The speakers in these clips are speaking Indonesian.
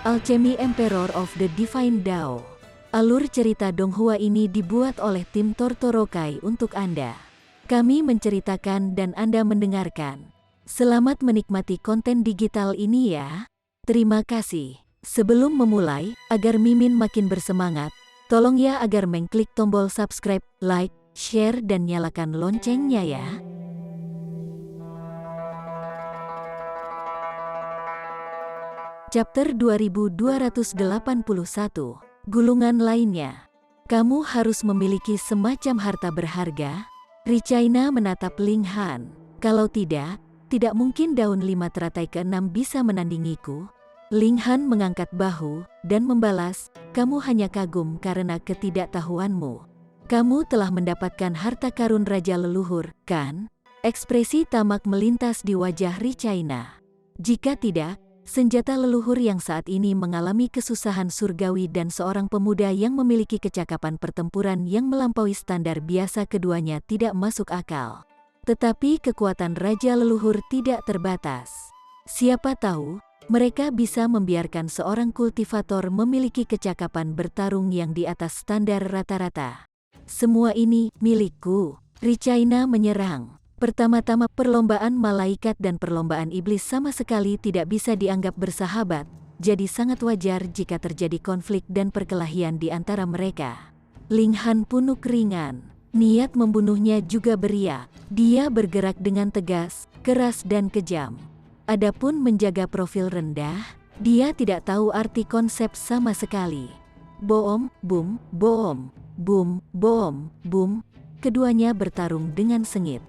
Alchemy Emperor of the Divine Dao. Alur cerita Donghua ini dibuat oleh tim Tortorokai untuk Anda. Kami menceritakan dan Anda mendengarkan. Selamat menikmati konten digital ini ya. Terima kasih. Sebelum memulai, agar Mimin makin bersemangat, tolong ya agar mengklik tombol subscribe, like, share dan nyalakan loncengnya ya. Chapter 2281, Gulungan lainnya. Kamu harus memiliki semacam harta berharga. Richaina menatap Ling Han. Kalau tidak mungkin daun 5 teratai ke-6 bisa menandingiku. Ling Han mengangkat bahu dan membalas, kamu hanya kagum karena ketidaktahuanmu. Kamu telah mendapatkan harta karun raja leluhur, kan? Ekspresi tamak melintas di wajah Richaina. Jika tidak, senjata leluhur yang saat ini mengalami kesusahan surgawi dan seorang pemuda yang memiliki kecakapan pertempuran yang melampaui standar biasa keduanya tidak masuk akal. Tetapi kekuatan raja leluhur tidak terbatas. Siapa tahu, mereka bisa membiarkan seorang kultivator memiliki kecakapan bertarung yang di atas standar rata-rata. Semua ini milikku. Richaina menyerang. Pertama-tama perlombaan malaikat dan perlombaan iblis sama sekali tidak bisa dianggap bersahabat, jadi sangat wajar jika terjadi konflik dan perkelahian di antara mereka. Ling Han punuk ringan, niat membunuhnya juga beriak. Dia bergerak dengan tegas, keras dan kejam. Adapun menjaga profil rendah, dia tidak tahu arti konsep sama sekali. Boom, boom, boom, boom, boom, boom. Keduanya bertarung dengan sengit.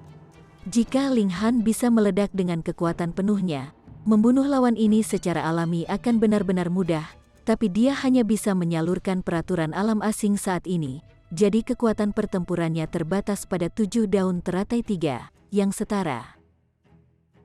Jika Ling Han bisa meledak dengan kekuatan penuhnya, membunuh lawan ini secara alami akan benar-benar mudah, tapi dia hanya bisa menyalurkan peraturan alam asing saat ini, jadi kekuatan pertempurannya terbatas pada 7 daun teratai 3, yang setara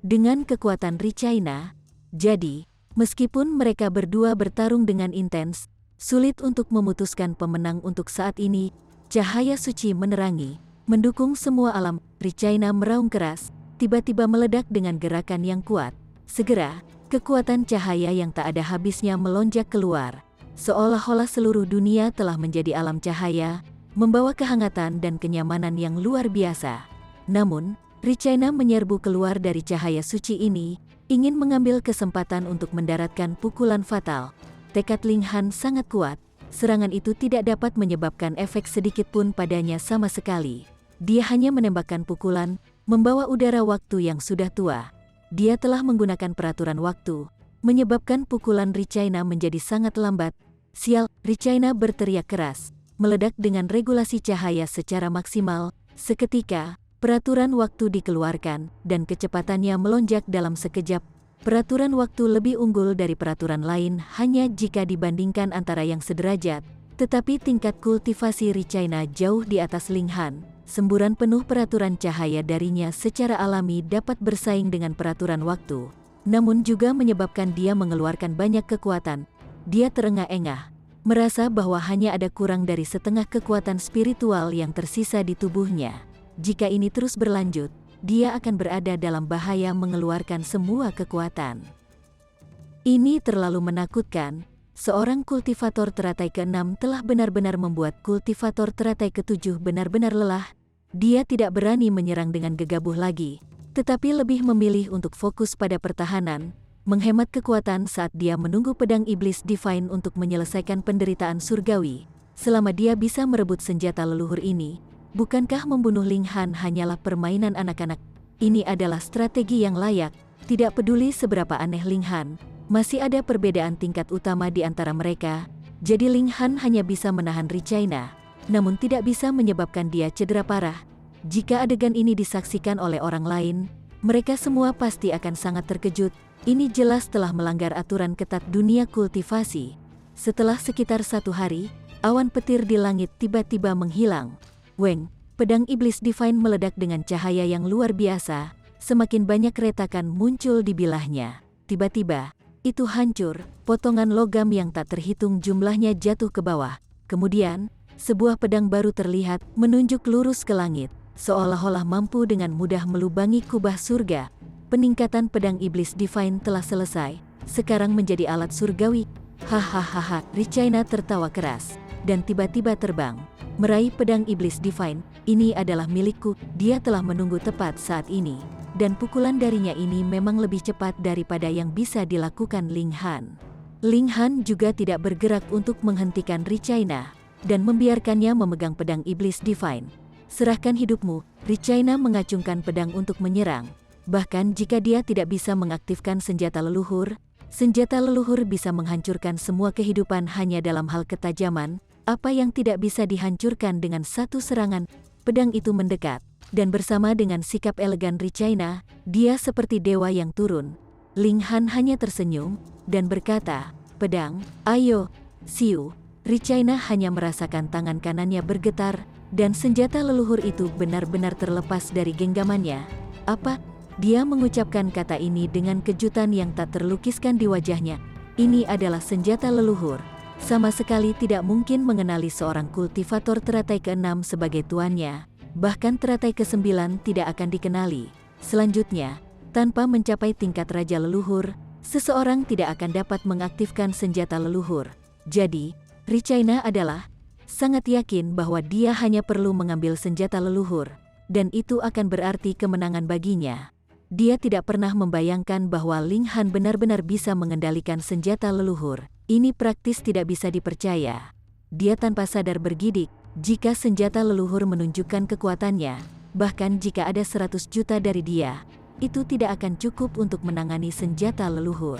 dengan kekuatan Richaina. Jadi, meskipun mereka berdua bertarung dengan intens, sulit untuk memutuskan pemenang untuk saat ini. Cahaya suci menerangi, mendukung semua alam. Richaina meraung keras, tiba-tiba meledak dengan gerakan yang kuat. Segera, kekuatan cahaya yang tak ada habisnya melonjak keluar. Seolah-olah seluruh dunia telah menjadi alam cahaya, membawa kehangatan dan kenyamanan yang luar biasa. Namun, Richaina menyerbu keluar dari cahaya suci ini, ingin mengambil kesempatan untuk mendaratkan pukulan fatal. Tekad Ling Han sangat kuat, serangan itu tidak dapat menyebabkan efek sedikit pun padanya sama sekali. Dia hanya menembakkan pukulan, membawa udara waktu yang sudah tua. Dia telah menggunakan peraturan waktu, menyebabkan pukulan Richaina menjadi sangat lambat. Sial, Richaina berteriak keras, meledak dengan regulasi cahaya secara maksimal. Seketika, peraturan waktu dikeluarkan, dan kecepatannya melonjak dalam sekejap. Peraturan waktu lebih unggul dari peraturan lain hanya jika dibandingkan antara yang sederajat, tetapi tingkat kultivasi Richaina jauh di atas Ling Han. Semburan penuh peraturan cahaya darinya secara alami dapat bersaing dengan peraturan waktu, namun juga menyebabkan dia mengeluarkan banyak kekuatan. Dia terengah-engah, merasa bahwa hanya ada kurang dari setengah kekuatan spiritual yang tersisa di tubuhnya. Jika ini terus berlanjut, dia akan berada dalam bahaya mengeluarkan semua kekuatan. Ini terlalu menakutkan. Seorang kultivator teratai ke-6 telah benar-benar membuat kultivator teratai ke-7 benar-benar lelah. Dia tidak berani menyerang dengan gegabah lagi, tetapi lebih memilih untuk fokus pada pertahanan, menghemat kekuatan saat dia menunggu pedang iblis divine untuk menyelesaikan penderitaan surgawi. Selama dia bisa merebut senjata leluhur ini, bukankah membunuh Ling Han hanyalah permainan anak-anak? Ini adalah strategi yang layak, tidak peduli seberapa aneh Ling Han. Masih ada perbedaan tingkat utama di antara mereka, jadi Ling Han hanya bisa menahan Richaina, namun tidak bisa menyebabkan dia cedera parah. Jika adegan ini disaksikan oleh orang lain, mereka semua pasti akan sangat terkejut. Ini jelas telah melanggar aturan ketat dunia kultivasi. Setelah sekitar 1 hari, awan petir di langit tiba-tiba menghilang. Weng, pedang iblis divine meledak dengan cahaya yang luar biasa, semakin banyak retakan muncul di bilahnya. Tiba-tiba, itu hancur, potongan logam yang tak terhitung jumlahnya jatuh ke bawah. Kemudian, sebuah pedang baru terlihat menunjuk lurus ke langit, seolah-olah mampu dengan mudah melubangi kubah surga. Peningkatan pedang iblis divine telah selesai, sekarang menjadi alat surgawi. Hahaha, Richaina tertawa keras, dan tiba-tiba terbang, meraih pedang iblis divine. Ini adalah milikku, dia telah menunggu tepat saat ini, dan pukulan darinya ini memang lebih cepat daripada yang bisa dilakukan Ling Han. Ling Han juga tidak bergerak untuk menghentikan Richaina, dan membiarkannya memegang pedang iblis divine. Serahkan hidupmu, Richaina mengacungkan pedang untuk menyerang. Bahkan jika dia tidak bisa mengaktifkan senjata leluhur bisa menghancurkan semua kehidupan hanya dalam hal ketajaman. Apa yang tidak bisa dihancurkan dengan satu serangan. Pedang itu mendekat, dan bersama dengan sikap elegan Richaina, dia seperti dewa yang turun. Ling Han hanya tersenyum, dan berkata, pedang, ayo, siu. Richaina hanya merasakan tangan kanannya bergetar, dan senjata leluhur itu benar-benar terlepas dari genggamannya. Apa? Dia mengucapkan kata ini dengan kejutan yang tak terlukiskan di wajahnya. Ini adalah senjata leluhur. Sama sekali tidak mungkin mengenali seorang kultivator teratai ke-6 sebagai tuannya. Bahkan teratai ke-9 tidak akan dikenali. Selanjutnya, tanpa mencapai tingkat raja leluhur, seseorang tidak akan dapat mengaktifkan senjata leluhur. Jadi, Richaina adalah sangat yakin bahwa dia hanya perlu mengambil senjata leluhur, dan itu akan berarti kemenangan baginya. Dia tidak pernah membayangkan bahwa Ling Han benar-benar bisa mengendalikan senjata leluhur. Ini praktis tidak bisa dipercaya. Dia tanpa sadar bergidik, jika senjata leluhur menunjukkan kekuatannya, bahkan jika ada 100 juta dari dia, itu tidak akan cukup untuk menangani senjata leluhur.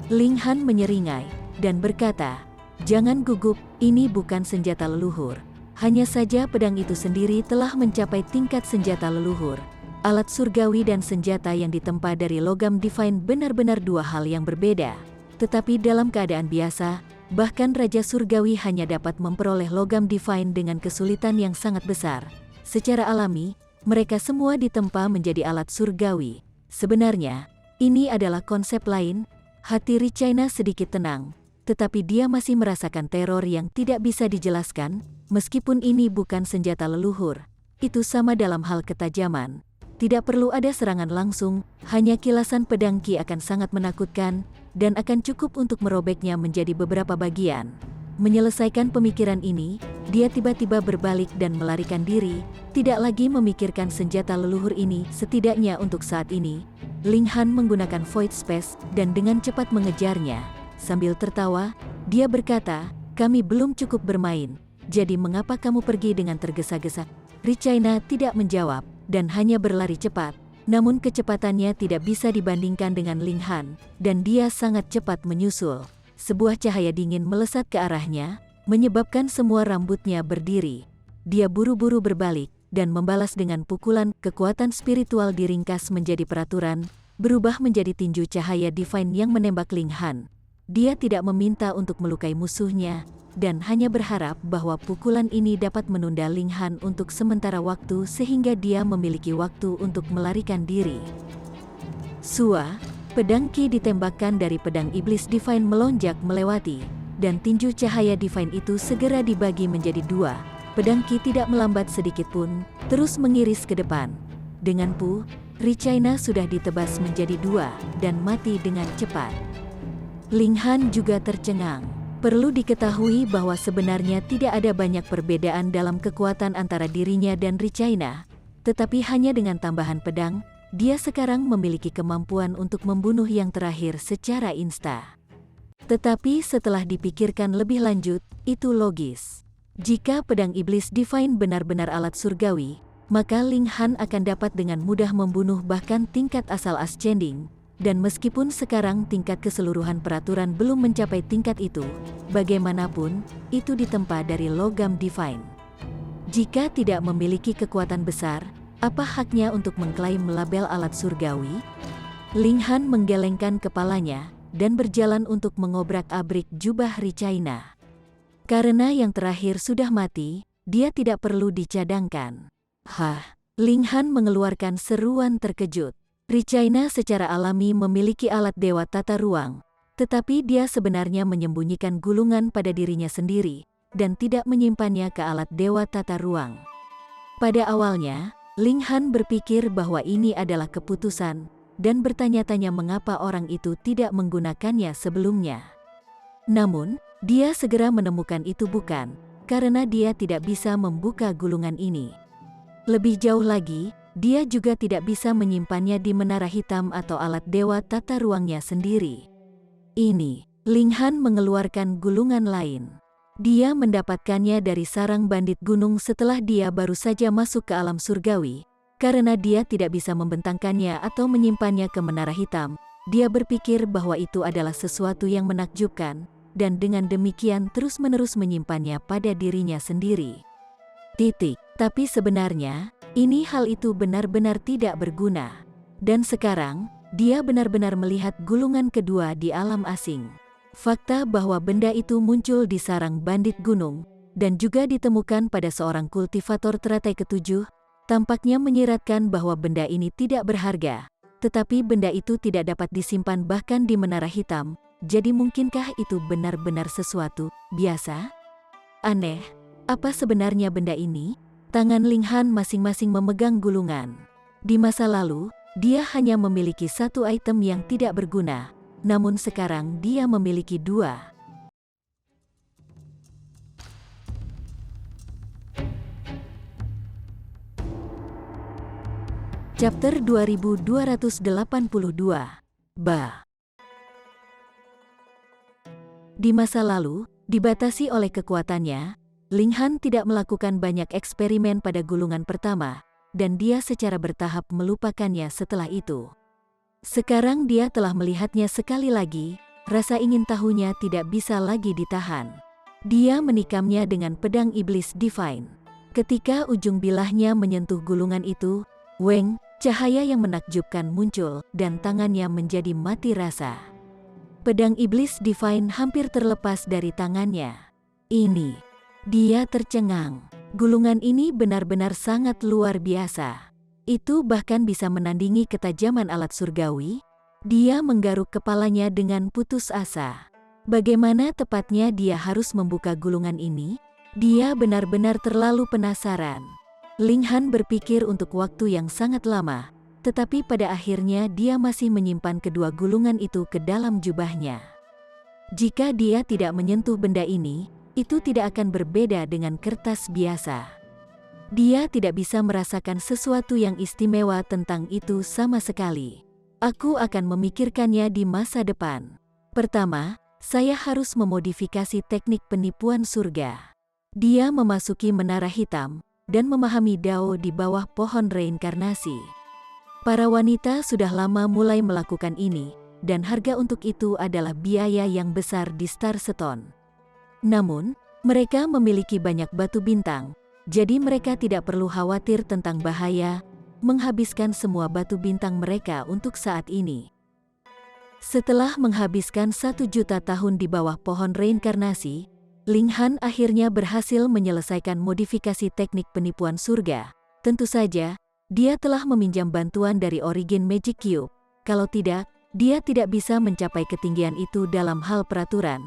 Ling Han menyeringai, dan berkata, jangan gugup, ini bukan senjata leluhur. Hanya saja pedang itu sendiri telah mencapai tingkat senjata leluhur. Alat surgawi dan senjata yang ditempa dari logam divine benar-benar dua hal yang berbeda. Tetapi dalam keadaan biasa, bahkan Raja Surgawi hanya dapat memperoleh logam divine dengan kesulitan yang sangat besar. Secara alami, mereka semua ditempa menjadi alat surgawi. Sebenarnya, ini adalah konsep lain. Hati Richaina sedikit tenang, tetapi dia masih merasakan teror yang tidak bisa dijelaskan. Meskipun ini bukan senjata leluhur, itu sama dalam hal ketajaman. Tidak perlu ada serangan langsung, hanya kilasan pedang Qi akan sangat menakutkan, dan akan cukup untuk merobeknya menjadi beberapa bagian. Menyelesaikan pemikiran ini, dia tiba-tiba berbalik dan melarikan diri, tidak lagi memikirkan senjata leluhur ini. Setidaknya untuk saat ini, Ling Han menggunakan Void Space dan dengan cepat mengejarnya. Sambil tertawa, dia berkata, kami belum cukup bermain, jadi mengapa kamu pergi dengan tergesa-gesa? Richaina tidak menjawab, dan hanya berlari cepat, namun kecepatannya tidak bisa dibandingkan dengan Ling Han, dan dia sangat cepat menyusul. Sebuah cahaya dingin melesat ke arahnya, menyebabkan semua rambutnya berdiri. Dia buru-buru berbalik, dan membalas dengan pukulan. Kekuatan spiritual diringkas menjadi peraturan, berubah menjadi tinju cahaya divine yang menembak Ling Han. Dia tidak meminta untuk melukai musuhnya, dan hanya berharap bahwa pukulan ini dapat menunda Ling Han untuk sementara waktu sehingga dia memiliki waktu untuk melarikan diri. Sua, pedang Qi ditembakkan dari pedang iblis divine melonjak melewati, dan tinju cahaya divine itu segera dibagi menjadi dua. Pedang Qi tidak melambat sedikit pun, terus mengiris ke depan. Dengan Richaina sudah ditebas menjadi dua, dan mati dengan cepat. Ling Han juga tercengang. Perlu diketahui bahwa sebenarnya tidak ada banyak perbedaan dalam kekuatan antara dirinya dan Richaina, tetapi hanya dengan tambahan pedang, dia sekarang memiliki kemampuan untuk membunuh yang terakhir secara insta. Tetapi setelah dipikirkan lebih lanjut, itu logis. Jika pedang iblis divine benar-benar alat surgawi, maka Ling Han akan dapat dengan mudah membunuh bahkan tingkat asal ascending. Dan meskipun sekarang tingkat keseluruhan peraturan belum mencapai tingkat itu, bagaimanapun, itu ditempa dari logam divine. Jika tidak memiliki kekuatan besar, apa haknya untuk mengklaim label alat surgawi? Ling Han menggelengkan kepalanya, dan berjalan untuk mengobrak-abrik jubah Richaina. Karena yang terakhir sudah mati, dia tidak perlu dicadangkan. Hah, Ling Han mengeluarkan seruan terkejut. Richaina secara alami memiliki alat dewa tata ruang, tetapi dia sebenarnya menyembunyikan gulungan pada dirinya sendiri, dan tidak menyimpannya ke alat dewa tata ruang. Pada awalnya, Ling Han berpikir bahwa ini adalah keputusan, dan bertanya-tanya mengapa orang itu tidak menggunakannya sebelumnya. Namun, dia segera menemukan itu bukan, karena dia tidak bisa membuka gulungan ini. Lebih jauh lagi, dia juga tidak bisa menyimpannya di menara hitam atau alat dewa tata ruangnya sendiri. Ini, Ling Han mengeluarkan gulungan lain. Dia mendapatkannya dari sarang bandit gunung setelah dia baru saja masuk ke alam surgawi. Karena dia tidak bisa membentangkannya atau menyimpannya ke menara hitam, dia berpikir bahwa itu adalah sesuatu yang menakjubkan, dan dengan demikian terus-menerus menyimpannya pada dirinya sendiri. Tapi sebenarnya, hal itu benar-benar tidak berguna. Dan sekarang, dia benar-benar melihat gulungan kedua di alam asing. Fakta bahwa benda itu muncul di sarang bandit gunung, dan juga ditemukan pada seorang kultivator teratai ketujuh, tampaknya menyiratkan bahwa benda ini tidak berharga. Tetapi benda itu tidak dapat disimpan bahkan di menara hitam, jadi mungkinkah itu benar-benar sesuatu biasa? Aneh, apa sebenarnya benda ini? Tangan Ling Han masing-masing memegang gulungan. Di masa lalu, dia hanya memiliki satu item yang tidak berguna, namun sekarang dia memiliki dua. Chapter 2282. Di masa lalu, dibatasi oleh kekuatannya, Ling Han tidak melakukan banyak eksperimen pada gulungan pertama, dan dia secara bertahap melupakannya setelah itu. Sekarang dia telah melihatnya sekali lagi, rasa ingin tahunya tidak bisa lagi ditahan. Dia menikamnya dengan pedang iblis divine. Ketika ujung bilahnya menyentuh gulungan itu, Weng, cahaya yang menakjubkan muncul, dan tangannya menjadi mati rasa. Pedang iblis divine hampir terlepas dari tangannya. Dia tercengang. Gulungan ini benar-benar sangat luar biasa. Itu bahkan bisa menandingi ketajaman alat surgawi. Dia menggaruk kepalanya dengan putus asa. Bagaimana tepatnya dia harus membuka gulungan ini? Dia benar-benar terlalu penasaran. Ling Han berpikir untuk waktu yang sangat lama, tetapi pada akhirnya dia masih menyimpan kedua gulungan itu ke dalam jubahnya. Jika dia tidak menyentuh benda ini, itu tidak akan berbeda dengan kertas biasa. Dia tidak bisa merasakan sesuatu yang istimewa tentang itu sama sekali. Aku akan memikirkannya di masa depan. Pertama, saya harus memodifikasi teknik penipuan surga. Dia memasuki menara hitam, dan memahami Dao di bawah pohon reinkarnasi. Para wanita sudah lama mulai melakukan ini, dan harga untuk itu adalah biaya yang besar di Starstone. Namun, mereka memiliki banyak batu bintang, jadi mereka tidak perlu khawatir tentang bahaya, menghabiskan semua batu bintang mereka untuk saat ini. Setelah menghabiskan 1 juta tahun di bawah pohon reinkarnasi, Ling Han akhirnya berhasil menyelesaikan modifikasi teknik penipuan surga. Tentu saja, dia telah meminjam bantuan dari Origin Magic Cube. Kalau tidak, dia tidak bisa mencapai ketinggian itu dalam hal peraturan.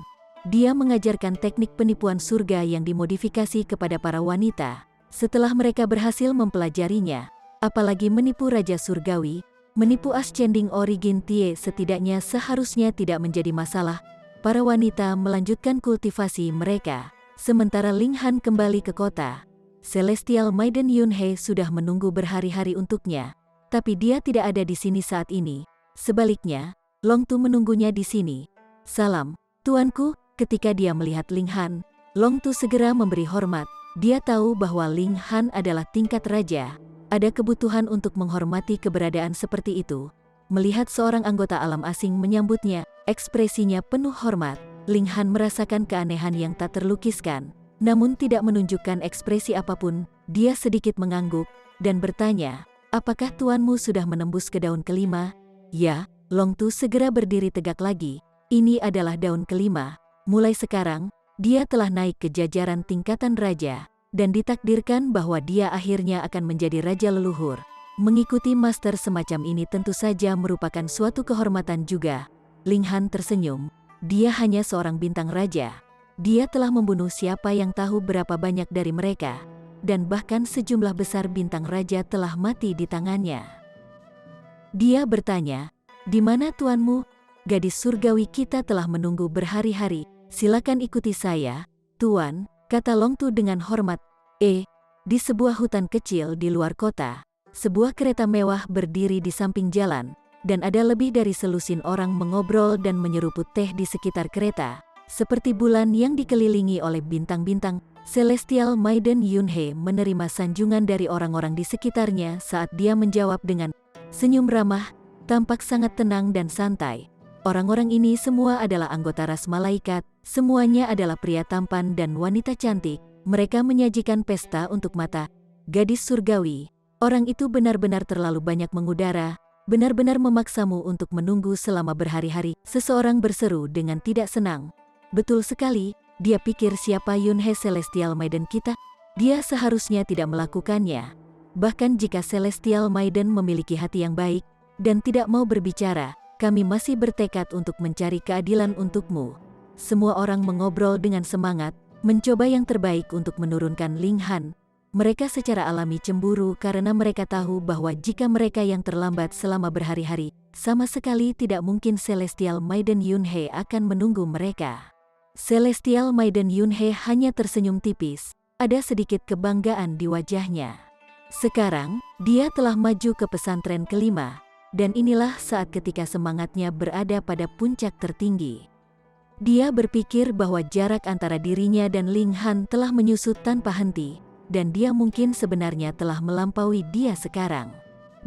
Dia mengajarkan teknik penipuan surga yang dimodifikasi kepada para wanita. Setelah mereka berhasil mempelajarinya, apalagi menipu Raja Surgawi, menipu Ascending Origin Tie setidaknya seharusnya tidak menjadi masalah. Para wanita melanjutkan kultivasi mereka, sementara Ling Han kembali ke kota. Celestial Maiden Yunhei sudah menunggu berhari-hari untuknya, tapi dia tidak ada di sini saat ini. Sebaliknya, Long Tu menunggunya di sini. "Salam, tuanku." Ketika dia melihat Ling Han, Long Tu segera memberi hormat. Dia tahu bahwa Ling Han adalah tingkat raja. Ada kebutuhan untuk menghormati keberadaan seperti itu. Melihat seorang anggota alam asing menyambutnya, ekspresinya penuh hormat. Ling Han merasakan keanehan yang tak terlukiskan, namun tidak menunjukkan ekspresi apapun. Dia sedikit mengangguk dan bertanya, "Apakah tuanmu sudah menembus ke daun kelima?" "Ya." Long Tu segera berdiri tegak lagi. "Ini adalah daun kelima. Mulai sekarang, dia telah naik ke jajaran tingkatan raja, dan ditakdirkan bahwa dia akhirnya akan menjadi raja leluhur. Mengikuti master semacam ini tentu saja merupakan suatu kehormatan juga." Ling Han tersenyum. Dia hanya seorang bintang raja. Dia telah membunuh siapa yang tahu berapa banyak dari mereka, dan bahkan sejumlah besar bintang raja telah mati di tangannya. Dia bertanya, "Di mana tuanmu? Gadis surgawi kita telah menunggu berhari-hari." Silakan ikuti saya, Tuan, kata Long Tu dengan hormat. Di sebuah hutan kecil di luar kota, sebuah kereta mewah berdiri di samping jalan, dan ada lebih dari selusin orang mengobrol dan menyeruput teh di sekitar kereta. Seperti bulan yang dikelilingi oleh bintang-bintang, Celestial Maiden Yunhei menerima sanjungan dari orang-orang di sekitarnya saat dia menjawab dengan senyum ramah, tampak sangat tenang dan santai. Orang-orang ini semua adalah anggota ras malaikat, semuanya adalah pria tampan dan wanita cantik. Mereka menyajikan pesta untuk mata gadis surgawi. Orang itu benar-benar terlalu banyak mengudara, benar-benar memaksamu untuk menunggu selama berhari-hari, seseorang berseru dengan tidak senang. Betul sekali, dia pikir siapa Yunhei Celestial Maiden kita? Dia seharusnya tidak melakukannya. Bahkan jika Celestial Maiden memiliki hati yang baik dan tidak mau berbicara, kami masih bertekad untuk mencari keadilan untukmu. Semua orang mengobrol dengan semangat, mencoba yang terbaik untuk menurunkan Ling Han. Mereka secara alami cemburu karena mereka tahu bahwa jika mereka yang terlambat selama berhari-hari, sama sekali tidak mungkin Celestial Maiden Yunhei akan menunggu mereka. Celestial Maiden Yunhei hanya tersenyum tipis, ada sedikit kebanggaan di wajahnya. Sekarang, dia telah maju ke pesantren kelima, dan inilah saat ketika semangatnya berada pada puncak tertinggi. Dia berpikir bahwa jarak antara dirinya dan Ling Han telah menyusut tanpa henti, dan dia mungkin sebenarnya telah melampaui dia sekarang.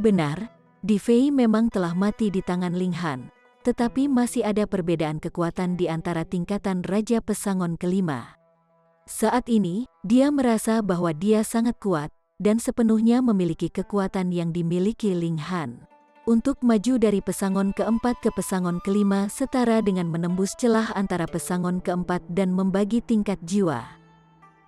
Benar, Di Fei memang telah mati di tangan Ling Han, tetapi masih ada perbedaan kekuatan di antara tingkatan Raja Pesangon kelima. Saat ini, dia merasa bahwa dia sangat kuat, dan sepenuhnya memiliki kekuatan yang dimiliki Ling Han. Untuk maju dari pesangon keempat ke pesangon kelima setara dengan menembus celah antara pesangon keempat dan membagi tingkat jiwa.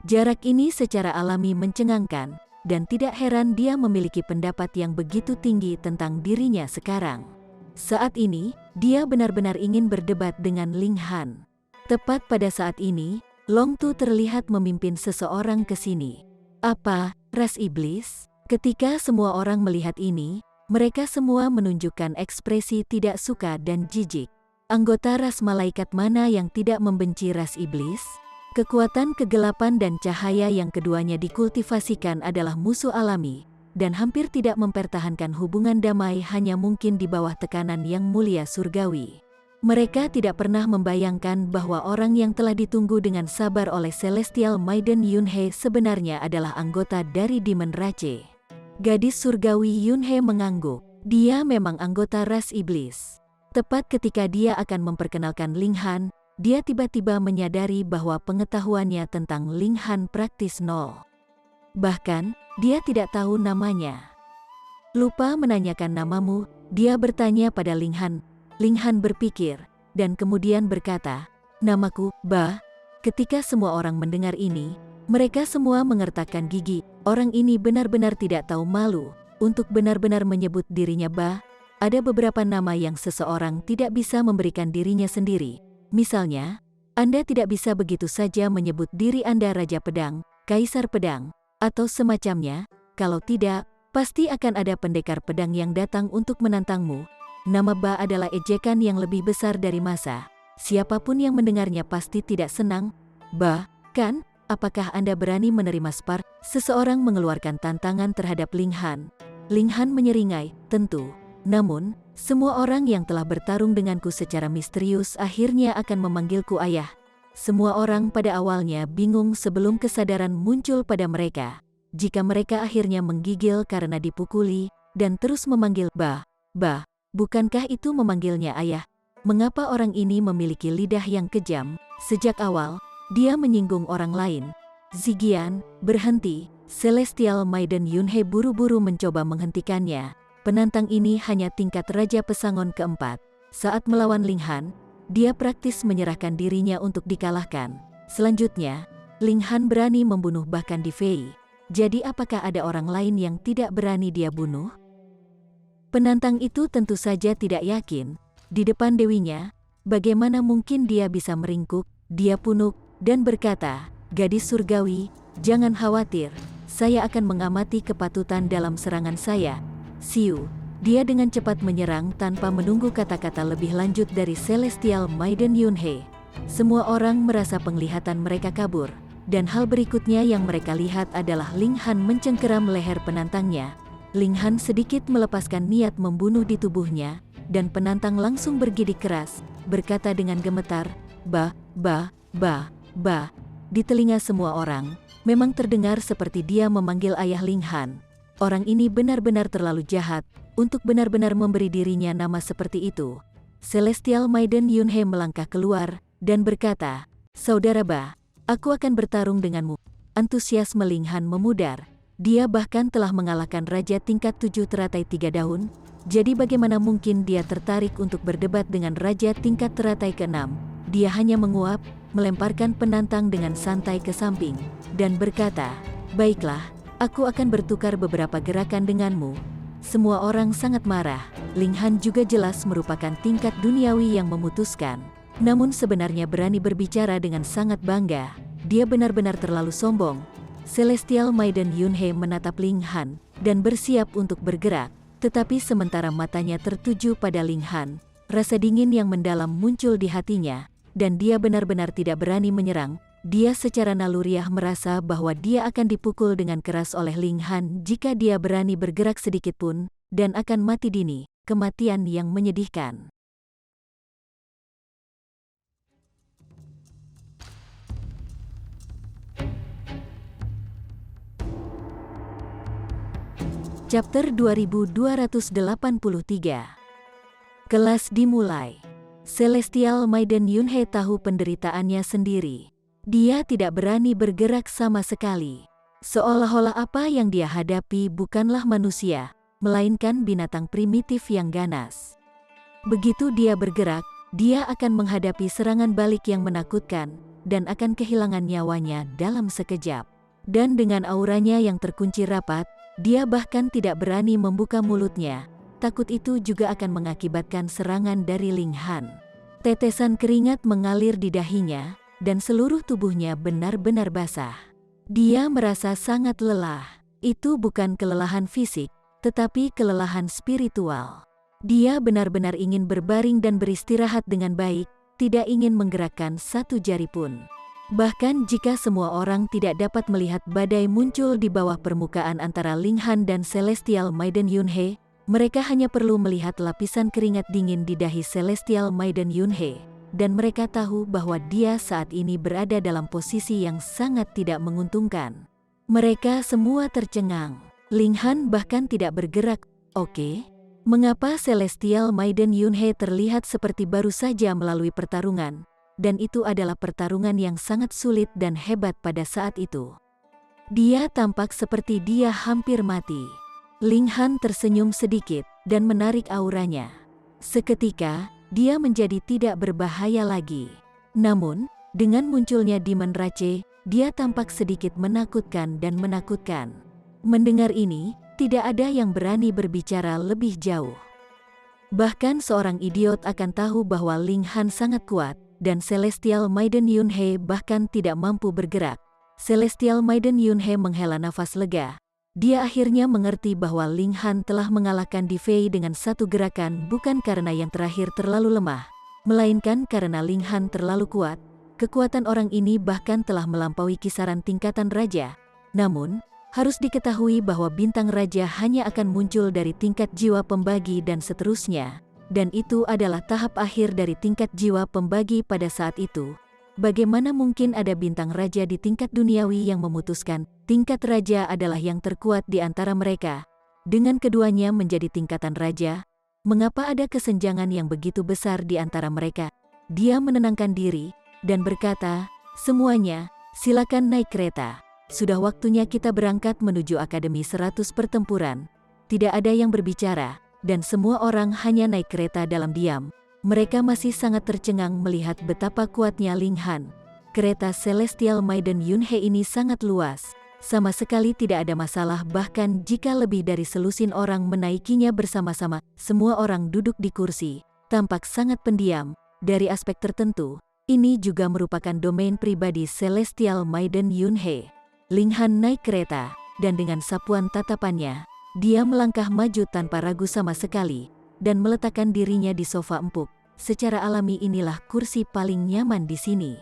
Jarak ini secara alami mencengangkan, dan tidak heran dia memiliki pendapat yang begitu tinggi tentang dirinya sekarang. Saat ini, dia benar-benar ingin berdebat dengan Ling Han. Tepat pada saat ini, Long Tu terlihat memimpin seseorang ke sini. Apa, ras iblis? Ketika semua orang melihat ini, mereka semua menunjukkan ekspresi tidak suka dan jijik. Anggota ras malaikat mana yang tidak membenci ras iblis? Kekuatan kegelapan dan cahaya yang keduanya dikultivasikan adalah musuh alami, dan hampir tidak mempertahankan hubungan damai hanya mungkin di bawah tekanan yang mulia surgawi. Mereka tidak pernah membayangkan bahwa orang yang telah ditunggu dengan sabar oleh Celestial Maiden Yunhei sebenarnya adalah anggota dari Demon Rache. Gadis surgawi Yunhei mengangguk. Dia memang anggota ras iblis. Tepat ketika dia akan memperkenalkan Ling Han, dia tiba-tiba menyadari bahwa pengetahuannya tentang Ling Han praktis nol. Bahkan, dia tidak tahu namanya. Lupa menanyakan namamu, dia bertanya pada Ling Han. Ling Han berpikir, dan kemudian berkata, namaku, Ba. Ketika semua orang mendengar ini, mereka semua mengertakkan gigi. Orang ini benar-benar tidak tahu malu untuk benar-benar menyebut dirinya Ba. Ada beberapa nama yang seseorang tidak bisa memberikan dirinya sendiri. Misalnya, Anda tidak bisa begitu saja menyebut diri Anda Raja Pedang, Kaisar Pedang, atau semacamnya. Kalau tidak, pasti akan ada pendekar pedang yang datang untuk menantangmu. Nama Ba adalah ejekan yang lebih besar dari masa. Siapapun yang mendengarnya pasti tidak senang. Ba, kan? Apakah Anda berani menerima spar? Seseorang mengeluarkan tantangan terhadap Ling Han. Ling Han menyeringai, tentu. Namun, semua orang yang telah bertarung denganku secara misterius akhirnya akan memanggilku ayah. Semua orang pada awalnya bingung sebelum kesadaran muncul pada mereka. Jika mereka akhirnya menggigil karena dipukuli, dan terus memanggil Ba, bukankah itu memanggilnya ayah? Mengapa orang ini memiliki lidah yang kejam? Sejak awal, dia menyinggung orang lain. Zigian, berhenti. Celestial Maiden Yunhei buru-buru mencoba menghentikannya. Penantang ini hanya tingkat Raja Pesangon keempat. Saat melawan Ling Han, dia praktis menyerahkan dirinya untuk dikalahkan. Selanjutnya, Ling Han berani membunuh bahkan Di Fei. Jadi apakah ada orang lain yang tidak berani dia bunuh? Penantang itu tentu saja tidak yakin. Di depan dewinya, bagaimana mungkin dia bisa meringkuk? Dia punuk dan berkata, gadis surgawi, jangan khawatir. Saya akan mengamati kepatutan dalam serangan saya. Siu. Dia dengan cepat menyerang tanpa menunggu kata-kata lebih lanjut dari Celestial Maiden Yunhei. Semua orang merasa penglihatan mereka kabur, dan hal berikutnya yang mereka lihat adalah Ling Han mencengkeram leher penantangnya. Ling Han sedikit melepaskan niat membunuh di tubuhnya, dan penantang langsung bergidik keras, berkata dengan gemetar, "Bah, bah, bah, bah." Di telinga semua orang, memang terdengar seperti dia memanggil ayah Ling Han. Orang ini benar-benar terlalu jahat untuk benar-benar memberi dirinya nama seperti itu. Celestial Maiden Yunhe melangkah keluar dan berkata, "Saudara Ba, aku akan bertarung denganmu." Antusiasme Ling Han memudar. Dia bahkan telah mengalahkan raja tingkat 7 teratai 3 daun. Jadi bagaimana mungkin dia tertarik untuk berdebat dengan raja tingkat teratai ke-6? Dia hanya menguap, melemparkan penantang dengan santai ke samping, dan berkata, "Baiklah, aku akan bertukar beberapa gerakan denganmu." Semua orang sangat marah. Ling Han juga jelas merupakan tingkat duniawi yang memutuskan. Namun sebenarnya berani berbicara dengan sangat bangga. Dia benar-benar terlalu sombong. Celestial Maiden Yunhe menatap Ling Han, dan bersiap untuk bergerak. Tetapi sementara matanya tertuju pada Ling Han, rasa dingin yang mendalam muncul di hatinya, dan dia benar-benar tidak berani menyerang. Dia secara naluriah merasa bahwa dia akan dipukul dengan keras oleh Ling Han jika dia berani bergerak sedikit pun, dan akan mati dini, kematian yang menyedihkan. Chapter 2283. Kelas dimulai. Celestial Maiden Yunhe tahu penderitaannya sendiri. Dia tidak berani bergerak sama sekali. Seolah-olah apa yang dia hadapi bukanlah manusia, melainkan binatang primitif yang ganas. Begitu dia bergerak, dia akan menghadapi serangan balik yang menakutkan, dan akan kehilangan nyawanya dalam sekejap. Dan dengan auranya yang terkunci rapat, dia bahkan tidak berani membuka mulutnya. Takut itu juga akan mengakibatkan serangan dari Ling Han. Tetesan keringat mengalir di dahinya, dan seluruh tubuhnya benar-benar basah. Dia merasa sangat lelah. Itu bukan kelelahan fisik, tetapi kelelahan spiritual. Dia benar-benar ingin berbaring dan beristirahat dengan baik, tidak ingin menggerakkan satu jari pun. Bahkan jika semua orang tidak dapat melihat badai muncul di bawah permukaan antara Ling Han dan Celestial Maiden Yunhe, mereka hanya perlu melihat lapisan keringat dingin di dahi Celestial Maiden Yunhe, dan mereka tahu bahwa dia saat ini berada dalam posisi yang sangat tidak menguntungkan. Mereka semua tercengang. Ling Han bahkan tidak bergerak. Oke, mengapa Celestial Maiden Yunhe terlihat seperti baru saja melalui pertarungan? Dan itu adalah pertarungan yang sangat sulit dan hebat pada saat itu. Dia tampak seperti dia hampir mati. Ling Han tersenyum sedikit dan menarik auranya. Seketika, dia menjadi tidak berbahaya lagi. Namun, dengan munculnya Demon Rache, dia tampak sedikit menakutkan dan menakutkan. Mendengar ini, tidak ada yang berani berbicara lebih jauh. Bahkan seorang idiot akan tahu bahwa Ling Han sangat kuat, dan Celestial Maiden Yunhe bahkan tidak mampu bergerak. Celestial Maiden Yunhe menghela nafas lega. Dia akhirnya mengerti bahwa Ling Han telah mengalahkan Di Fei dengan satu gerakan bukan karena yang terakhir terlalu lemah, melainkan karena Ling Han terlalu kuat. Kekuatan orang ini bahkan telah melampaui kisaran tingkatan raja. Namun, harus diketahui bahwa bintang raja hanya akan muncul dari tingkat jiwa pembagi dan seterusnya. Dan itu adalah tahap akhir dari tingkat jiwa pembagi pada saat itu. Bagaimana mungkin ada bintang raja di tingkat duniawi yang memutuskan tingkat raja adalah yang terkuat di antara mereka? Dengan keduanya menjadi tingkatan raja, mengapa ada kesenjangan yang begitu besar di antara mereka? Dia menenangkan diri dan berkata, "Semuanya, silakan naik kereta. Sudah waktunya kita berangkat menuju Akademi 100 Pertempuran." Tidak ada yang berbicara, dan semua orang hanya naik kereta dalam diam. Mereka masih sangat tercengang melihat betapa kuatnya Ling Han. Kereta Celestial Maiden Yunhe ini sangat luas. Sama sekali tidak ada masalah bahkan jika lebih dari selusin orang menaikinya bersama-sama. Semua orang duduk di kursi, tampak sangat pendiam. Dari aspek tertentu, ini juga merupakan domain pribadi Celestial Maiden Yunhe. Ling Han naik kereta, dan dengan sapuan tatapannya, dia melangkah maju tanpa ragu sama sekali, dan meletakkan dirinya di sofa empuk. secara alami inilah kursi paling nyaman di sini.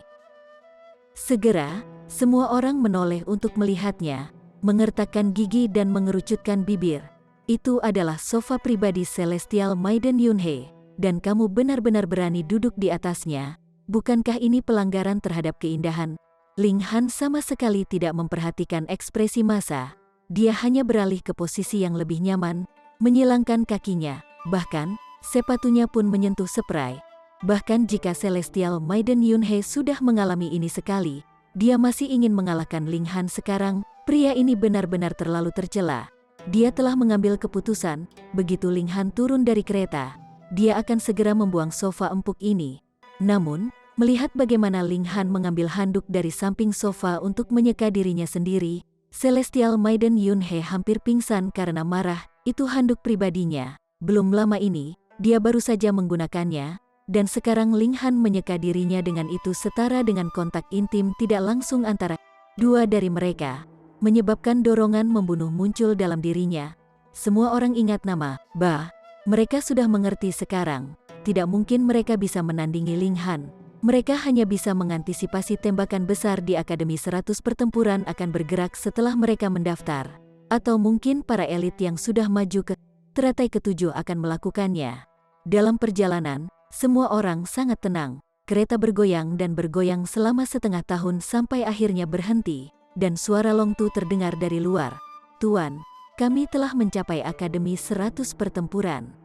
Segera, semua orang menoleh untuk melihatnya, mengertakkan gigi dan mengerucutkan bibir. Itu adalah sofa pribadi Celestial Maiden Yunhei, dan kamu benar-benar berani duduk di atasnya. Bukankah ini pelanggaran terhadap keindahan? Ling Han sama sekali tidak memperhatikan ekspresi massa. Dia hanya beralih ke posisi yang lebih nyaman, menyilangkan kakinya, bahkan sepatunya pun menyentuh spray. Bahkan jika Celestial Maiden Yunhei sudah mengalami ini sekali, dia masih ingin mengalahkan Ling Han sekarang. Pria ini benar-benar terlalu tercela. Dia telah mengambil keputusan, begitu Ling Han turun dari kereta, dia akan segera membuang sofa empuk ini. Namun, melihat bagaimana Ling Han mengambil handuk dari samping sofa untuk menyeka dirinya sendiri, Celestial Maiden Yunhei hampir pingsan karena marah. Itu handuk pribadinya. Belum lama ini, dia baru saja menggunakannya, dan sekarang Ling Han menyeka dirinya dengan itu setara dengan kontak intim tidak langsung antara dua dari mereka, menyebabkan dorongan membunuh muncul dalam dirinya. Semua orang ingat nama Ba. Mereka sudah mengerti sekarang. Tidak mungkin mereka bisa menandingi Ling Han. Mereka hanya bisa mengantisipasi tembakan besar di Akademi 100 Pertempuran akan bergerak setelah mereka mendaftar. Atau mungkin para elit yang sudah maju ke teratai ke-7 akan melakukannya. Dalam perjalanan, semua orang sangat tenang. Kereta bergoyang dan bergoyang selama setengah tahun sampai akhirnya berhenti. Dan suara Long Tu terdengar dari luar. "Tuan, kami telah mencapai Akademi 100 Pertempuran."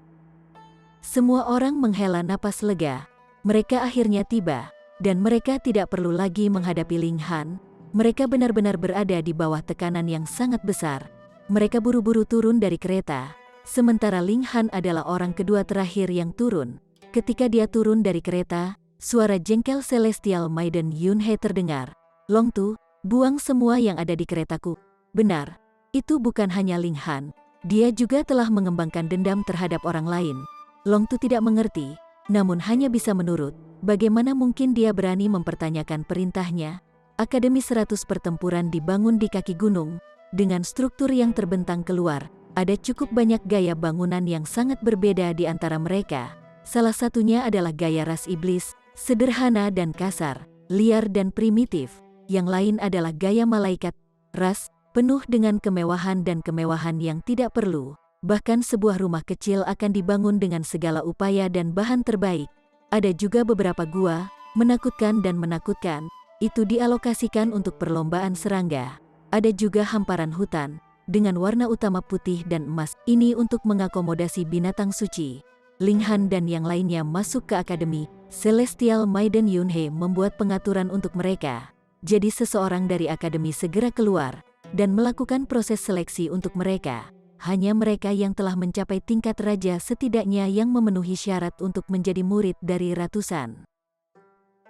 Semua orang menghela napas lega. Mereka akhirnya tiba, dan mereka tidak perlu lagi menghadapi Ling Han. Mereka benar-benar berada di bawah tekanan yang sangat besar. Mereka buru-buru turun dari kereta, sementara Ling Han adalah orang kedua terakhir yang turun. Ketika dia turun dari kereta, suara jengkel Celestial Maiden Yunhei terdengar. "Long Tu, buang semua yang ada di keretaku." Benar, itu bukan hanya Ling Han. Dia juga telah mengembangkan dendam terhadap orang lain. Long Tu tidak mengerti, namun hanya bisa menurut. Bagaimana mungkin dia berani mempertanyakan perintahnya? Akademi 100 Pertempuran dibangun di kaki gunung, dengan struktur yang terbentang keluar. Ada cukup banyak gaya bangunan yang sangat berbeda di antara mereka. Salah satunya adalah gaya ras iblis, sederhana dan kasar, liar dan primitif. Yang lain adalah gaya malaikat, ras, penuh dengan kemewahan dan kemewahan yang tidak perlu. Bahkan sebuah rumah kecil akan dibangun dengan segala upaya dan bahan terbaik. Ada juga beberapa gua, menakutkan dan menakutkan, itu dialokasikan untuk perlombaan serangga. Ada juga hamparan hutan, dengan warna utama putih dan emas, ini untuk mengakomodasi binatang suci. Ling Han dan yang lainnya masuk ke akademi. Celestial Maiden Yunhei membuat pengaturan untuk mereka. Jadi seseorang dari akademi segera keluar, dan melakukan proses seleksi untuk mereka. Hanya mereka yang telah mencapai tingkat raja setidaknya yang memenuhi syarat untuk menjadi murid dari ratusan.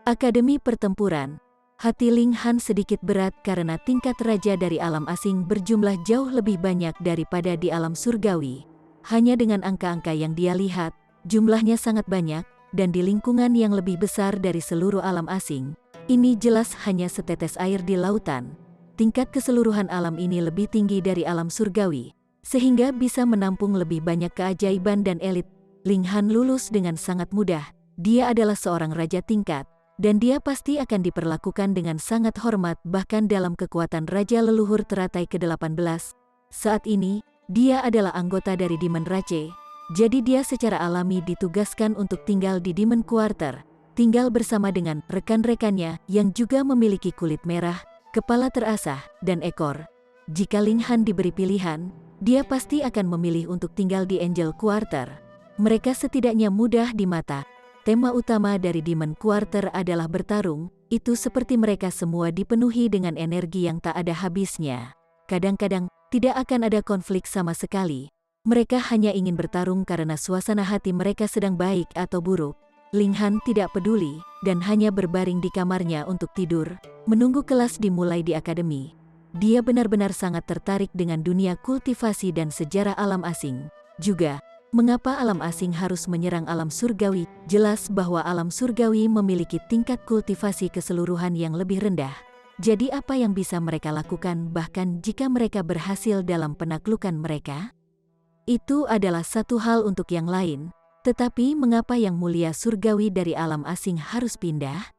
Akademi Pertempuran. Hati Ling Han sedikit berat karena tingkat raja dari alam asing berjumlah jauh lebih banyak daripada di alam surgawi. Hanya dengan angka-angka yang dia lihat, jumlahnya sangat banyak, dan di lingkungan yang lebih besar dari seluruh alam asing. Ini jelas hanya setetes air di lautan. Tingkat keseluruhan alam ini lebih tinggi dari alam surgawi, sehingga bisa menampung lebih banyak keajaiban dan elit. Ling Han lulus dengan sangat mudah. Dia adalah seorang raja tingkat, dan dia pasti akan diperlakukan dengan sangat hormat bahkan dalam kekuatan raja leluhur teratai ke-18. Saat ini, dia adalah anggota dari Demon Rache, jadi dia secara alami ditugaskan untuk tinggal di Demon Quarter, tinggal bersama dengan rekan-rekannya yang juga memiliki kulit merah, kepala terasah, dan ekor. Jika Ling Han diberi pilihan, dia pasti akan memilih untuk tinggal di Angel Quarter. Mereka setidaknya mudah di mata. Tema utama dari Demon Quarter adalah bertarung, itu seperti mereka semua dipenuhi dengan energi yang tak ada habisnya. Kadang-kadang, tidak akan ada konflik sama sekali. Mereka hanya ingin bertarung karena suasana hati mereka sedang baik atau buruk. Ling Han tidak peduli, dan hanya berbaring di kamarnya untuk tidur, menunggu kelas dimulai di akademi. Dia benar-benar sangat tertarik dengan dunia kultivasi dan sejarah alam asing. Juga, mengapa alam asing harus menyerang alam surgawi? Jelas bahwa alam surgawi memiliki tingkat kultivasi keseluruhan yang lebih rendah. Jadi apa yang bisa mereka lakukan bahkan jika mereka berhasil dalam penaklukan mereka? Itu adalah satu hal untuk yang lain. Tetapi mengapa yang mulia surgawi dari alam asing harus pindah?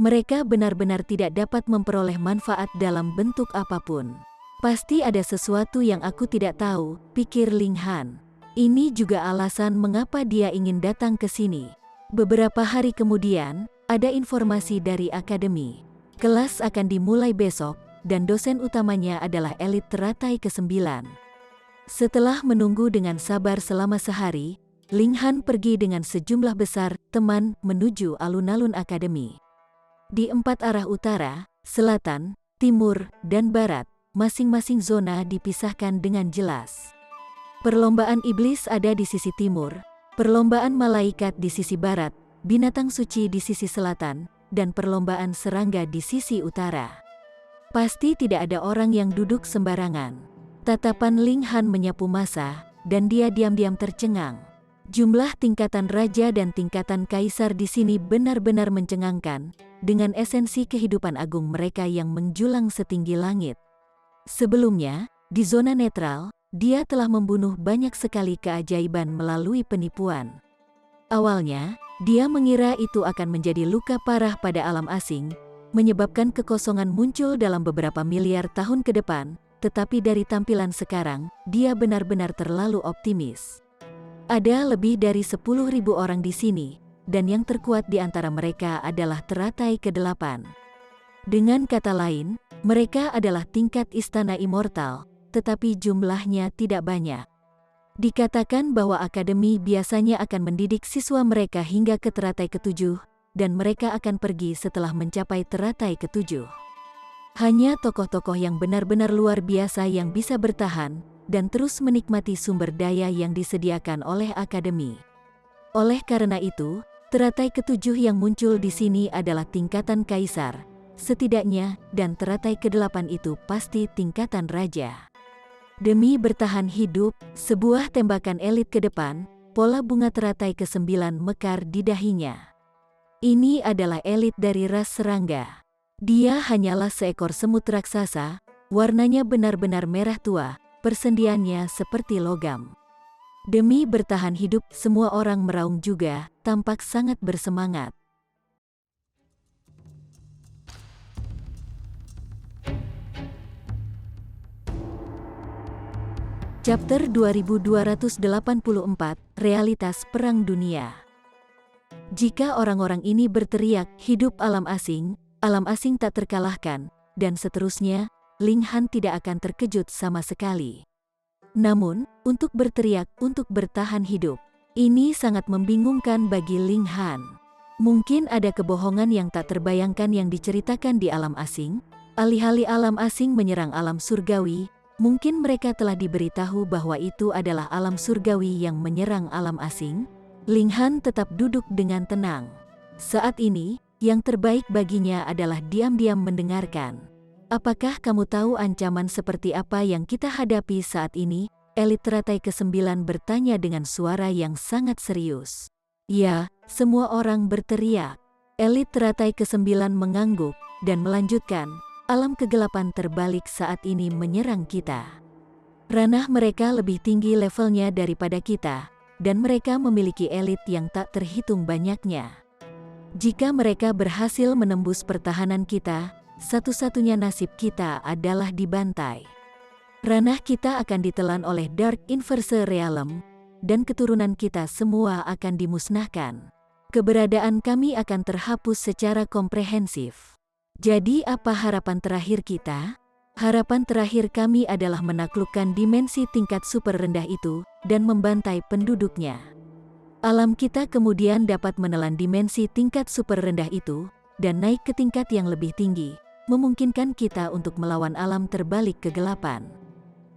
Mereka benar-benar tidak dapat memperoleh manfaat dalam bentuk apapun. Pasti ada sesuatu yang aku tidak tahu, pikir Ling Han. Ini juga alasan mengapa dia ingin datang ke sini. Beberapa hari kemudian, ada informasi dari akademi. Kelas akan dimulai besok, dan dosen utamanya adalah elit teratai ke-9. Setelah menunggu dengan sabar selama sehari, Ling Han pergi dengan sejumlah besar teman menuju alun-alun akademi. Di 4 arah utara, selatan, timur, dan barat, masing-masing zona dipisahkan dengan jelas. Perlombaan iblis ada di sisi timur, perlombaan malaikat di sisi barat, binatang suci di sisi selatan, dan perlombaan serangga di sisi utara. Pasti tidak ada orang yang duduk sembarangan. Tatapan Ling Han menyapu masa, dan dia diam-diam tercengang. Jumlah tingkatan raja dan tingkatan kaisar di sini benar-benar mencengangkan, dengan esensi kehidupan agung mereka yang menjulang setinggi langit. Sebelumnya, di zona netral, dia telah membunuh banyak sekali keajaiban melalui penipuan. Awalnya, dia mengira itu akan menjadi luka parah pada alam asing, menyebabkan kekosongan muncul dalam beberapa miliar tahun ke depan, tetapi dari tampilan sekarang, dia benar-benar terlalu optimis. Ada lebih dari 10.000 orang di sini, dan yang terkuat di antara mereka adalah teratai ke-8. Dengan kata lain, mereka adalah tingkat istana immortal, tetapi jumlahnya tidak banyak. Dikatakan bahwa akademi biasanya akan mendidik siswa mereka hingga ke teratai ke-7, dan mereka akan pergi setelah mencapai teratai ke-7. Hanya tokoh-tokoh yang benar-benar luar biasa yang bisa bertahan, dan terus menikmati sumber daya yang disediakan oleh akademi. Oleh karena itu, teratai ke-7 yang muncul di sini adalah tingkatan kaisar, setidaknya, dan teratai ke-8 itu pasti tingkatan raja. Demi bertahan hidup, sebuah tembakan elit ke depan, pola bunga teratai ke-9 mekar di dahinya. Ini adalah elit dari ras serangga. Dia hanyalah seekor semut raksasa, warnanya benar-benar merah tua, persendiannya seperti logam. Demi bertahan hidup, semua orang meraung juga, tampak sangat bersemangat. Chapter 2284, Realitas Perang Dunia. Jika orang-orang ini berteriak, hidup alam asing tak terkalahkan, dan seterusnya, Ling Han tidak akan terkejut sama sekali. Namun, untuk berteriak untuk bertahan hidup, ini sangat membingungkan bagi Ling Han. Mungkin ada kebohongan yang tak terbayangkan yang diceritakan di alam asing, alih-alih alam asing menyerang alam surgawi. Mungkin mereka telah diberitahu bahwa itu adalah alam surgawi yang menyerang alam asing. Ling Han tetap duduk dengan tenang. Saat ini, yang terbaik baginya adalah diam-diam mendengarkan. Apakah kamu tahu ancaman seperti apa yang kita hadapi saat ini? Elit teratai ke-9 bertanya dengan suara yang sangat serius. Ya, semua orang berteriak. Elit teratai ke-9 mengangguk, dan melanjutkan. Alam kegelapan terbalik saat ini menyerang kita. Ranah mereka lebih tinggi levelnya daripada kita, dan mereka memiliki elit yang tak terhitung banyaknya. Jika mereka berhasil menembus pertahanan kita, satu-satunya nasib kita adalah dibantai. Ranah kita akan ditelan oleh Dark Inverse Realm, dan keturunan kita semua akan dimusnahkan. Keberadaan kami akan terhapus secara komprehensif. Jadi apa harapan terakhir kita? Harapan terakhir kami adalah menaklukkan dimensi tingkat super rendah itu, dan membantai penduduknya. Alam kita kemudian dapat menelan dimensi tingkat super rendah itu, dan naik ke tingkat yang lebih tinggi, memungkinkan kita untuk melawan alam terbalik kegelapan.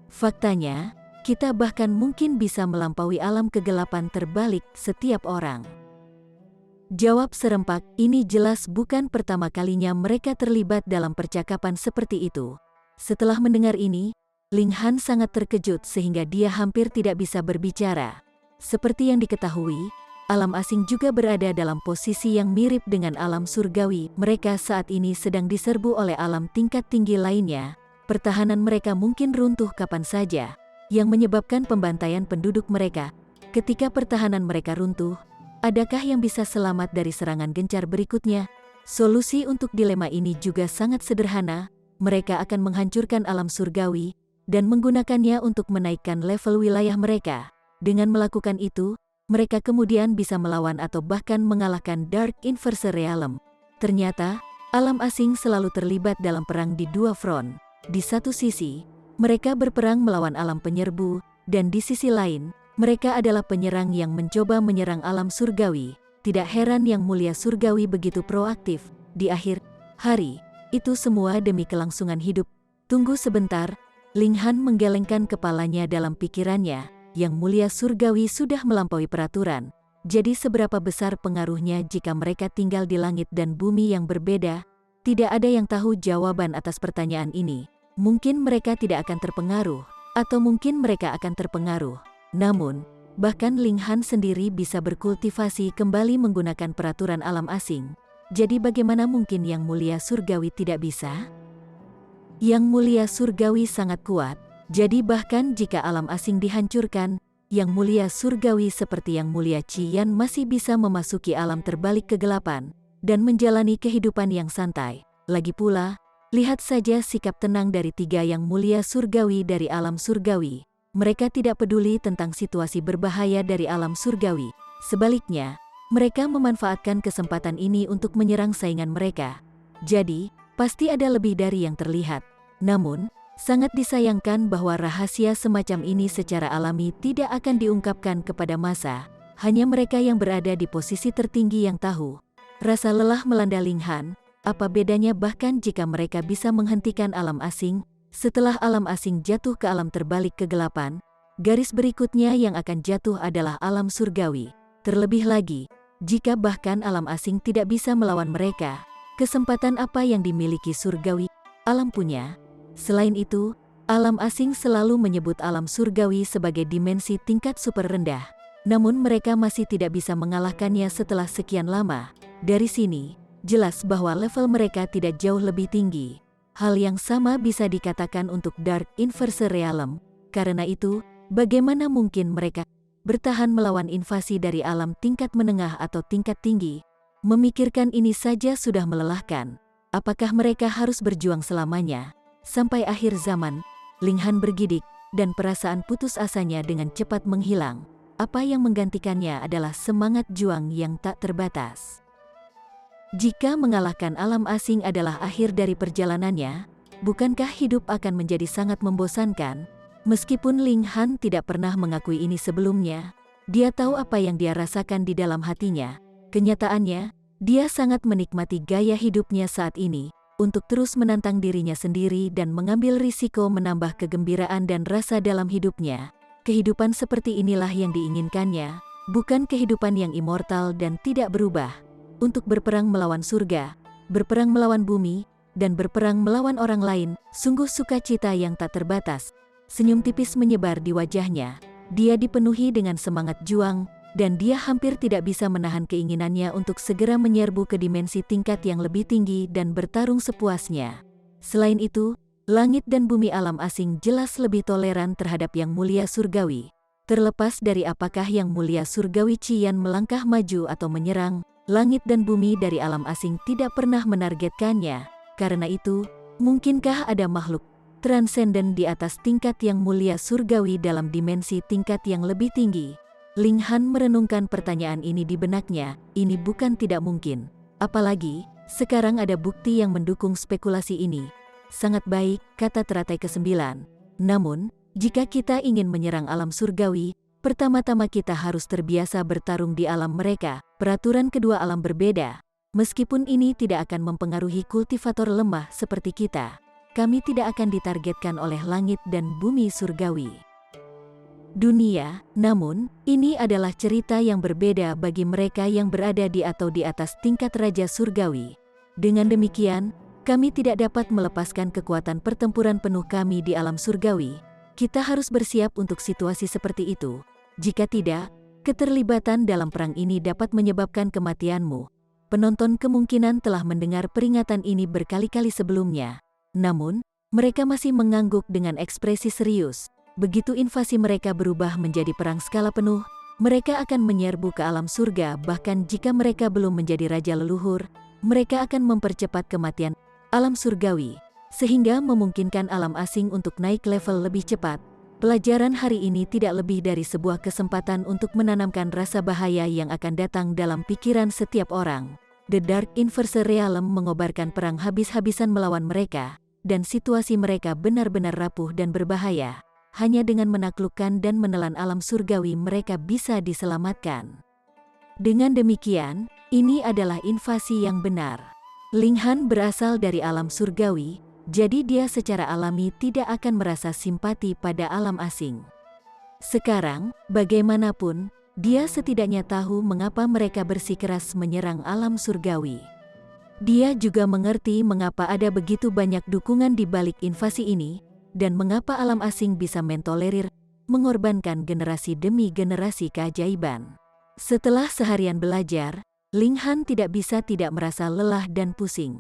Faktanya, kita bahkan mungkin bisa melampaui alam kegelapan terbalik setiap orang. Jawab serempak, ini jelas bukan pertama kalinya mereka terlibat dalam percakapan seperti itu. Setelah mendengar ini, Ling Han sangat terkejut sehingga dia hampir tidak bisa berbicara. Seperti yang diketahui, alam asing juga berada dalam posisi yang mirip dengan alam surgawi. Mereka saat ini sedang diserbu oleh alam tingkat tinggi lainnya. Pertahanan mereka mungkin runtuh kapan saja, yang menyebabkan pembantaian penduduk mereka. Ketika pertahanan mereka runtuh, adakah yang bisa selamat dari serangan gencar berikutnya? Solusi untuk dilema ini juga sangat sederhana. Mereka akan menghancurkan alam surgawi dan menggunakannya untuk menaikkan level wilayah mereka. Dengan melakukan itu, mereka kemudian bisa melawan atau bahkan mengalahkan Dark Inverse Realm. Ternyata, alam asing selalu terlibat dalam perang di dua front. Di satu sisi, mereka berperang melawan alam penyerbu, dan di sisi lain, mereka adalah penyerang yang mencoba menyerang alam surgawi. Tidak heran Yang Mulia Surgawi begitu proaktif. Di akhir hari, itu semua demi kelangsungan hidup. Tunggu sebentar, Ling Han menggelengkan kepalanya dalam pikirannya. Yang Mulia Surgawi sudah melampaui peraturan. Jadi seberapa besar pengaruhnya jika mereka tinggal di langit dan bumi yang berbeda? Tidak ada yang tahu jawaban atas pertanyaan ini. Mungkin mereka tidak akan terpengaruh, atau mungkin mereka akan terpengaruh. Namun, bahkan Ling Han sendiri bisa berkultivasi kembali menggunakan peraturan alam asing. Jadi bagaimana mungkin Yang Mulia Surgawi tidak bisa? Yang Mulia Surgawi sangat kuat, jadi bahkan jika alam asing dihancurkan, Yang Mulia Surgawi seperti Yang Mulia Qian masih bisa memasuki alam terbalik kegelapan dan menjalani kehidupan yang santai. Lagi pula, lihat saja sikap tenang dari tiga Yang Mulia Surgawi dari alam surgawi. Mereka tidak peduli tentang situasi berbahaya dari alam surgawi. Sebaliknya, mereka memanfaatkan kesempatan ini untuk menyerang saingan mereka. Jadi, pasti ada lebih dari yang terlihat. Namun, sangat disayangkan bahwa rahasia semacam ini secara alami tidak akan diungkapkan kepada massa. Hanya mereka yang berada di posisi tertinggi yang tahu. Rasa lelah melanda Ling Han. Apa bedanya bahkan jika mereka bisa menghentikan alam asing? Setelah alam asing jatuh ke alam terbalik kegelapan, garis berikutnya yang akan jatuh adalah alam surgawi. Terlebih lagi, jika bahkan alam asing tidak bisa melawan mereka, kesempatan apa yang dimiliki surgawi alam punya? Selain itu, alam asing selalu menyebut alam surgawi sebagai dimensi tingkat super rendah. Namun mereka masih tidak bisa mengalahkannya setelah sekian lama. Dari sini, jelas bahwa level mereka tidak jauh lebih tinggi. Hal yang sama bisa dikatakan untuk Dark Inverse Realm. Karena itu, bagaimana mungkin mereka bertahan melawan invasi dari alam tingkat menengah atau tingkat tinggi? Memikirkan ini saja sudah melelahkan. Apakah mereka harus berjuang selamanya? Sampai akhir zaman, Ling Han bergidik, dan perasaan putus asanya dengan cepat menghilang. Apa yang menggantikannya adalah semangat juang yang tak terbatas. Jika mengalahkan alam asing adalah akhir dari perjalanannya, bukankah hidup akan menjadi sangat membosankan? Meskipun Ling Han tidak pernah mengakui ini sebelumnya, dia tahu apa yang dia rasakan di dalam hatinya. Kenyataannya, dia sangat menikmati gaya hidupnya saat ini, untuk terus menantang dirinya sendiri dan mengambil risiko menambah kegembiraan dan rasa dalam hidupnya. Kehidupan seperti inilah yang diinginkannya, bukan kehidupan yang immortal dan tidak berubah. Untuk berperang melawan surga, berperang melawan bumi, dan berperang melawan orang lain, sungguh sukacita yang tak terbatas. Senyum tipis menyebar di wajahnya. Dia dipenuhi dengan semangat juang, dan dia hampir tidak bisa menahan keinginannya untuk segera menyerbu ke dimensi tingkat yang lebih tinggi dan bertarung sepuasnya. Selain itu, langit dan bumi alam asing jelas lebih toleran terhadap Yang Mulia Surgawi. Terlepas dari apakah Yang Mulia Surgawi Qian melangkah maju atau menyerang, langit dan bumi dari alam asing tidak pernah menargetkannya. Karena itu, mungkinkah ada makhluk transenden di atas tingkat Yang Mulia Surgawi dalam dimensi tingkat yang lebih tinggi? Ling Han merenungkan pertanyaan ini di benaknya. Ini bukan tidak mungkin. Apalagi, sekarang ada bukti yang mendukung spekulasi ini. Sangat baik, kata teratai ke-9. Namun, jika kita ingin menyerang alam surgawi, pertama-tama kita harus terbiasa bertarung di alam mereka. Peraturan kedua alam berbeda. Meskipun ini tidak akan mempengaruhi kultivator lemah seperti kita, kami tidak akan ditargetkan oleh langit dan bumi surgawi. Dunia, namun, ini adalah cerita yang berbeda bagi mereka yang berada di atau di atas tingkat Raja Surgawi. Dengan demikian, kami tidak dapat melepaskan kekuatan pertempuran penuh kami di alam surgawi. Kita harus bersiap untuk situasi seperti itu. Jika tidak, keterlibatan dalam perang ini dapat menyebabkan kematianmu. Penonton kemungkinan telah mendengar peringatan ini berkali-kali sebelumnya. Namun, mereka masih mengangguk dengan ekspresi serius. Begitu invasi mereka berubah menjadi perang skala penuh, Mereka akan menyerbu ke alam surga, bahkan jika mereka belum menjadi raja leluhur, mereka akan mempercepat kematian alam surgawi, sehingga memungkinkan alam asing untuk naik level lebih cepat. Pelajaran hari ini tidak lebih dari sebuah kesempatan untuk menanamkan rasa bahaya yang akan datang dalam pikiran setiap orang. The Dark Inverse Realm mengobarkan perang habis-habisan melawan mereka, dan situasi mereka benar-benar rapuh dan berbahaya. Hanya dengan menaklukkan dan menelan alam surgawi mereka bisa diselamatkan. Dengan demikian, ini adalah invasi yang benar. Ling Han berasal dari alam surgawi, jadi dia secara alami tidak akan merasa simpati pada alam asing. Sekarang, bagaimanapun, dia setidaknya tahu mengapa mereka bersikeras menyerang alam surgawi. Dia juga mengerti mengapa ada begitu banyak dukungan di balik invasi ini, dan mengapa alam asing bisa mentolerir, mengorbankan generasi demi generasi keajaiban. Setelah seharian belajar, Ling Han tidak bisa tidak merasa lelah dan pusing.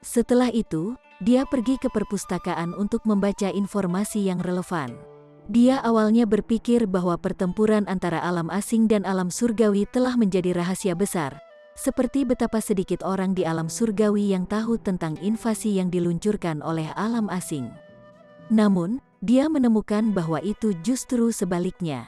Setelah itu, dia pergi ke perpustakaan untuk membaca informasi yang relevan. Dia awalnya berpikir bahwa pertempuran antara alam asing dan alam surgawi telah menjadi rahasia besar, seperti betapa sedikit orang di alam surgawi yang tahu tentang invasi yang diluncurkan oleh alam asing. Namun, dia menemukan bahwa itu justru sebaliknya.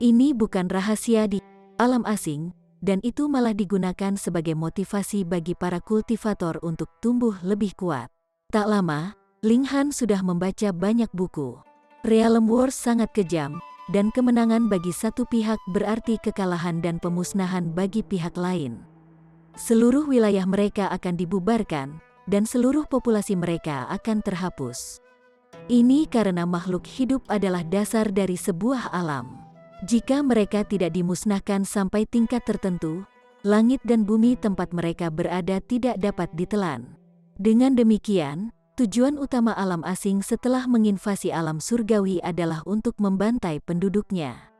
Ini bukan rahasia di alam asing, dan itu malah digunakan sebagai motivasi bagi para kultivator untuk tumbuh lebih kuat. Tak lama, Ling Han sudah membaca banyak buku. Realm Wars sangat kejam, dan kemenangan bagi satu pihak berarti kekalahan dan pemusnahan bagi pihak lain. Seluruh wilayah mereka akan dibubarkan, dan seluruh populasi mereka akan terhapus. Ini karena makhluk hidup adalah dasar dari sebuah alam. Jika mereka tidak dimusnahkan sampai tingkat tertentu, langit dan bumi tempat mereka berada tidak dapat ditelan. Dengan demikian, tujuan utama alam asing setelah menginvasi alam surgawi adalah untuk membantai penduduknya.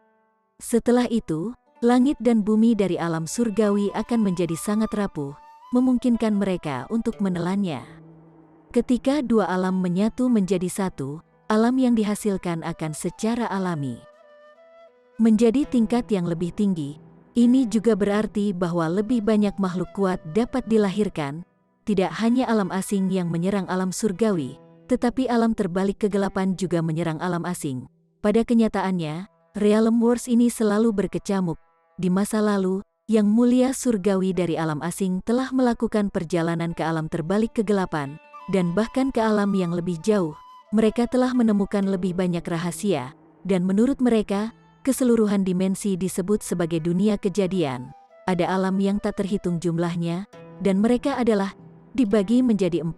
Setelah itu, langit dan bumi dari alam surgawi akan menjadi sangat rapuh, memungkinkan mereka untuk menelannya. Ketika dua alam menyatu menjadi satu, alam yang dihasilkan akan secara alami menjadi tingkat yang lebih tinggi. Ini juga berarti bahwa lebih banyak makhluk kuat dapat dilahirkan, tidak hanya alam asing yang menyerang alam surgawi, tetapi alam terbalik kegelapan juga menyerang alam asing. Pada kenyataannya, Realm Wars ini selalu berkecamuk. Di masa lalu, yang mulia surgawi dari alam asing telah melakukan perjalanan ke alam terbalik kegelapan, dan bahkan ke alam yang lebih jauh. Mereka telah menemukan lebih banyak rahasia, dan menurut mereka, keseluruhan dimensi disebut sebagai dunia kejadian. Ada alam yang tak terhitung jumlahnya, dan mereka adalah dibagi menjadi 4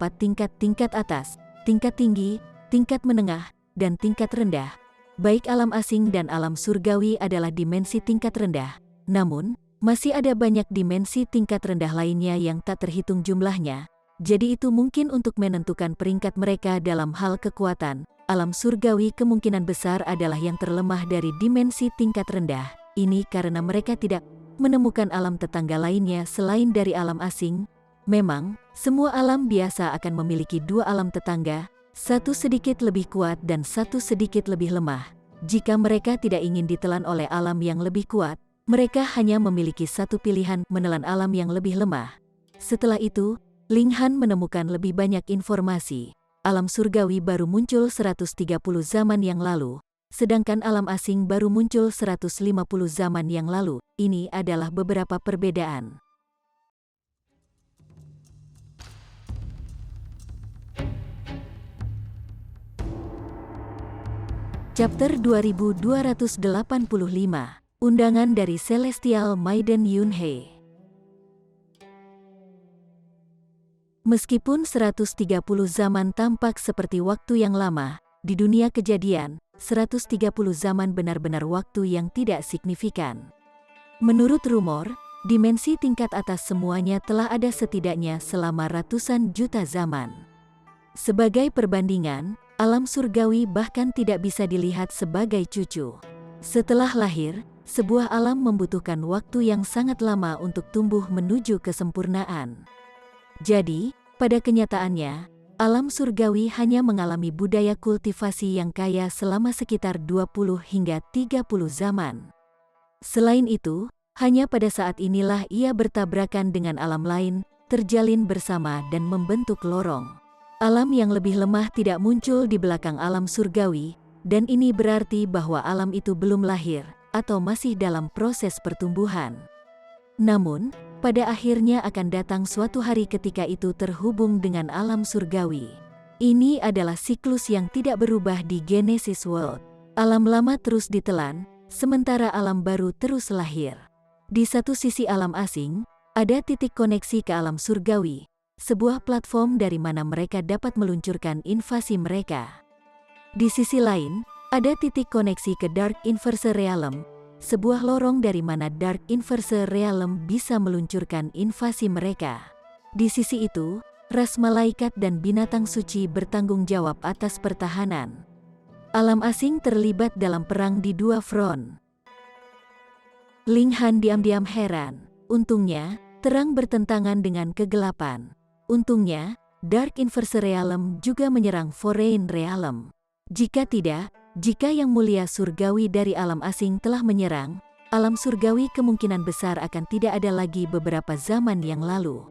tingkat atas, tingkat tinggi, tingkat menengah, dan tingkat rendah. Baik alam asing dan alam surgawi adalah dimensi tingkat rendah, namun, masih ada banyak dimensi tingkat rendah lainnya yang tak terhitung jumlahnya. Jadi itu mungkin untuk menentukan peringkat mereka dalam hal kekuatan. Alam surgawi kemungkinan besar adalah yang terlemah dari dimensi tingkat rendah. Ini karena mereka tidak menemukan alam tetangga lainnya selain dari alam asing. Memang, semua alam biasa akan memiliki dua alam tetangga, satu sedikit lebih kuat dan satu sedikit lebih lemah. Jika mereka tidak ingin ditelan oleh alam yang lebih kuat, mereka hanya memiliki satu pilihan, menelan alam yang lebih lemah. Setelah itu, Ling Han menemukan lebih banyak informasi. Alam surgawi baru muncul 130 zaman yang lalu, sedangkan alam asing baru muncul 150 zaman yang lalu. Ini adalah beberapa perbedaan. Chapter 2285, Undangan dari Celestial Maiden Yunhei. Meskipun 130 zaman tampak seperti waktu yang lama, di dunia kejadian, 130 zaman benar-benar waktu yang tidak signifikan. Menurut rumor, dimensi tingkat atas semuanya telah ada setidaknya selama ratusan juta zaman. Sebagai perbandingan, alam surgawi bahkan tidak bisa dilihat sebagai cucu. Setelah lahir, sebuah alam membutuhkan waktu yang sangat lama untuk tumbuh menuju kesempurnaan. Jadi, pada kenyataannya, alam surgawi hanya mengalami budaya kultivasi yang kaya selama sekitar 20 hingga 30 zaman. Selain itu, hanya pada saat inilah ia bertabrakan dengan alam lain, terjalin bersama dan membentuk lorong. Alam yang lebih lemah tidak muncul di belakang alam surgawi, dan ini berarti bahwa alam itu belum lahir, atau masih dalam proses pertumbuhan. Namun, pada akhirnya akan datang suatu hari ketika itu terhubung dengan alam surgawi. Ini adalah siklus yang tidak berubah di Genesis World. Alam lama terus ditelan, sementara alam baru terus lahir. Di satu sisi alam asing, ada titik koneksi ke alam surgawi, sebuah platform dari mana mereka dapat meluncurkan invasi mereka. Di sisi lain, ada titik koneksi ke Dark Inverse Realm, sebuah lorong dari mana Dark Inverse Realm bisa meluncurkan invasi mereka. Di sisi itu, ras malaikat dan binatang suci bertanggung jawab atas pertahanan. Alam asing terlibat dalam perang di dua front. Ling Han diam-diam heran. Untungnya, terang bertentangan dengan kegelapan. Untungnya, Dark Inverse Realm juga menyerang Foreign Realm. Jika tidak, jika yang mulia surgawi dari alam asing telah menyerang, alam surgawi kemungkinan besar akan tidak ada lagi beberapa zaman yang lalu.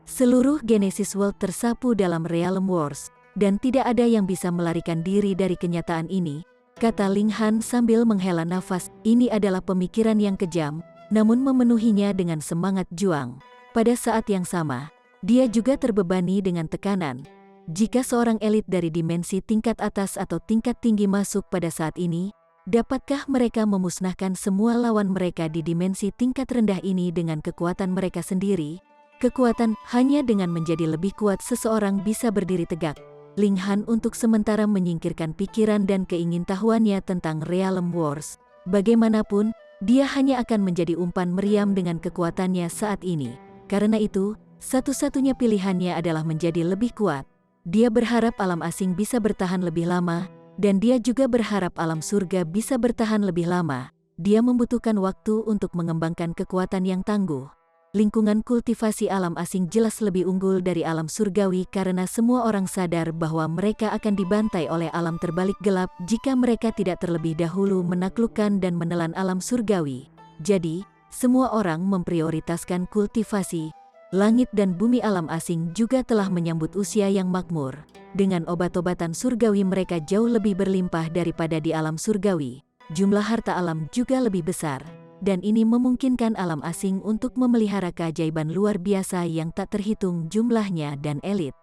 Seluruh Genesis World tersapu dalam Realm Wars, dan tidak ada yang bisa melarikan diri dari kenyataan ini, kata Ling Han sambil menghela nafas. Ini adalah pemikiran yang kejam, namun memenuhinya dengan semangat juang. Pada saat yang sama, dia juga terbebani dengan tekanan. Jika seorang elit dari dimensi tingkat atas atau tingkat tinggi masuk pada saat ini, dapatkah mereka memusnahkan semua lawan mereka di dimensi tingkat rendah ini dengan kekuatan mereka sendiri? Kekuatan hanya dengan menjadi lebih kuat seseorang bisa berdiri tegak. Ling Han untuk sementara menyingkirkan pikiran dan keingintahuannya tentang Realm Wars. Bagaimanapun, dia hanya akan menjadi umpan meriam dengan kekuatannya saat ini. Karena itu, satu-satunya pilihannya adalah menjadi lebih kuat. Dia berharap alam asing bisa bertahan lebih lama, dan dia juga berharap alam surga bisa bertahan lebih lama. Dia membutuhkan waktu untuk mengembangkan kekuatan yang tangguh. Lingkungan kultivasi alam asing jelas lebih unggul dari alam surgawi karena semua orang sadar bahwa mereka akan dibantai oleh alam terbalik gelap jika mereka tidak terlebih dahulu menaklukkan dan menelan alam surgawi. Jadi, semua orang memprioritaskan kultivasi. Langit dan bumi alam asing juga telah menyambut usia yang makmur. Dengan obat-obatan surgawi mereka jauh lebih berlimpah daripada di alam surgawi. Jumlah harta alam juga lebih besar. Dan ini memungkinkan alam asing untuk memelihara keajaiban luar biasa yang tak terhitung jumlahnya dan elit.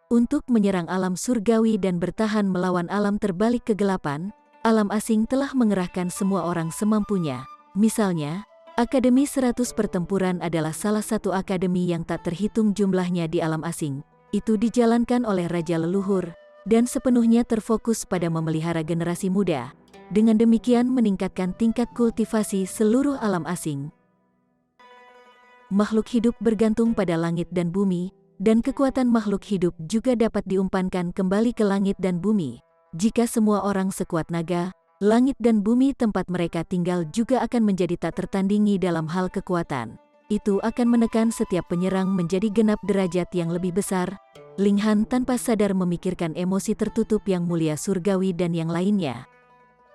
Untuk menyerang alam surgawi dan bertahan melawan alam terbalik kegelapan, alam asing telah mengerahkan semua orang semampunya. Misalnya, Akademi 100 Pertempuran adalah salah satu akademi yang tak terhitung jumlahnya di alam asing. Itu dijalankan oleh Raja Leluhur, dan sepenuhnya terfokus pada memelihara generasi muda. Dengan demikian meningkatkan tingkat kultivasi seluruh alam asing. Makhluk hidup bergantung pada langit dan bumi, dan kekuatan makhluk hidup juga dapat diumpankan kembali ke langit dan bumi. Jika semua orang sekuat naga, langit dan bumi tempat mereka tinggal juga akan menjadi tak tertandingi dalam hal kekuatan. Itu akan menekan setiap penyerang menjadi genap derajat yang lebih besar. Ling Han tanpa sadar memikirkan emosi tertutup yang mulia surgawi dan yang lainnya.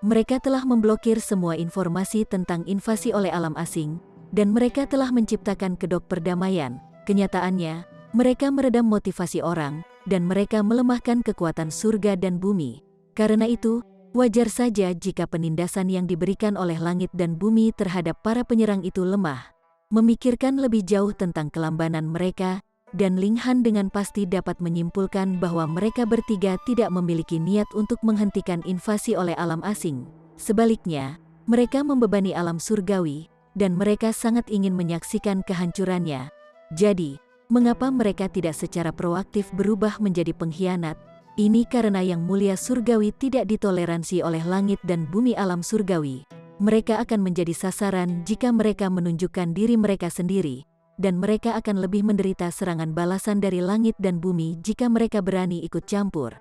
Mereka telah memblokir semua informasi tentang invasi oleh alam asing, dan mereka telah menciptakan kedok perdamaian. Kenyataannya, mereka meredam motivasi orang, dan mereka melemahkan kekuatan surga dan bumi. Karena itu, wajar saja jika penindasan yang diberikan oleh langit dan bumi terhadap para penyerang itu lemah. Memikirkan lebih jauh tentang kelambanan mereka, dan Ling Han dengan pasti dapat menyimpulkan bahwa mereka bertiga tidak memiliki niat untuk menghentikan invasi oleh alam asing. Sebaliknya, mereka membebani alam surgawi, dan mereka sangat ingin menyaksikan kehancurannya. Jadi, mengapa mereka tidak secara proaktif berubah menjadi pengkhianat? Ini karena yang mulia surgawi tidak ditoleransi oleh langit dan bumi alam surgawi. Mereka akan menjadi sasaran jika mereka menunjukkan diri mereka sendiri. Dan mereka akan lebih menderita serangan balasan dari langit dan bumi jika mereka berani ikut campur.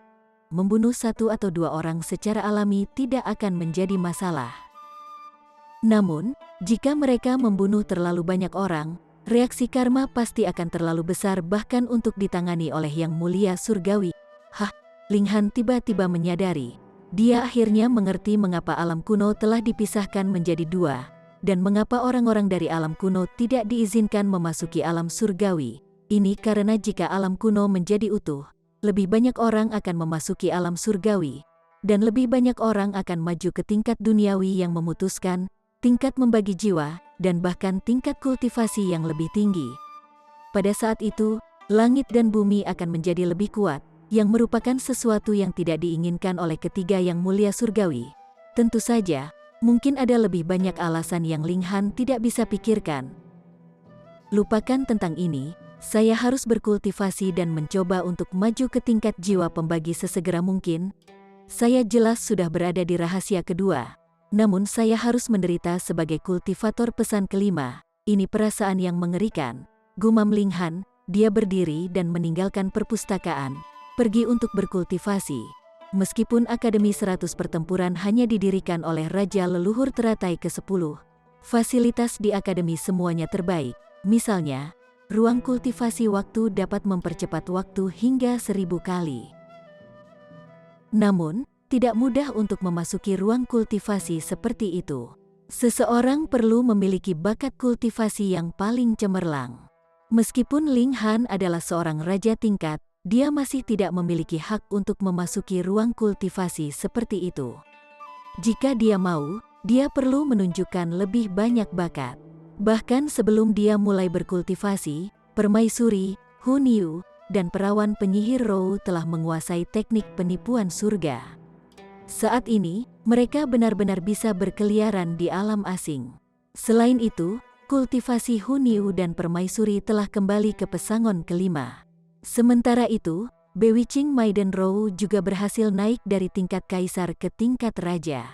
Membunuh satu atau dua orang secara alami tidak akan menjadi masalah. Namun, jika mereka membunuh terlalu banyak orang, reaksi karma pasti akan terlalu besar bahkan untuk ditangani oleh yang mulia surgawi. Ling Han tiba-tiba menyadari. dia akhirnya mengerti mengapa alam kuno telah dipisahkan menjadi dua, dan mengapa orang-orang dari alam kuno tidak diizinkan memasuki alam surgawi. Ini karena jika alam kuno menjadi utuh, lebih banyak orang akan memasuki alam surgawi, dan lebih banyak orang akan maju ke tingkat duniawi yang memutuskan, tingkat membagi jiwa, dan bahkan tingkat kultivasi yang lebih tinggi. Pada saat itu, langit dan bumi akan menjadi lebih kuat, yang merupakan sesuatu yang tidak diinginkan oleh ketiga yang mulia surgawi. Tentu saja, mungkin ada lebih banyak alasan yang Ling Han tidak bisa pikirkan. Lupakan tentang ini, saya harus berkultivasi dan mencoba untuk maju ke tingkat jiwa pembagi sesegera mungkin. Saya jelas sudah berada di rahasia kedua, namun saya harus menderita sebagai kultivator pesan kelima. Ini perasaan yang mengerikan, gumam Ling Han. Dia berdiri dan meninggalkan perpustakaan, pergi untuk berkultivasi. Meskipun Akademi 100 Pertempuran hanya didirikan oleh Raja Leluhur teratai ke-10, fasilitas di Akademi semuanya terbaik. Misalnya, ruang kultivasi waktu dapat mempercepat waktu hingga 1000 kali. Namun, tidak mudah untuk memasuki ruang kultivasi seperti itu. Seseorang perlu memiliki bakat kultivasi yang paling cemerlang. Meskipun Ling Han adalah seorang raja tingkat, dia masih tidak memiliki hak untuk memasuki ruang kultivasi seperti itu. Jika dia mau, dia perlu menunjukkan lebih banyak bakat. Bahkan sebelum dia mulai berkultivasi, permaisuri, Hun Yu, dan perawan penyihir Rou telah menguasai teknik penipuan surga. Saat ini, mereka benar-benar bisa berkeliaran di alam asing. Selain itu, kultivasi Hun Yu dan permaisuri telah kembali ke pesangon kelima. Sementara itu, Bewitching Maiden Rou juga berhasil naik dari tingkat kaisar ke tingkat raja.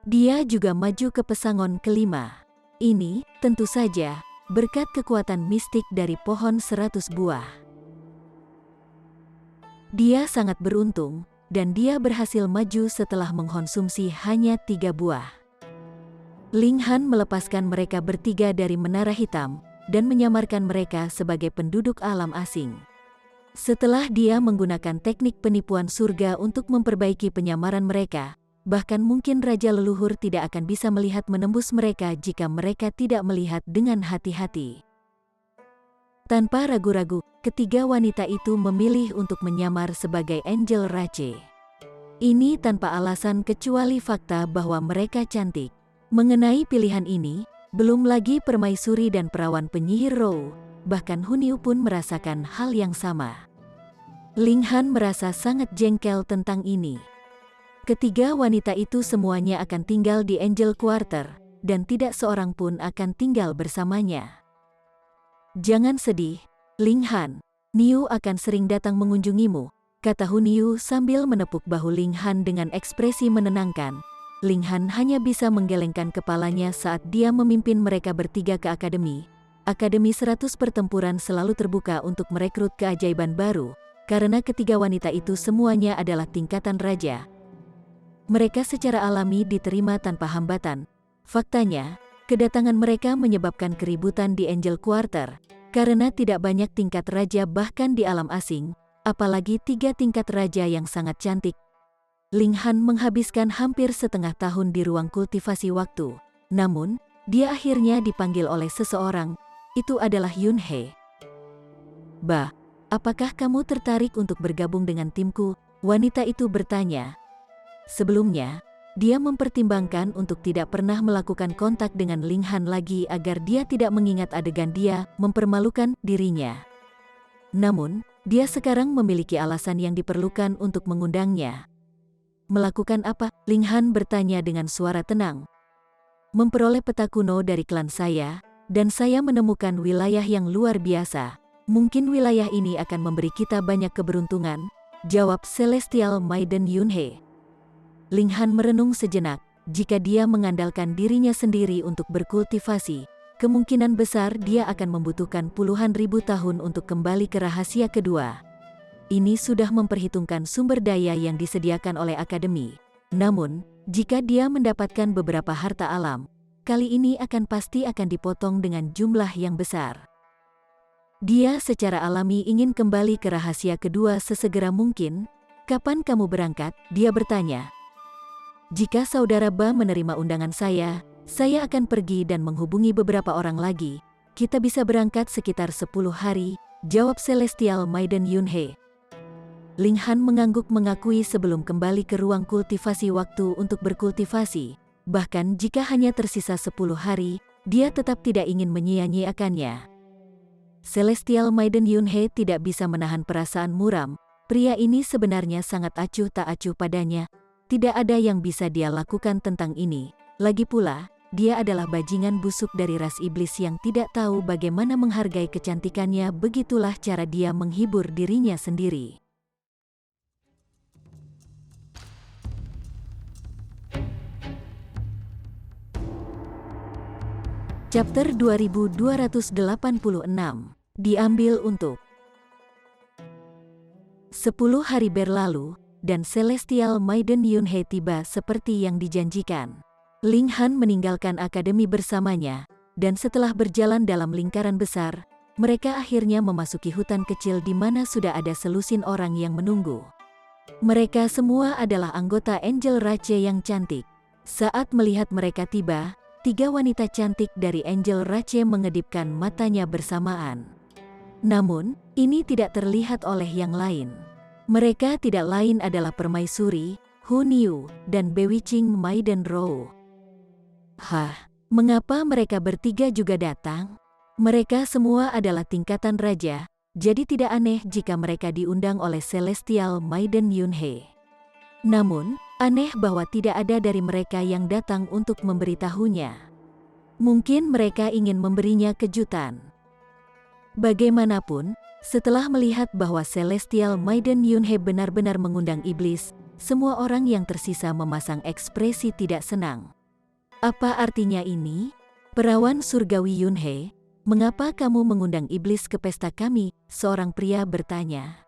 Dia juga maju ke pesangon kelima. Ini, tentu saja, berkat kekuatan mistik dari pohon 100 buah. Dia sangat beruntung, dan dia berhasil maju setelah mengkonsumsi hanya 3 buah. Ling Han melepaskan mereka bertiga dari menara hitam, dan menyamarkan mereka sebagai penduduk alam asing. Setelah dia menggunakan teknik penipuan surga untuk memperbaiki penyamaran mereka, bahkan mungkin Raja Leluhur tidak akan bisa melihat menembus mereka jika mereka tidak melihat dengan hati-hati. Tanpa ragu-ragu, ketiga wanita itu memilih untuk menyamar sebagai Angel Rache. Ini tanpa alasan kecuali fakta bahwa mereka cantik. Mengenai pilihan ini, belum lagi permaisuri dan perawan penyihir Rou, bahkan Hun Yu pun merasakan hal yang sama. Ling Han merasa sangat jengkel tentang ini. Ketiga wanita itu semuanya akan tinggal di Angel Quarter, dan tidak seorang pun akan tinggal bersamanya. Jangan sedih, Ling Han. Niu akan sering datang mengunjungimu, kata Hun Yu sambil menepuk bahu Ling Han dengan ekspresi menenangkan. Ling Han hanya bisa menggelengkan kepalanya saat dia memimpin mereka bertiga ke akademi. Akademi 100 Pertempuran selalu terbuka untuk merekrut keajaiban baru, karena ketiga wanita itu semuanya adalah tingkatan raja. Mereka secara alami diterima tanpa hambatan. Faktanya, kedatangan mereka menyebabkan keributan di Angel Quarter, karena tidak banyak tingkat raja bahkan di alam asing, apalagi 3 tingkat raja yang sangat cantik. Ling Han menghabiskan hampir setengah tahun di ruang kultivasi waktu. Namun, dia akhirnya dipanggil oleh seseorang. Itu adalah Yun He. "Bah, apakah kamu tertarik untuk bergabung dengan timku?" wanita itu bertanya. Sebelumnya, dia mempertimbangkan untuk tidak pernah melakukan kontak dengan Ling Han lagi agar dia tidak mengingat adegan dia mempermalukan dirinya. Namun, dia sekarang memiliki alasan yang diperlukan untuk mengundangnya. "Melakukan apa?" Ling Han bertanya dengan suara tenang. "Memperoleh peta kuno dari klan saya, dan saya menemukan wilayah yang luar biasa. Mungkin wilayah ini akan memberi kita banyak keberuntungan," jawab Celestial Maiden Yun He. Ling Han merenung sejenak. Jika dia mengandalkan dirinya sendiri untuk berkultivasi, kemungkinan besar dia akan membutuhkan puluhan ribu tahun untuk kembali ke rahasia kedua. Ini sudah memperhitungkan sumber daya yang disediakan oleh akademi. Namun, jika dia mendapatkan beberapa harta alam, kali ini pasti akan dipotong dengan jumlah yang besar. Dia secara alami ingin kembali ke rahasia kedua sesegera mungkin. "Kapan kamu berangkat?" dia bertanya. Jika saudara Ba menerima undangan saya akan pergi dan menghubungi beberapa orang lagi. Kita bisa berangkat sekitar 10 hari, jawab Celestial Maiden Yunhee. Ling Han mengangguk mengakui sebelum kembali ke ruang kultivasi waktu untuk berkultivasi. Bahkan jika hanya tersisa 10 hari, dia tetap tidak ingin menyia-nyiakannya. Celestial Maiden Yunhee tidak bisa menahan perasaan muram. Pria ini sebenarnya sangat acuh tak acuh padanya. Tidak ada yang bisa dia lakukan tentang ini. Lagi pula, dia adalah bajingan busuk dari ras iblis yang tidak tahu bagaimana menghargai kecantikannya. Begitulah cara dia menghibur dirinya sendiri. Chapter 2286 diambil untuk 10 hari berlalu, dan Celestial Maiden Yunhee tiba seperti yang dijanjikan. Ling Han meninggalkan akademi bersamanya, dan setelah berjalan dalam lingkaran besar, mereka akhirnya memasuki hutan kecil di mana sudah ada selusin orang yang menunggu. Mereka semua adalah anggota Angel Rache yang cantik. Saat melihat mereka tiba, 3 wanita cantik dari Angel Rache mengedipkan matanya bersamaan. Namun, ini tidak terlihat oleh yang lain. Mereka tidak lain adalah Permaisuri, Hu Niu, dan Bewitching Maiden Rou. Hah, mengapa mereka bertiga juga datang? Mereka semua adalah tingkatan raja, jadi tidak aneh jika mereka diundang oleh Celestial Maiden Yunhee. Namun, aneh bahwa tidak ada dari mereka yang datang untuk memberitahunya. Mungkin mereka ingin memberinya kejutan. Bagaimanapun, setelah melihat bahwa Celestial Maiden Yunhee benar-benar mengundang iblis, semua orang yang tersisa memasang ekspresi tidak senang. Apa artinya ini? Perawan surgawi Yunhee, mengapa kamu mengundang iblis ke pesta kami? Seorang pria bertanya.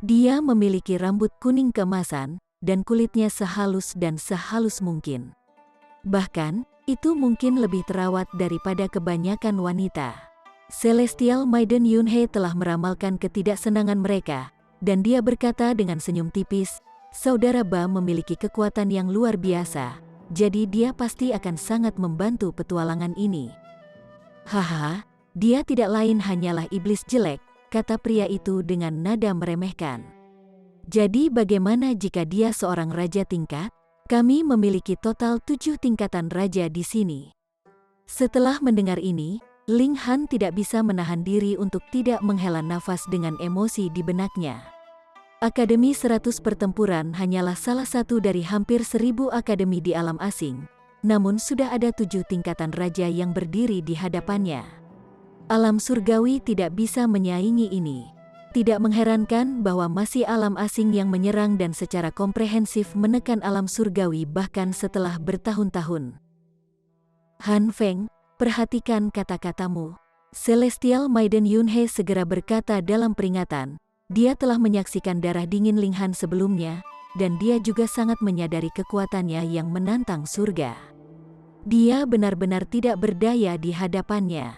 Dia memiliki rambut kuning keemasan, dan kulitnya sehalus dan sehalus mungkin. Bahkan, itu mungkin lebih terawat daripada kebanyakan wanita. Celestial Maiden Yunhee telah meramalkan ketidaksenangan mereka, dan dia berkata dengan senyum tipis, saudara Ba memiliki kekuatan yang luar biasa. Jadi dia pasti akan sangat membantu petualangan ini. Haha, dia tidak lain hanyalah iblis jelek, kata pria itu dengan nada meremehkan. Jadi bagaimana jika dia seorang raja tingkat? Kami memiliki total 7 tingkatan raja di sini. Setelah mendengar ini, Ling Han tidak bisa menahan diri untuk tidak menghela nafas dengan emosi di benaknya. Akademi 100 Pertempuran hanyalah salah satu dari hampir 1000 akademi di alam asing, namun sudah ada 7 tingkatan raja yang berdiri di hadapannya. Alam surgawi tidak bisa menyaingi ini. Tidak mengherankan bahwa masih alam asing yang menyerang dan secara komprehensif menekan alam surgawi bahkan setelah bertahun-tahun. Han Feng, perhatikan kata-katamu. Celestial Maiden Yunhee segera berkata dalam peringatan. Dia telah menyaksikan darah dingin Ling Han sebelumnya, dan dia juga sangat menyadari kekuatannya yang menantang surga. Dia benar-benar tidak berdaya di hadapannya.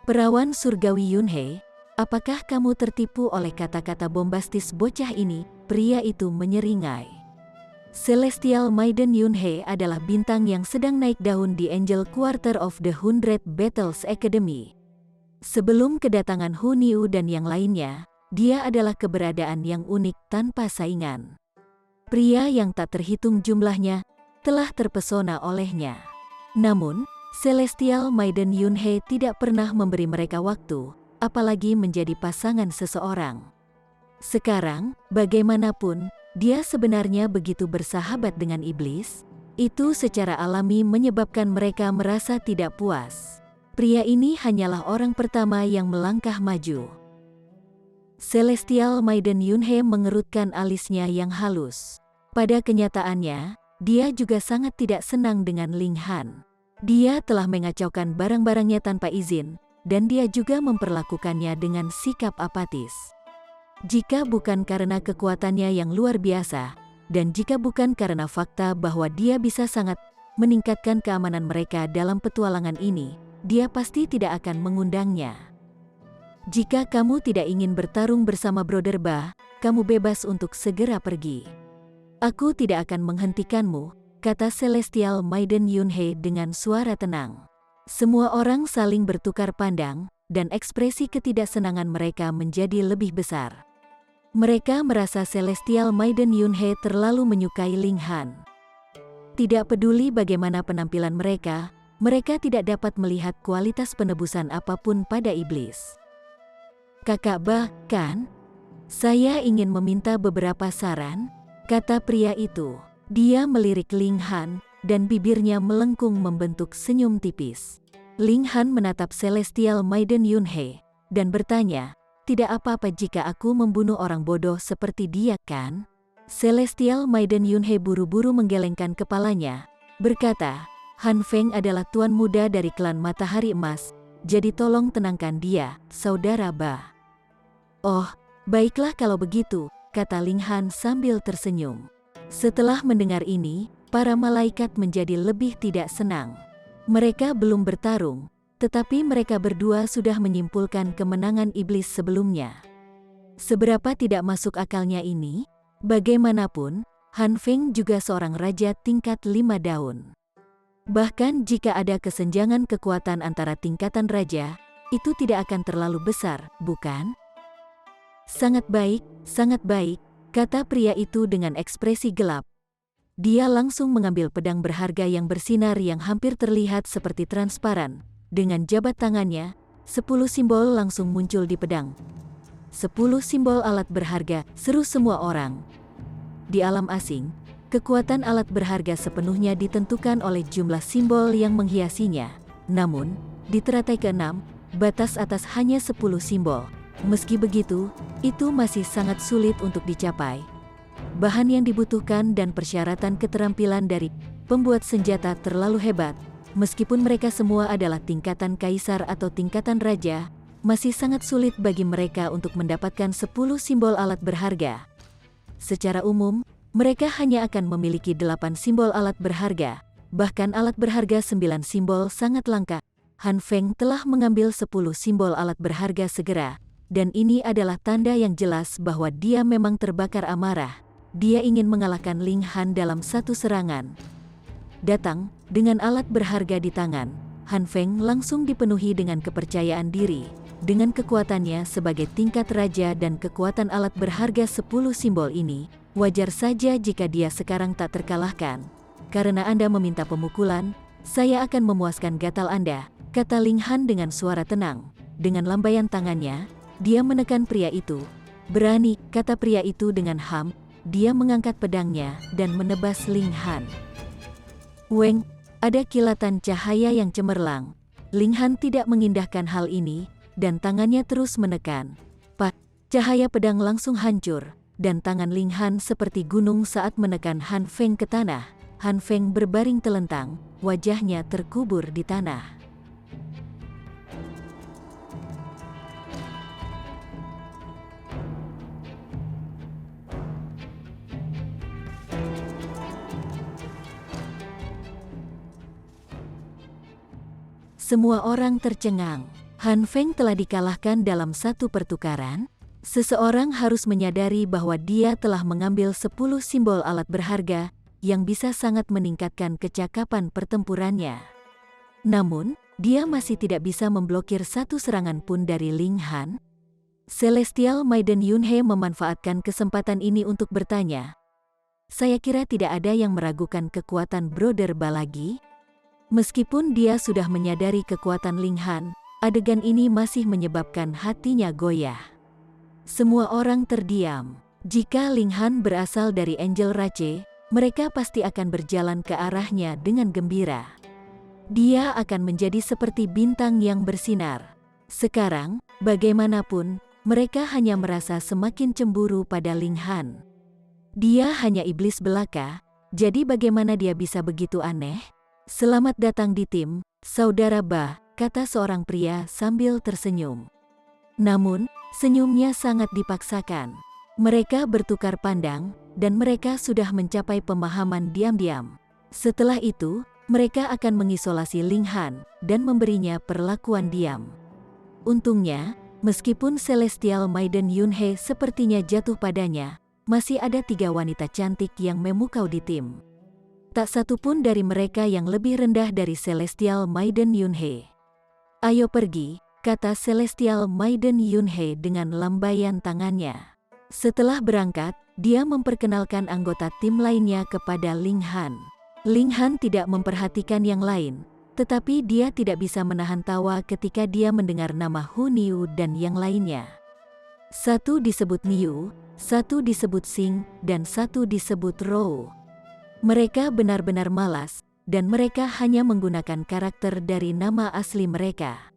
Perawan surgawi Yunhee, apakah kamu tertipu oleh kata-kata bombastis bocah ini? Pria itu menyeringai. Celestial Maiden Yunhee adalah bintang yang sedang naik daun di Angel Quarter of the 100 Battles Academy. Sebelum kedatangan Hu Niu dan yang lainnya, dia adalah keberadaan yang unik tanpa saingan. Pria yang tak terhitung jumlahnya telah terpesona olehnya. Namun, Celestial Maiden Yunhee tidak pernah memberi mereka waktu, apalagi menjadi pasangan seseorang. Sekarang, bagaimanapun, dia sebenarnya begitu bersahabat dengan iblis. Itu secara alami menyebabkan mereka merasa tidak puas. Pria ini hanyalah orang pertama yang melangkah maju. Celestial Maiden Yunhee mengerutkan alisnya yang halus. Pada kenyataannya, dia juga sangat tidak senang dengan Ling Han. Dia telah mengacaukan barang-barangnya tanpa izin, dan dia juga memperlakukannya dengan sikap apatis. Jika bukan karena kekuatannya yang luar biasa, dan jika bukan karena fakta bahwa dia bisa sangat meningkatkan keamanan mereka dalam petualangan ini, dia pasti tidak akan mengundangnya. Jika kamu tidak ingin bertarung bersama Brother Ba, kamu bebas untuk segera pergi. Aku tidak akan menghentikanmu, kata Celestial Maiden Yunhei dengan suara tenang. Semua orang saling bertukar pandang, dan ekspresi ketidaksenangan mereka menjadi lebih besar. Mereka merasa Celestial Maiden Yunhei terlalu menyukai Ling Han. Tidak peduli bagaimana penampilan mereka tidak dapat melihat kualitas penebusan apapun pada iblis. Kakak Ba, kan? Saya ingin meminta beberapa saran, kata pria itu. Dia melirik Ling Han, dan bibirnya melengkung membentuk senyum tipis. Ling Han menatap Celestial Maiden Yunhei, dan bertanya, tidak apa-apa jika aku membunuh orang bodoh seperti dia, kan? Celestial Maiden Yunhei buru-buru menggelengkan kepalanya, berkata, Han Feng adalah tuan muda dari klan Matahari Emas, jadi tolong tenangkan dia, saudara Ba. Oh, baiklah kalau begitu, kata Ling Han sambil tersenyum. Setelah mendengar ini, para malaikat menjadi lebih tidak senang. Mereka belum bertarung, tetapi mereka berdua sudah menyimpulkan kemenangan iblis sebelumnya. Seberapa tidak masuk akalnya ini? Bagaimanapun, Han Feng juga seorang raja tingkat 5 daun. Bahkan jika ada kesenjangan kekuatan antara tingkatan raja, itu tidak akan terlalu besar, bukan? Sangat baik, kata pria itu dengan ekspresi gelap. Dia langsung mengambil pedang berharga yang bersinar yang hampir terlihat seperti transparan. Dengan jabat tangannya, 10 simbol langsung muncul di pedang. 10 simbol alat berharga, seru semua orang. Di alam asing, kekuatan alat berharga sepenuhnya ditentukan oleh jumlah simbol yang menghiasinya. Namun, di teratai ke-6, batas atas hanya 10 simbol. Meski begitu, itu masih sangat sulit untuk dicapai. Bahan yang dibutuhkan dan persyaratan keterampilan dari pembuat senjata terlalu hebat. Meskipun mereka semua adalah tingkatan kaisar atau tingkatan raja, masih sangat sulit bagi mereka untuk mendapatkan 10 simbol alat berharga. Secara umum, mereka hanya akan memiliki 8 simbol alat berharga, bahkan alat berharga 9 simbol sangat langka. Han Feng telah mengambil 10 simbol alat berharga segera, dan ini adalah tanda yang jelas bahwa dia memang terbakar amarah. Dia ingin mengalahkan Ling Han dalam satu serangan. Datang, dengan alat berharga di tangan, Han Feng langsung dipenuhi dengan kepercayaan diri. Dengan kekuatannya sebagai tingkat raja dan kekuatan alat berharga 10 simbol ini, wajar saja jika dia sekarang tak terkalahkan. Karena Anda meminta pemukulan, saya akan memuaskan gatal Anda, kata Ling Han dengan suara tenang. Dengan lambaian tangannya, dia menekan pria itu. Berani, kata pria itu dengan ham. Dia mengangkat pedangnya dan menebas Ling Han. Weng, ada kilatan cahaya yang cemerlang. Ling Han tidak mengindahkan hal ini, dan tangannya terus menekan. Cahaya pedang langsung hancur, dan tangan Ling Han seperti gunung saat menekan Han Feng ke tanah. Han Feng berbaring telentang, wajahnya terkubur di tanah. Semua orang tercengang. Han Feng telah dikalahkan dalam satu pertukaran. Seseorang harus menyadari bahwa dia telah mengambil 10 simbol alat berharga yang bisa sangat meningkatkan kecakapan pertempurannya. Namun, dia masih tidak bisa memblokir satu serangan pun dari Ling Han. Celestial Maiden Yunhei memanfaatkan kesempatan ini untuk bertanya. Saya kira tidak ada yang meragukan kekuatan Brother Ba lagi. Meskipun dia sudah menyadari kekuatan Ling Han, adegan ini masih menyebabkan hatinya goyah. Semua orang terdiam. Jika Ling Han berasal dari Angel Rache, mereka pasti akan berjalan ke arahnya dengan gembira. Dia akan menjadi seperti bintang yang bersinar. Sekarang, bagaimanapun, mereka hanya merasa semakin cemburu pada Ling Han. Dia hanya iblis belaka, jadi bagaimana dia bisa begitu aneh? Selamat datang di tim, saudara Ba, kata seorang pria sambil tersenyum. Namun, senyumnya sangat dipaksakan. Mereka bertukar pandang, dan mereka sudah mencapai pemahaman diam-diam. Setelah itu, mereka akan mengisolasi Ling Han, dan memberinya perlakuan diam. Untungnya, meskipun Celestial Maiden Yunhei sepertinya jatuh padanya, masih ada 3 wanita cantik yang memukau di tim. Tak satu pun dari mereka yang lebih rendah dari Celestial Maiden Yunhe. Ayo pergi, kata Celestial Maiden Yunhe dengan lambaian tangannya. Setelah berangkat, dia memperkenalkan anggota tim lainnya kepada Ling Han. Ling Han tidak memperhatikan yang lain, tetapi dia tidak bisa menahan tawa ketika dia mendengar nama Hu Niu dan yang lainnya. Satu disebut Niu, satu disebut Xing, dan satu disebut Rou. Mereka benar-benar malas, dan mereka hanya menggunakan karakter dari nama asli mereka.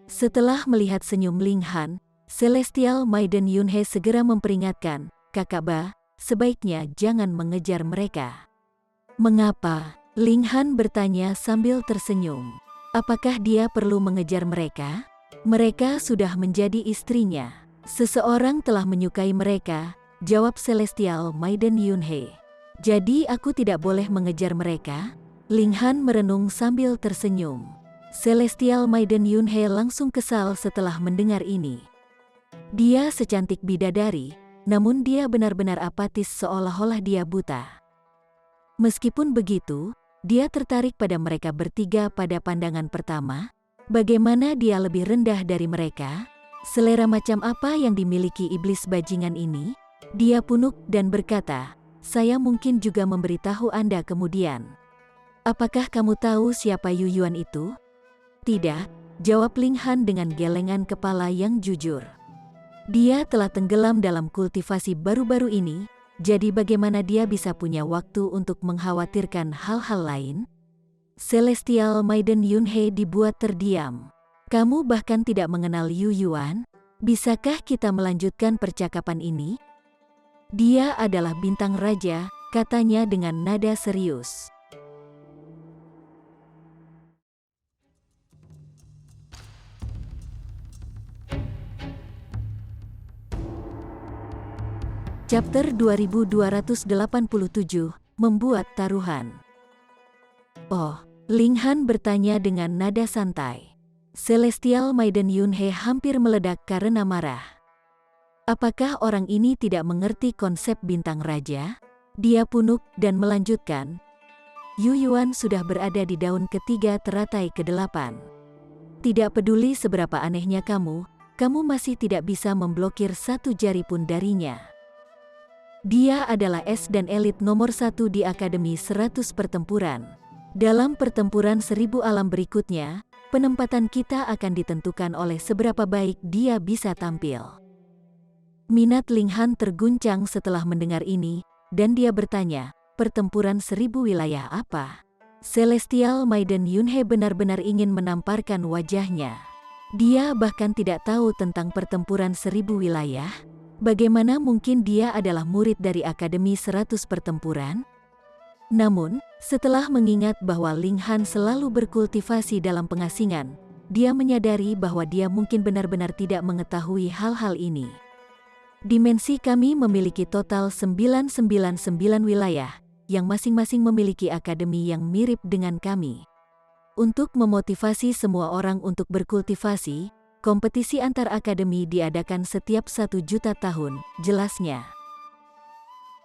Setelah melihat senyum Ling Han, Celestial Maiden Yunhe segera memperingatkan, "Kakak Ba, sebaiknya jangan mengejar mereka." "Mengapa?" Ling Han bertanya sambil tersenyum. "Apakah dia perlu mengejar mereka? Mereka sudah menjadi istrinya." "Seseorang telah menyukai mereka," jawab Celestial Maiden Yunhe. "Jadi aku tidak boleh mengejar mereka?" Ling Han merenung sambil tersenyum. Celestial Maiden Yunhe langsung kesal setelah mendengar ini. Dia secantik bidadari, namun dia benar-benar apatis seolah-olah dia buta. Meskipun begitu, dia tertarik pada mereka bertiga pada pandangan pertama. Bagaimana dia lebih rendah dari mereka? Selera macam apa yang dimiliki iblis bajingan ini? Dia punuk dan berkata, "Saya mungkin juga memberitahu Anda kemudian." "Apakah kamu tahu siapa Yu Yuan itu?" "Tidak," jawab Ling Han dengan gelengan kepala yang jujur. "Dia telah tenggelam dalam kultivasi baru-baru ini, jadi bagaimana dia bisa punya waktu untuk mengkhawatirkan hal-hal lain?" Celestial Maiden Yunhe dibuat terdiam. "Kamu bahkan tidak mengenal Yu Yuan? Bisakah kita melanjutkan percakapan ini?" "Dia adalah bintang raja," katanya dengan nada serius. Chapter 2287, Membuat Taruhan. "Oh," Ling Han bertanya dengan nada santai. Celestial Maiden Yunhe hampir meledak karena marah. Apakah orang ini tidak mengerti konsep bintang raja? Dia punuk dan melanjutkan, "Yu Yuan sudah berada di daun ketiga teratai ke-8. Tidak peduli seberapa anehnya kamu masih tidak bisa memblokir satu jari pun darinya. Dia adalah S dan elit nomor 1 di Akademi 100 Pertempuran. Dalam pertempuran 1000 alam berikutnya, penempatan kita akan ditentukan oleh seberapa baik dia bisa tampil." Minat Ling Han terguncang setelah mendengar ini, dan dia bertanya, "Pertempuran 1000 wilayah apa?" Celestial Maiden Yunhe benar-benar ingin menamparkan wajahnya. Dia bahkan tidak tahu tentang pertempuran 1000 wilayah. Bagaimana mungkin dia adalah murid dari Akademi 100 Pertempuran? Namun, setelah mengingat bahwa Ling Han selalu berkultivasi dalam pengasingan, dia menyadari bahwa dia mungkin benar-benar tidak mengetahui hal-hal ini. "Dimensi kami memiliki total 999 wilayah, yang masing-masing memiliki akademi yang mirip dengan kami. Untuk memotivasi semua orang untuk berkultivasi, kompetisi antar akademi diadakan setiap 1 juta tahun," jelasnya.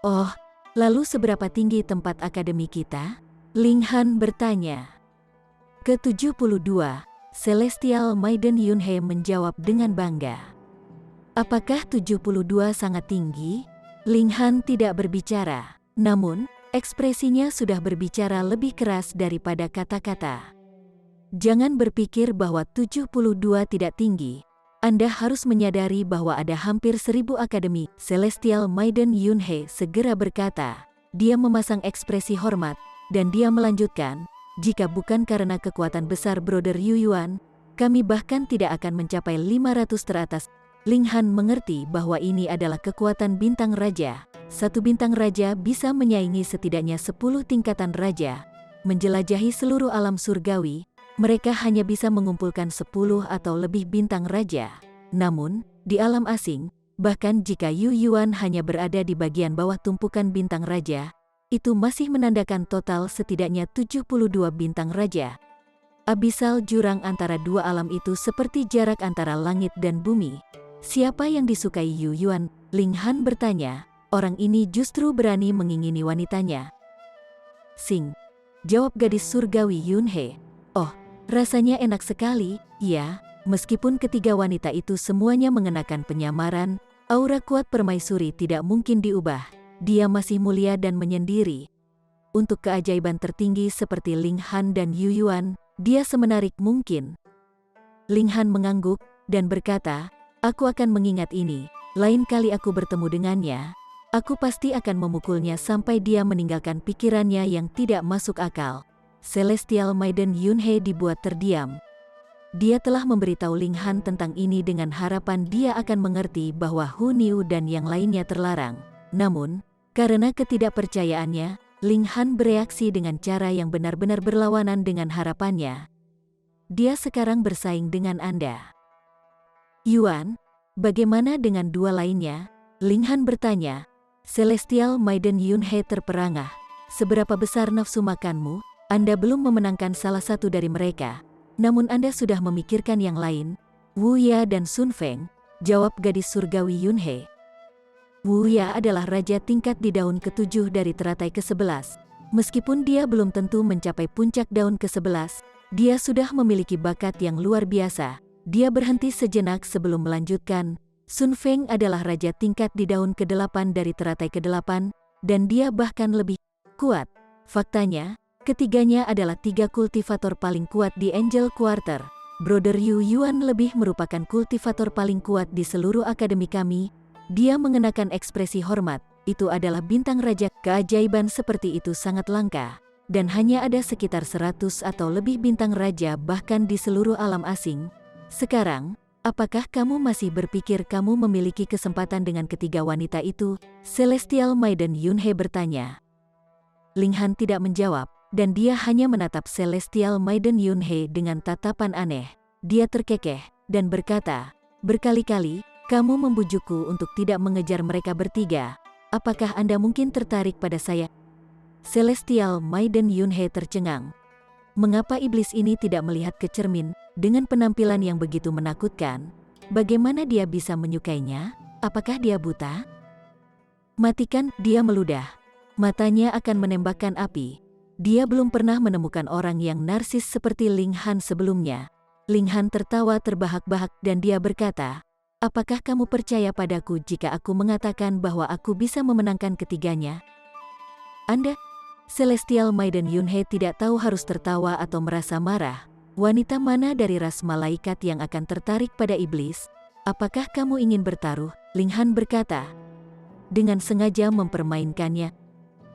"Oh, lalu seberapa tinggi tempat akademi kita?" Ling Han bertanya. "Ke-72, Celestial Maiden Yunhe menjawab dengan bangga. "Apakah 72 sangat tinggi?" Ling Han tidak berbicara, namun ekspresinya sudah berbicara lebih keras daripada kata-kata. "Jangan berpikir bahwa 72 tidak tinggi. Anda harus menyadari bahwa ada hampir 1000 akademi." Celestial Maiden Yunhe segera berkata. Dia memasang ekspresi hormat, dan dia melanjutkan, "Jika bukan karena kekuatan besar Brother Yu Yuan, kami bahkan tidak akan mencapai 500 teratas." Ling Han mengerti bahwa ini adalah kekuatan bintang raja. Satu bintang raja bisa menyaingi setidaknya 10 tingkatan raja. Menjelajahi seluruh alam surgawi, mereka hanya bisa mengumpulkan 10 atau lebih bintang raja. Namun, di alam asing, bahkan jika Yu Yuan hanya berada di bagian bawah tumpukan bintang raja, itu masih menandakan total setidaknya 72 bintang raja. Abisal jurang antara dua alam itu seperti jarak antara langit dan bumi. "Siapa yang disukai Yu Yuan?" Ling Han bertanya. Orang ini justru berani mengingini wanitanya. Sing, jawab gadis surgawi Yunhe. Oh, rasanya enak sekali, ya. Meskipun ketiga wanita itu semuanya mengenakan penyamaran, aura kuat permaisuri tidak mungkin diubah. Dia masih mulia dan menyendiri. Untuk keajaiban tertinggi seperti Ling Han dan Yu Yuan, dia semenarik mungkin. Ling Han mengangguk dan berkata, aku akan mengingat ini. Lain kali aku bertemu dengannya, aku pasti akan memukulnya sampai dia meninggalkan pikirannya yang tidak masuk akal. Celestial Maiden Yunhe dibuat terdiam. Dia telah memberitahu Ling Han tentang ini dengan harapan dia akan mengerti bahwa Hu Niu dan yang lainnya terlarang. Namun, karena ketidakpercayaannya, Ling Han bereaksi dengan cara yang benar-benar berlawanan dengan harapannya. Dia sekarang bersaing dengan Anda. Yuan, bagaimana dengan dua lainnya? Ling Han bertanya. Celestial Maiden Yunhe terperangah. Seberapa besar nafsu makanmu? Anda belum memenangkan salah satu dari mereka. Namun Anda sudah memikirkan yang lain. Wu Ya dan Sun Feng, jawab gadis surgawi Yunhe. Wu Ya adalah raja tingkat di daun ke-7 dari teratai ke-11. Meskipun dia belum tentu mencapai puncak daun ke-11, dia sudah memiliki bakat yang luar biasa. Dia berhenti sejenak sebelum melanjutkan. Sun Feng adalah raja tingkat di daun ke-8 dari teratai ke-8, dan dia bahkan lebih kuat. Faktanya, ketiganya adalah 3 kultivator paling kuat di Angel Quarter. Brother Yu Yuan lebih merupakan kultivator paling kuat di seluruh akademi kami. Dia mengenakan ekspresi hormat. Itu adalah bintang raja. Keajaiban seperti itu sangat langka. Dan hanya ada sekitar 100 atau lebih bintang raja bahkan di seluruh alam asing. Sekarang, apakah kamu masih berpikir kamu memiliki kesempatan dengan ketiga wanita itu? Celestial Maiden Yunhe bertanya. Ling Han tidak menjawab. Dan dia hanya menatap Celestial Maiden Yunhe dengan tatapan aneh. Dia terkekeh dan berkata, berkali-kali, kamu membujukku untuk tidak mengejar mereka bertiga. Apakah Anda mungkin tertarik pada saya? Celestial Maiden Yunhe tercengang. Mengapa iblis ini tidak melihat ke cermin, dengan penampilan yang begitu menakutkan? Bagaimana dia bisa menyukainya? Apakah dia buta? Matikan, dia meludah. Matanya akan menembakkan api. Dia belum pernah menemukan orang yang narsis seperti Ling Han sebelumnya. Ling Han tertawa terbahak-bahak dan dia berkata, apakah kamu percaya padaku jika aku mengatakan bahwa aku bisa memenangkan ketiganya? Anda? Celestial Maiden Yunhe tidak tahu harus tertawa atau merasa marah. Wanita mana dari ras malaikat yang akan tertarik pada iblis? Apakah kamu ingin bertaruh? Ling Han berkata. Dengan sengaja mempermainkannya.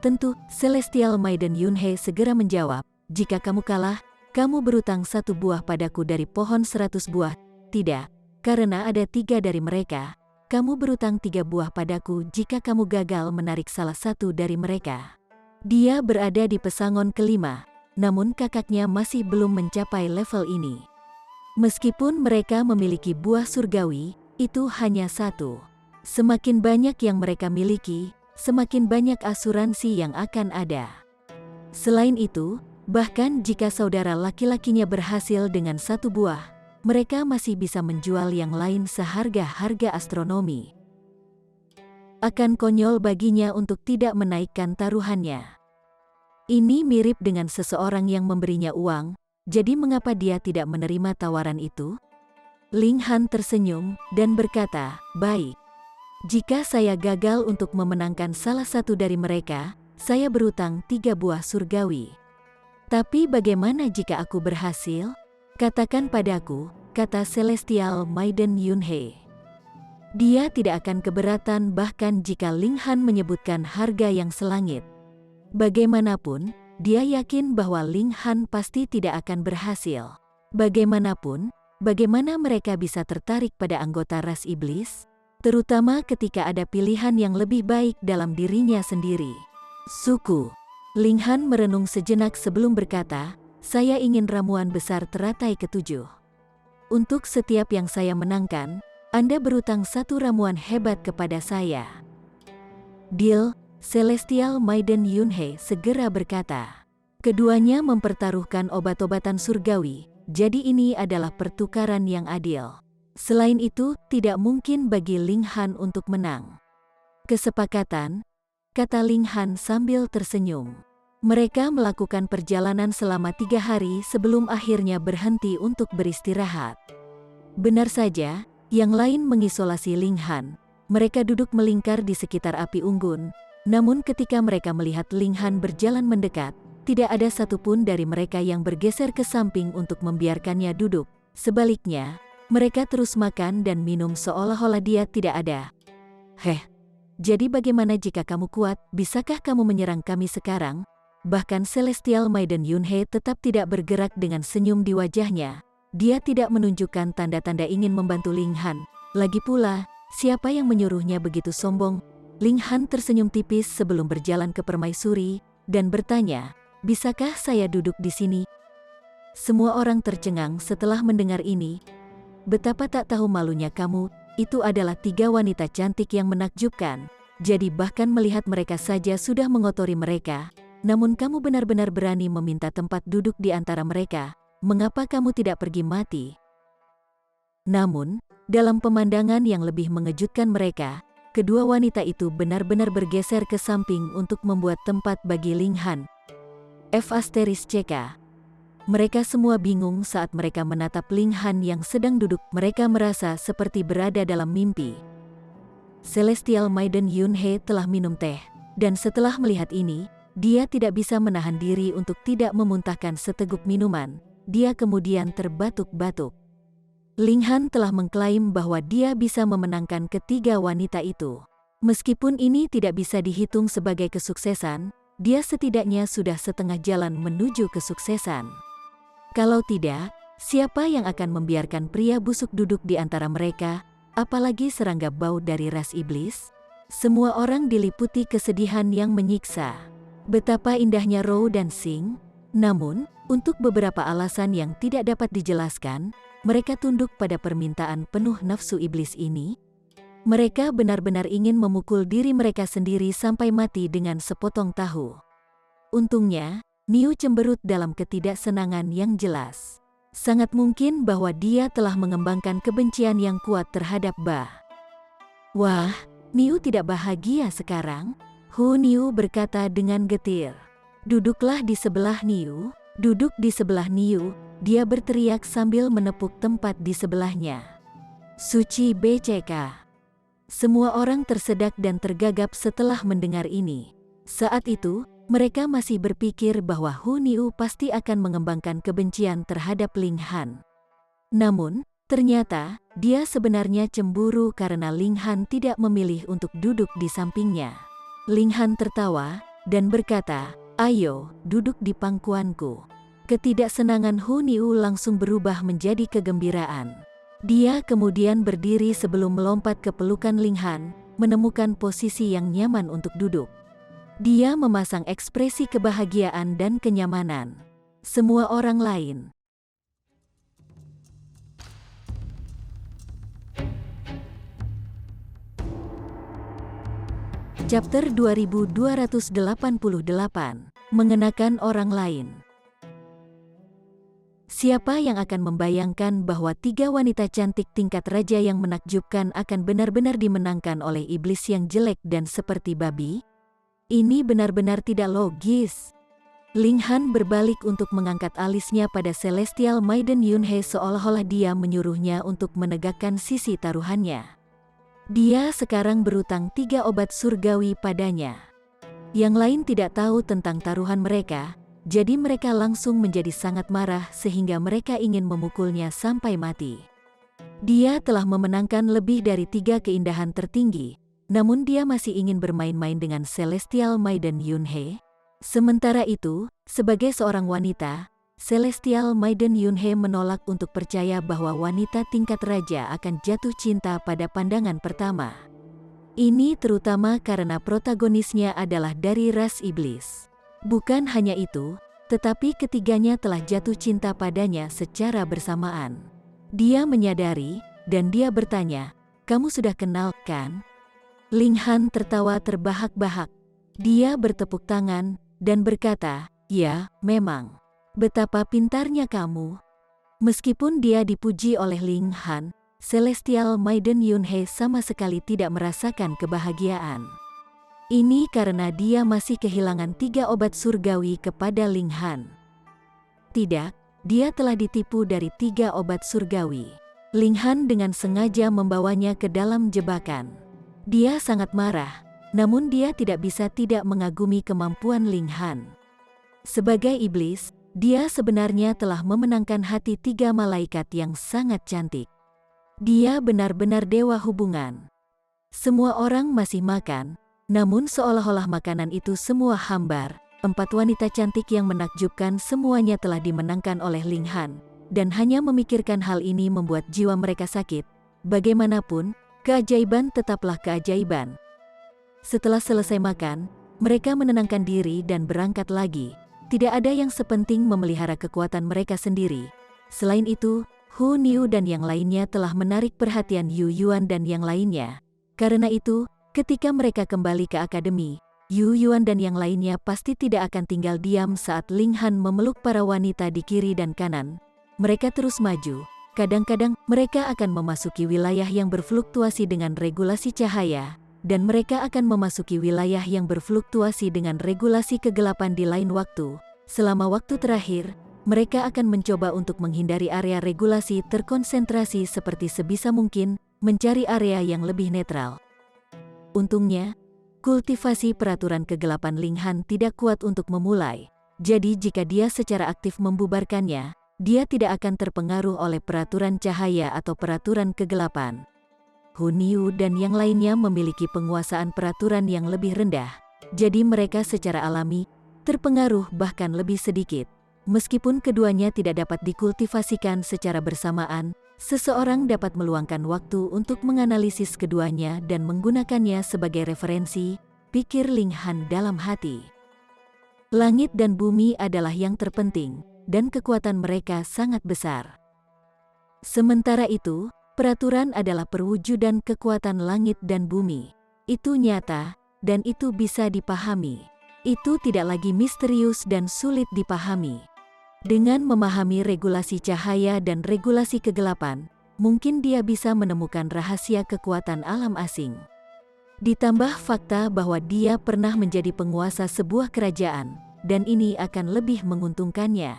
Tentu, Celestial Maiden Yunhe segera menjawab, jika kamu kalah, kamu berutang 1 buah padaku dari pohon 100 buah. Tidak, karena ada 3 dari mereka. Kamu berutang 3 buah padaku jika kamu gagal menarik salah satu dari mereka. Dia berada di pesangon kelima, namun kakaknya masih belum mencapai level ini. Meskipun mereka memiliki buah surgawi, itu hanya 1. Semakin banyak yang mereka miliki, semakin banyak asuransi yang akan ada. Selain itu, bahkan jika saudara laki-lakinya berhasil dengan 1 buah, mereka masih bisa menjual yang lain seharga-harga astronomi. Akan konyol baginya untuk tidak menaikkan taruhannya. Ini mirip dengan seseorang yang memberinya uang, jadi mengapa dia tidak menerima tawaran itu? Ling Han tersenyum dan berkata, baik. Jika saya gagal untuk memenangkan salah satu dari mereka, saya berutang 3 buah surgawi. Tapi bagaimana jika aku berhasil? Katakan padaku, kata Celestial Maiden Yunhe. Dia tidak akan keberatan bahkan jika Ling Han menyebutkan harga yang selangit. Bagaimanapun, dia yakin bahwa Ling Han pasti tidak akan berhasil. Bagaimanapun, bagaimana mereka bisa tertarik pada anggota ras iblis? Terutama ketika ada pilihan yang lebih baik dalam dirinya sendiri. Suku. Ling Han merenung sejenak sebelum berkata, saya ingin ramuan besar teratai ke-7. Untuk setiap yang saya menangkan, Anda berutang 1 ramuan hebat kepada saya. Deal, Celestial Maiden Yunhe segera berkata. Keduanya mempertaruhkan obat-obatan surgawi, jadi ini adalah pertukaran yang adil. Selain itu, tidak mungkin bagi Ling Han untuk menang. Kesepakatan, kata Ling Han sambil tersenyum. Mereka melakukan perjalanan selama 3 hari sebelum akhirnya berhenti untuk beristirahat. Benar saja, yang lain mengisolasi Ling Han. Mereka duduk melingkar di sekitar api unggun. Namun ketika mereka melihat Ling Han berjalan mendekat, tidak ada satupun dari mereka yang bergeser ke samping untuk membiarkannya duduk. Sebaliknya, mereka terus makan dan minum seolah-olah dia tidak ada. Jadi bagaimana jika kamu kuat, bisakah kamu menyerang kami sekarang? Bahkan Celestial Maiden Yunhe tetap tidak bergerak dengan senyum di wajahnya. Dia tidak menunjukkan tanda-tanda ingin membantu Ling Han. Lagi pula, siapa yang menyuruhnya begitu sombong? Ling Han tersenyum tipis sebelum berjalan ke permaisuri dan bertanya, bisakah saya duduk di sini? Semua orang tercengang setelah mendengar ini. Betapa tak tahu malunya kamu, itu adalah 3 wanita cantik yang menakjubkan. Jadi bahkan melihat mereka saja sudah mengotori mereka. Namun kamu benar-benar berani meminta tempat duduk di antara mereka. Mengapa kamu tidak pergi mati? Namun, dalam pemandangan yang lebih mengejutkan mereka, kedua wanita itu benar-benar bergeser ke samping untuk membuat tempat bagi Ling Han. F***CK. Mereka semua bingung saat mereka menatap Ling Han yang sedang duduk. Mereka merasa seperti berada dalam mimpi. Celestial Maiden Yunhe telah minum teh, dan setelah melihat ini, dia tidak bisa menahan diri untuk tidak memuntahkan seteguk minuman. Dia kemudian terbatuk-batuk. Ling Han telah mengklaim bahwa dia bisa memenangkan ketiga wanita itu. Meskipun ini tidak bisa dihitung sebagai kesuksesan, dia setidaknya sudah setengah jalan menuju kesuksesan. Kalau tidak, siapa yang akan membiarkan pria busuk duduk di antara mereka, apalagi serangga bau dari ras iblis? Semua orang diliputi kesedihan yang menyiksa. Betapa indahnya Rou dan Xing. Namun, untuk beberapa alasan yang tidak dapat dijelaskan, mereka tunduk pada permintaan penuh nafsu iblis ini. Mereka benar-benar ingin memukul diri mereka sendiri sampai mati dengan sepotong tahu. Untungnya, Niu cemberut dalam ketidaksenangan yang jelas. Sangat mungkin bahwa dia telah mengembangkan kebencian yang kuat terhadap Ba. Wah, Niu tidak bahagia sekarang? Hu Niu berkata dengan getir. Duduklah di sebelah Niu, duduk di sebelah Niu, dia berteriak sambil menepuk tempat di sebelahnya. Suci BCK. Semua orang tersedak dan tergagap setelah mendengar ini. Saat itu, mereka masih berpikir bahwa Hu Niu pasti akan mengembangkan kebencian terhadap Ling Han. Namun, ternyata, dia sebenarnya cemburu karena Ling Han tidak memilih untuk duduk di sampingnya. Ling Han tertawa dan berkata, ayo, duduk di pangkuanku. Ketidaksenangan Hu Niu langsung berubah menjadi kegembiraan. Dia kemudian berdiri sebelum melompat ke pelukan Ling Han, menemukan posisi yang nyaman untuk duduk. Dia memasang ekspresi kebahagiaan dan kenyamanan. Semua orang lain Chapter 2288, Mengenakan orang lain. Siapa yang akan membayangkan bahwa 3 wanita cantik tingkat raja yang menakjubkan akan benar-benar dimenangkan oleh iblis yang jelek dan seperti babi? Ini benar-benar tidak logis. Ling Han berbalik untuk mengangkat alisnya pada Celestial Maiden Yunhe seolah-olah dia menyuruhnya untuk menegakkan sisi taruhannya. Dia sekarang berutang 3 obat surgawi padanya. Yang lain tidak tahu tentang taruhan mereka, jadi mereka langsung menjadi sangat marah sehingga mereka ingin memukulnya sampai mati. Dia telah memenangkan lebih dari 3 keindahan tertinggi, namun dia masih ingin bermain-main dengan Celestial Maiden Yunhe. Sementara itu, sebagai seorang wanita, Celestial Maiden Yunhe menolak untuk percaya bahwa wanita tingkat raja akan jatuh cinta pada pandangan pertama. Ini terutama karena protagonisnya adalah dari ras iblis. Bukan hanya itu, tetapi ketiganya telah jatuh cinta padanya secara bersamaan. Dia menyadari, dan dia bertanya, "Kamu sudah kenal, kan?" Ling Han tertawa terbahak-bahak. Dia bertepuk tangan, dan berkata, "Ya, memang. Betapa pintarnya kamu." Meskipun dia dipuji oleh Ling Han, Celestial Maiden Yunhe sama sekali tidak merasakan kebahagiaan. Ini karena dia masih kehilangan 3 obat surgawi kepada Ling Han. Tidak, dia telah ditipu dari 3 obat surgawi. Ling Han dengan sengaja membawanya ke dalam jebakan. Dia sangat marah, namun dia tidak bisa tidak mengagumi kemampuan Ling Han. Sebagai iblis, dia sebenarnya telah memenangkan hati 3 malaikat yang sangat cantik. Dia benar-benar dewa hubungan. Semua orang masih makan, namun seolah-olah makanan itu semua hambar. 4 wanita cantik yang menakjubkan semuanya telah dimenangkan oleh Ling Han, dan hanya memikirkan hal ini membuat jiwa mereka sakit. Bagaimanapun, keajaiban tetaplah keajaiban. Setelah selesai makan, mereka menenangkan diri dan berangkat lagi. Tidak ada yang sepenting memelihara kekuatan mereka sendiri. Selain itu, Hu Niu dan yang lainnya telah menarik perhatian Yu Yuan dan yang lainnya. Karena itu, ketika mereka kembali ke akademi, Yu Yuan dan yang lainnya pasti tidak akan tinggal diam saat Ling Han memeluk para wanita di kiri dan kanan. Mereka terus maju. Kadang-kadang mereka akan memasuki wilayah yang berfluktuasi dengan regulasi cahaya, dan mereka akan memasuki wilayah yang berfluktuasi dengan regulasi kegelapan di lain waktu. Selama waktu terakhir, mereka akan mencoba untuk menghindari area regulasi terkonsentrasi seperti sebisa mungkin, mencari area yang lebih netral. Untungnya, kultivasi peraturan kegelapan Ling Han tidak kuat untuk memulai. Jadi jika dia secara aktif membubarkannya, dia tidak akan terpengaruh oleh peraturan cahaya atau peraturan kegelapan. Hu Niu dan yang lainnya memiliki penguasaan peraturan yang lebih rendah, jadi mereka secara alami terpengaruh bahkan lebih sedikit. Meskipun keduanya tidak dapat dikultivasikan secara bersamaan, seseorang dapat meluangkan waktu untuk menganalisis keduanya dan menggunakannya sebagai referensi, pikir Ling Han dalam hati. Langit dan bumi adalah yang terpenting, dan kekuatan mereka sangat besar. Sementara itu, peraturan adalah perwujudan kekuatan langit dan bumi. Itu nyata, dan itu bisa dipahami. Itu tidak lagi misterius dan sulit dipahami. Dengan memahami regulasi cahaya dan regulasi kegelapan, mungkin dia bisa menemukan rahasia kekuatan alam asing. Ditambah fakta bahwa dia pernah menjadi penguasa sebuah kerajaan, dan ini akan lebih menguntungkannya.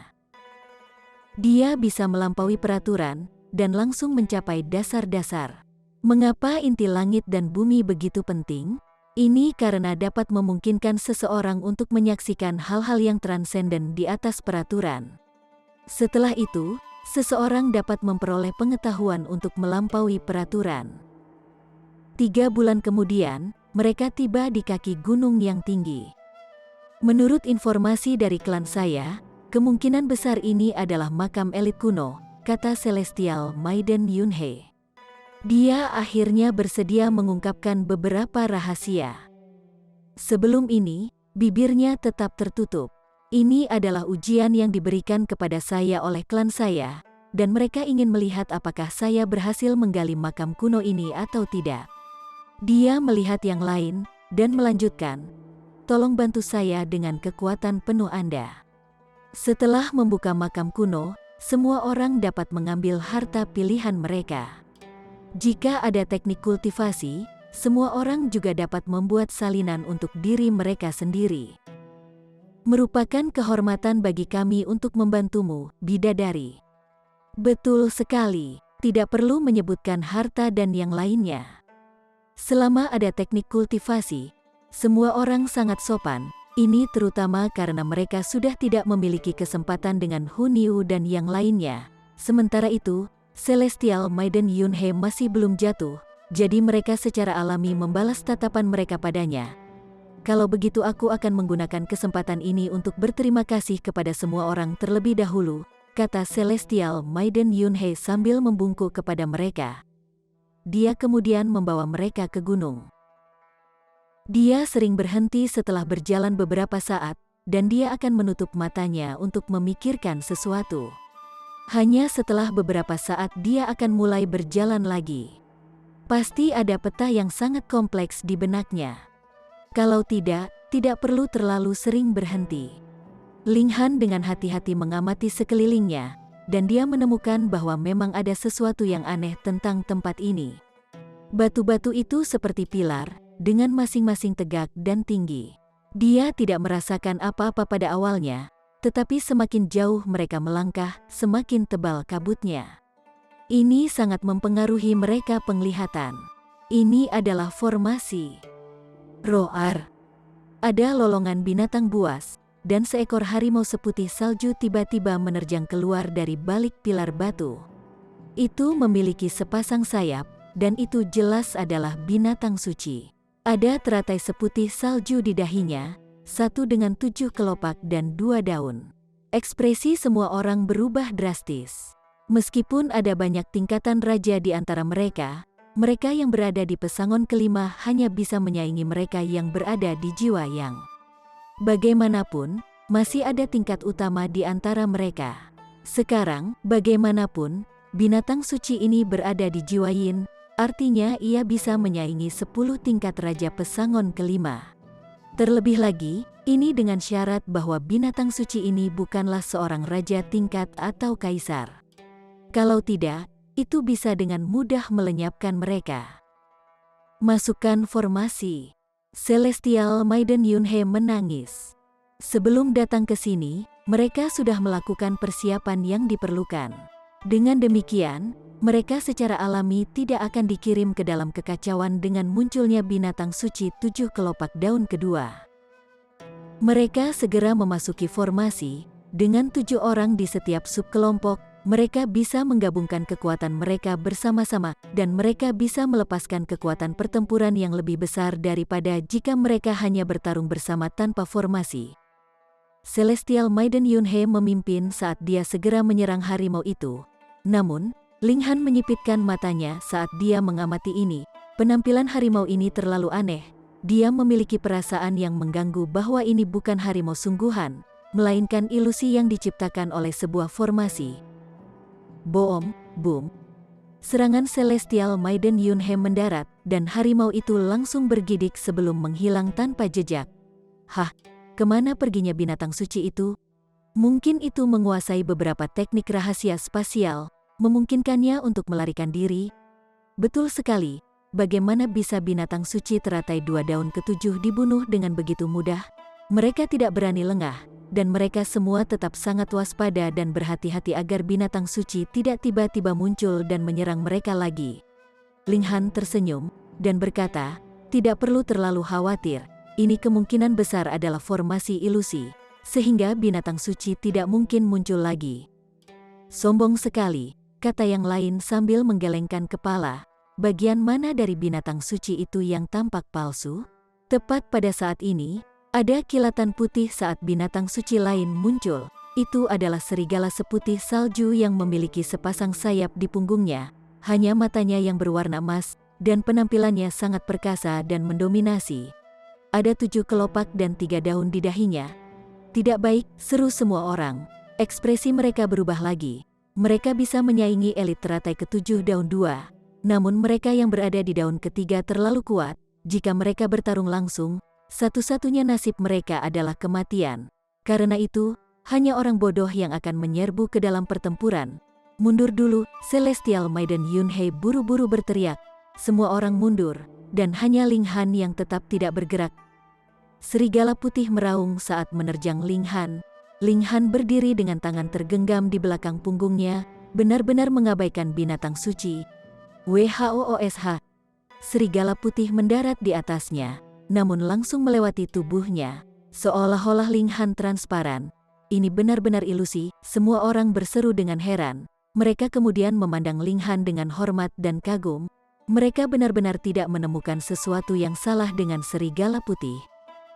Dia bisa melampaui peraturan, dan langsung mencapai dasar-dasar. Mengapa inti langit dan bumi begitu penting? Ini karena dapat memungkinkan seseorang untuk menyaksikan hal-hal yang transenden di atas peraturan. Setelah itu, seseorang dapat memperoleh pengetahuan untuk melampaui peraturan. 3 bulan kemudian, mereka tiba di kaki gunung yang tinggi. Menurut informasi dari klan saya, kemungkinan besar ini adalah makam elit kuno, kata Celestial Maiden Yunhe. Dia akhirnya bersedia mengungkapkan beberapa rahasia. Sebelum ini, bibirnya tetap tertutup. Ini adalah ujian yang diberikan kepada saya oleh klan saya, dan mereka ingin melihat apakah saya berhasil menggali makam kuno ini atau tidak. Dia melihat yang lain, dan melanjutkan, "Tolong bantu saya dengan kekuatan penuh Anda." Setelah membuka makam kuno, semua orang dapat mengambil harta pilihan mereka. Jika ada teknik kultivasi, semua orang juga dapat membuat salinan untuk diri mereka sendiri. Merupakan kehormatan bagi kami untuk membantumu, bidadari. Betul sekali, tidak perlu menyebutkan harta dan yang lainnya. Selama ada teknik kultivasi, semua orang sangat sopan. Ini terutama karena mereka sudah tidak memiliki kesempatan dengan Hu Niu dan yang lainnya. Sementara itu, Celestial Maiden Yunhe masih belum jatuh, jadi mereka secara alami membalas tatapan mereka padanya. Kalau begitu aku akan menggunakan kesempatan ini untuk berterima kasih kepada semua orang terlebih dahulu, kata Celestial Maiden Yunhe sambil membungkuk kepada mereka. Dia kemudian membawa mereka ke gunung. Dia sering berhenti setelah berjalan beberapa saat, dan dia akan menutup matanya untuk memikirkan sesuatu. Hanya setelah beberapa saat dia akan mulai berjalan lagi. Pasti ada peta yang sangat kompleks di benaknya. Kalau tidak perlu terlalu sering berhenti. Ling Han dengan hati-hati mengamati sekelilingnya, dan dia menemukan bahwa memang ada sesuatu yang aneh tentang tempat ini. Batu-batu itu seperti pilar, dengan masing-masing tegak dan tinggi. Dia tidak merasakan apa-apa pada awalnya, tetapi semakin jauh mereka melangkah, semakin tebal kabutnya. Ini sangat mempengaruhi mereka penglihatan. Ini adalah formasi roar. Ada lolongan binatang buas, dan seekor harimau seputih salju tiba-tiba menerjang keluar dari balik pilar batu. Itu memiliki sepasang sayap, dan itu jelas adalah binatang suci. Ada teratai seputih salju di dahinya, satu dengan 7 kelopak dan 2 daun. Ekspresi semua orang berubah drastis. Meskipun ada banyak tingkatan raja di antara mereka yang berada di pesangon kelima hanya bisa menyaingi mereka yang berada di jiwa yang. Bagaimanapun, masih ada tingkat utama di antara mereka. Sekarang, bagaimanapun, binatang suci ini berada di jiwa yin, artinya ia bisa menyaingi 10 tingkat raja pesangon kelima. Terlebih lagi, ini dengan syarat bahwa binatang suci ini bukanlah seorang raja tingkat atau kaisar. Kalau tidak, itu bisa dengan mudah melenyapkan mereka. Masukkan formasi. Celestial Maiden Yunhe menangis. Sebelum datang ke sini, mereka sudah melakukan persiapan yang diperlukan. Dengan demikian, mereka secara alami tidak akan dikirim ke dalam kekacauan dengan munculnya binatang suci 7 kelopak daun kedua. Mereka segera memasuki formasi, dengan 7 orang di setiap subkelompok, mereka bisa menggabungkan kekuatan mereka bersama-sama, dan mereka bisa melepaskan kekuatan pertempuran yang lebih besar daripada jika mereka hanya bertarung bersama tanpa formasi. Celestial Maiden Yunhe memimpin saat dia segera menyerang harimau itu. Namun, Linghan menyipitkan matanya saat dia mengamati ini. Penampilan harimau ini terlalu aneh. Dia memiliki perasaan yang mengganggu bahwa ini bukan harimau sungguhan, melainkan ilusi yang diciptakan oleh sebuah formasi. Boom, boom. Serangan Celestial Maiden Yunhe mendarat, dan harimau itu langsung bergidik sebelum menghilang tanpa jejak. Hah, kemana perginya binatang suci itu? Mungkin itu menguasai beberapa teknik rahasia spasial, memungkinkannya untuk melarikan diri. Betul sekali, bagaimana bisa binatang suci teratai 2 daun ke-7 dibunuh dengan begitu mudah? Mereka tidak berani lengah, dan mereka semua tetap sangat waspada dan berhati-hati agar binatang suci tidak tiba-tiba muncul dan menyerang mereka lagi. Linghan tersenyum, dan berkata, tidak perlu terlalu khawatir, ini kemungkinan besar adalah formasi ilusi, sehingga binatang suci tidak mungkin muncul lagi. Sombong sekali, kata yang lain sambil menggelengkan kepala. Bagian mana dari binatang suci itu yang tampak palsu? Tepat pada saat ini, ada kilatan putih saat binatang suci lain muncul. Itu adalah serigala seputih salju yang memiliki sepasang sayap di punggungnya. Hanya matanya yang berwarna emas, dan penampilannya sangat perkasa dan mendominasi. Ada 7 kelopak dan 3 daun di dahinya. Tidak baik, seru semua orang. Ekspresi mereka berubah lagi. Mereka bisa menyaingi elit teratai ke-7 daun 2. Namun mereka yang berada di daun ketiga terlalu kuat. Jika mereka bertarung langsung, satu-satunya nasib mereka adalah kematian. Karena itu, hanya orang bodoh yang akan menyerbu ke dalam pertempuran. Mundur dulu, Celestial Maiden Yunhe buru-buru berteriak. Semua orang mundur, dan hanya Linghan yang tetap tidak bergerak. Serigala putih meraung saat menerjang Linghan. Linghan berdiri dengan tangan tergenggam di belakang punggungnya, benar-benar mengabaikan binatang suci. WHOOSH. Serigala putih mendarat di atasnya, namun langsung melewati tubuhnya, seolah-olah Linghan transparan. Ini benar-benar ilusi, semua orang berseru dengan heran. Mereka kemudian memandang Linghan dengan hormat dan kagum. Mereka benar-benar tidak menemukan sesuatu yang salah dengan serigala putih.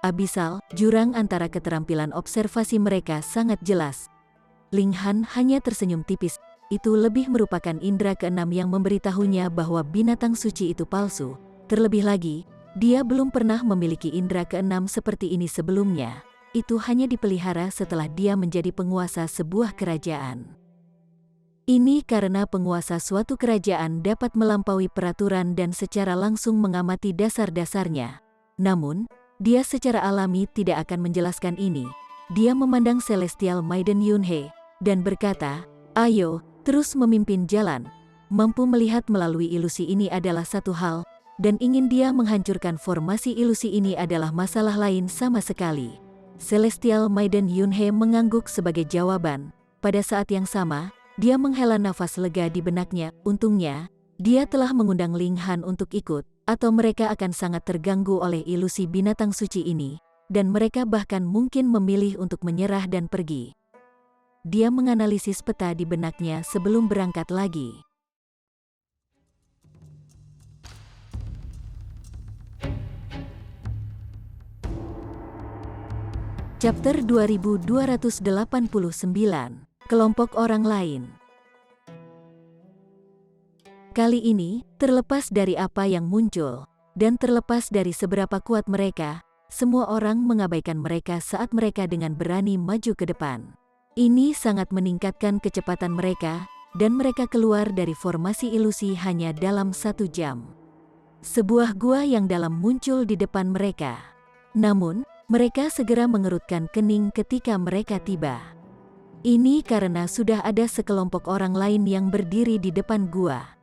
Abisal, jurang antara keterampilan observasi mereka sangat jelas. Linghan hanya tersenyum tipis. Itu lebih merupakan indera keenam yang memberitahunya bahwa binatang suci itu palsu. Terlebih lagi, dia belum pernah memiliki indera keenam seperti ini sebelumnya. Itu hanya dipelihara setelah dia menjadi penguasa sebuah kerajaan. Ini karena penguasa suatu kerajaan dapat melampaui peraturan dan secara langsung mengamati dasar-dasarnya. Namun, dia secara alami tidak akan menjelaskan ini. Dia memandang Celestial Maiden Yunhe, dan berkata, ayo, terus memimpin jalan. Mampu melihat melalui ilusi ini adalah satu hal, dan ingin dia menghancurkan formasi ilusi ini adalah masalah lain sama sekali. Celestial Maiden Yunhei mengangguk sebagai jawaban. Pada saat yang sama, dia menghela nafas lega di benaknya. Untungnya, dia telah mengundang Ling Han untuk ikut, atau mereka akan sangat terganggu oleh ilusi binatang suci ini, dan mereka bahkan mungkin memilih untuk menyerah dan pergi. Dia menganalisis peta di benaknya sebelum berangkat lagi. Chapter 2289, Kelompok Orang Lain. Kali ini, terlepas dari apa yang muncul, dan terlepas dari seberapa kuat mereka, semua orang mengabaikan mereka saat mereka dengan berani maju ke depan. Ini sangat meningkatkan kecepatan mereka, dan mereka keluar dari formasi ilusi hanya dalam 1 jam. Sebuah gua yang dalam muncul di depan mereka. Namun, mereka segera mengerutkan kening ketika mereka tiba. Ini karena sudah ada sekelompok orang lain yang berdiri di depan gua.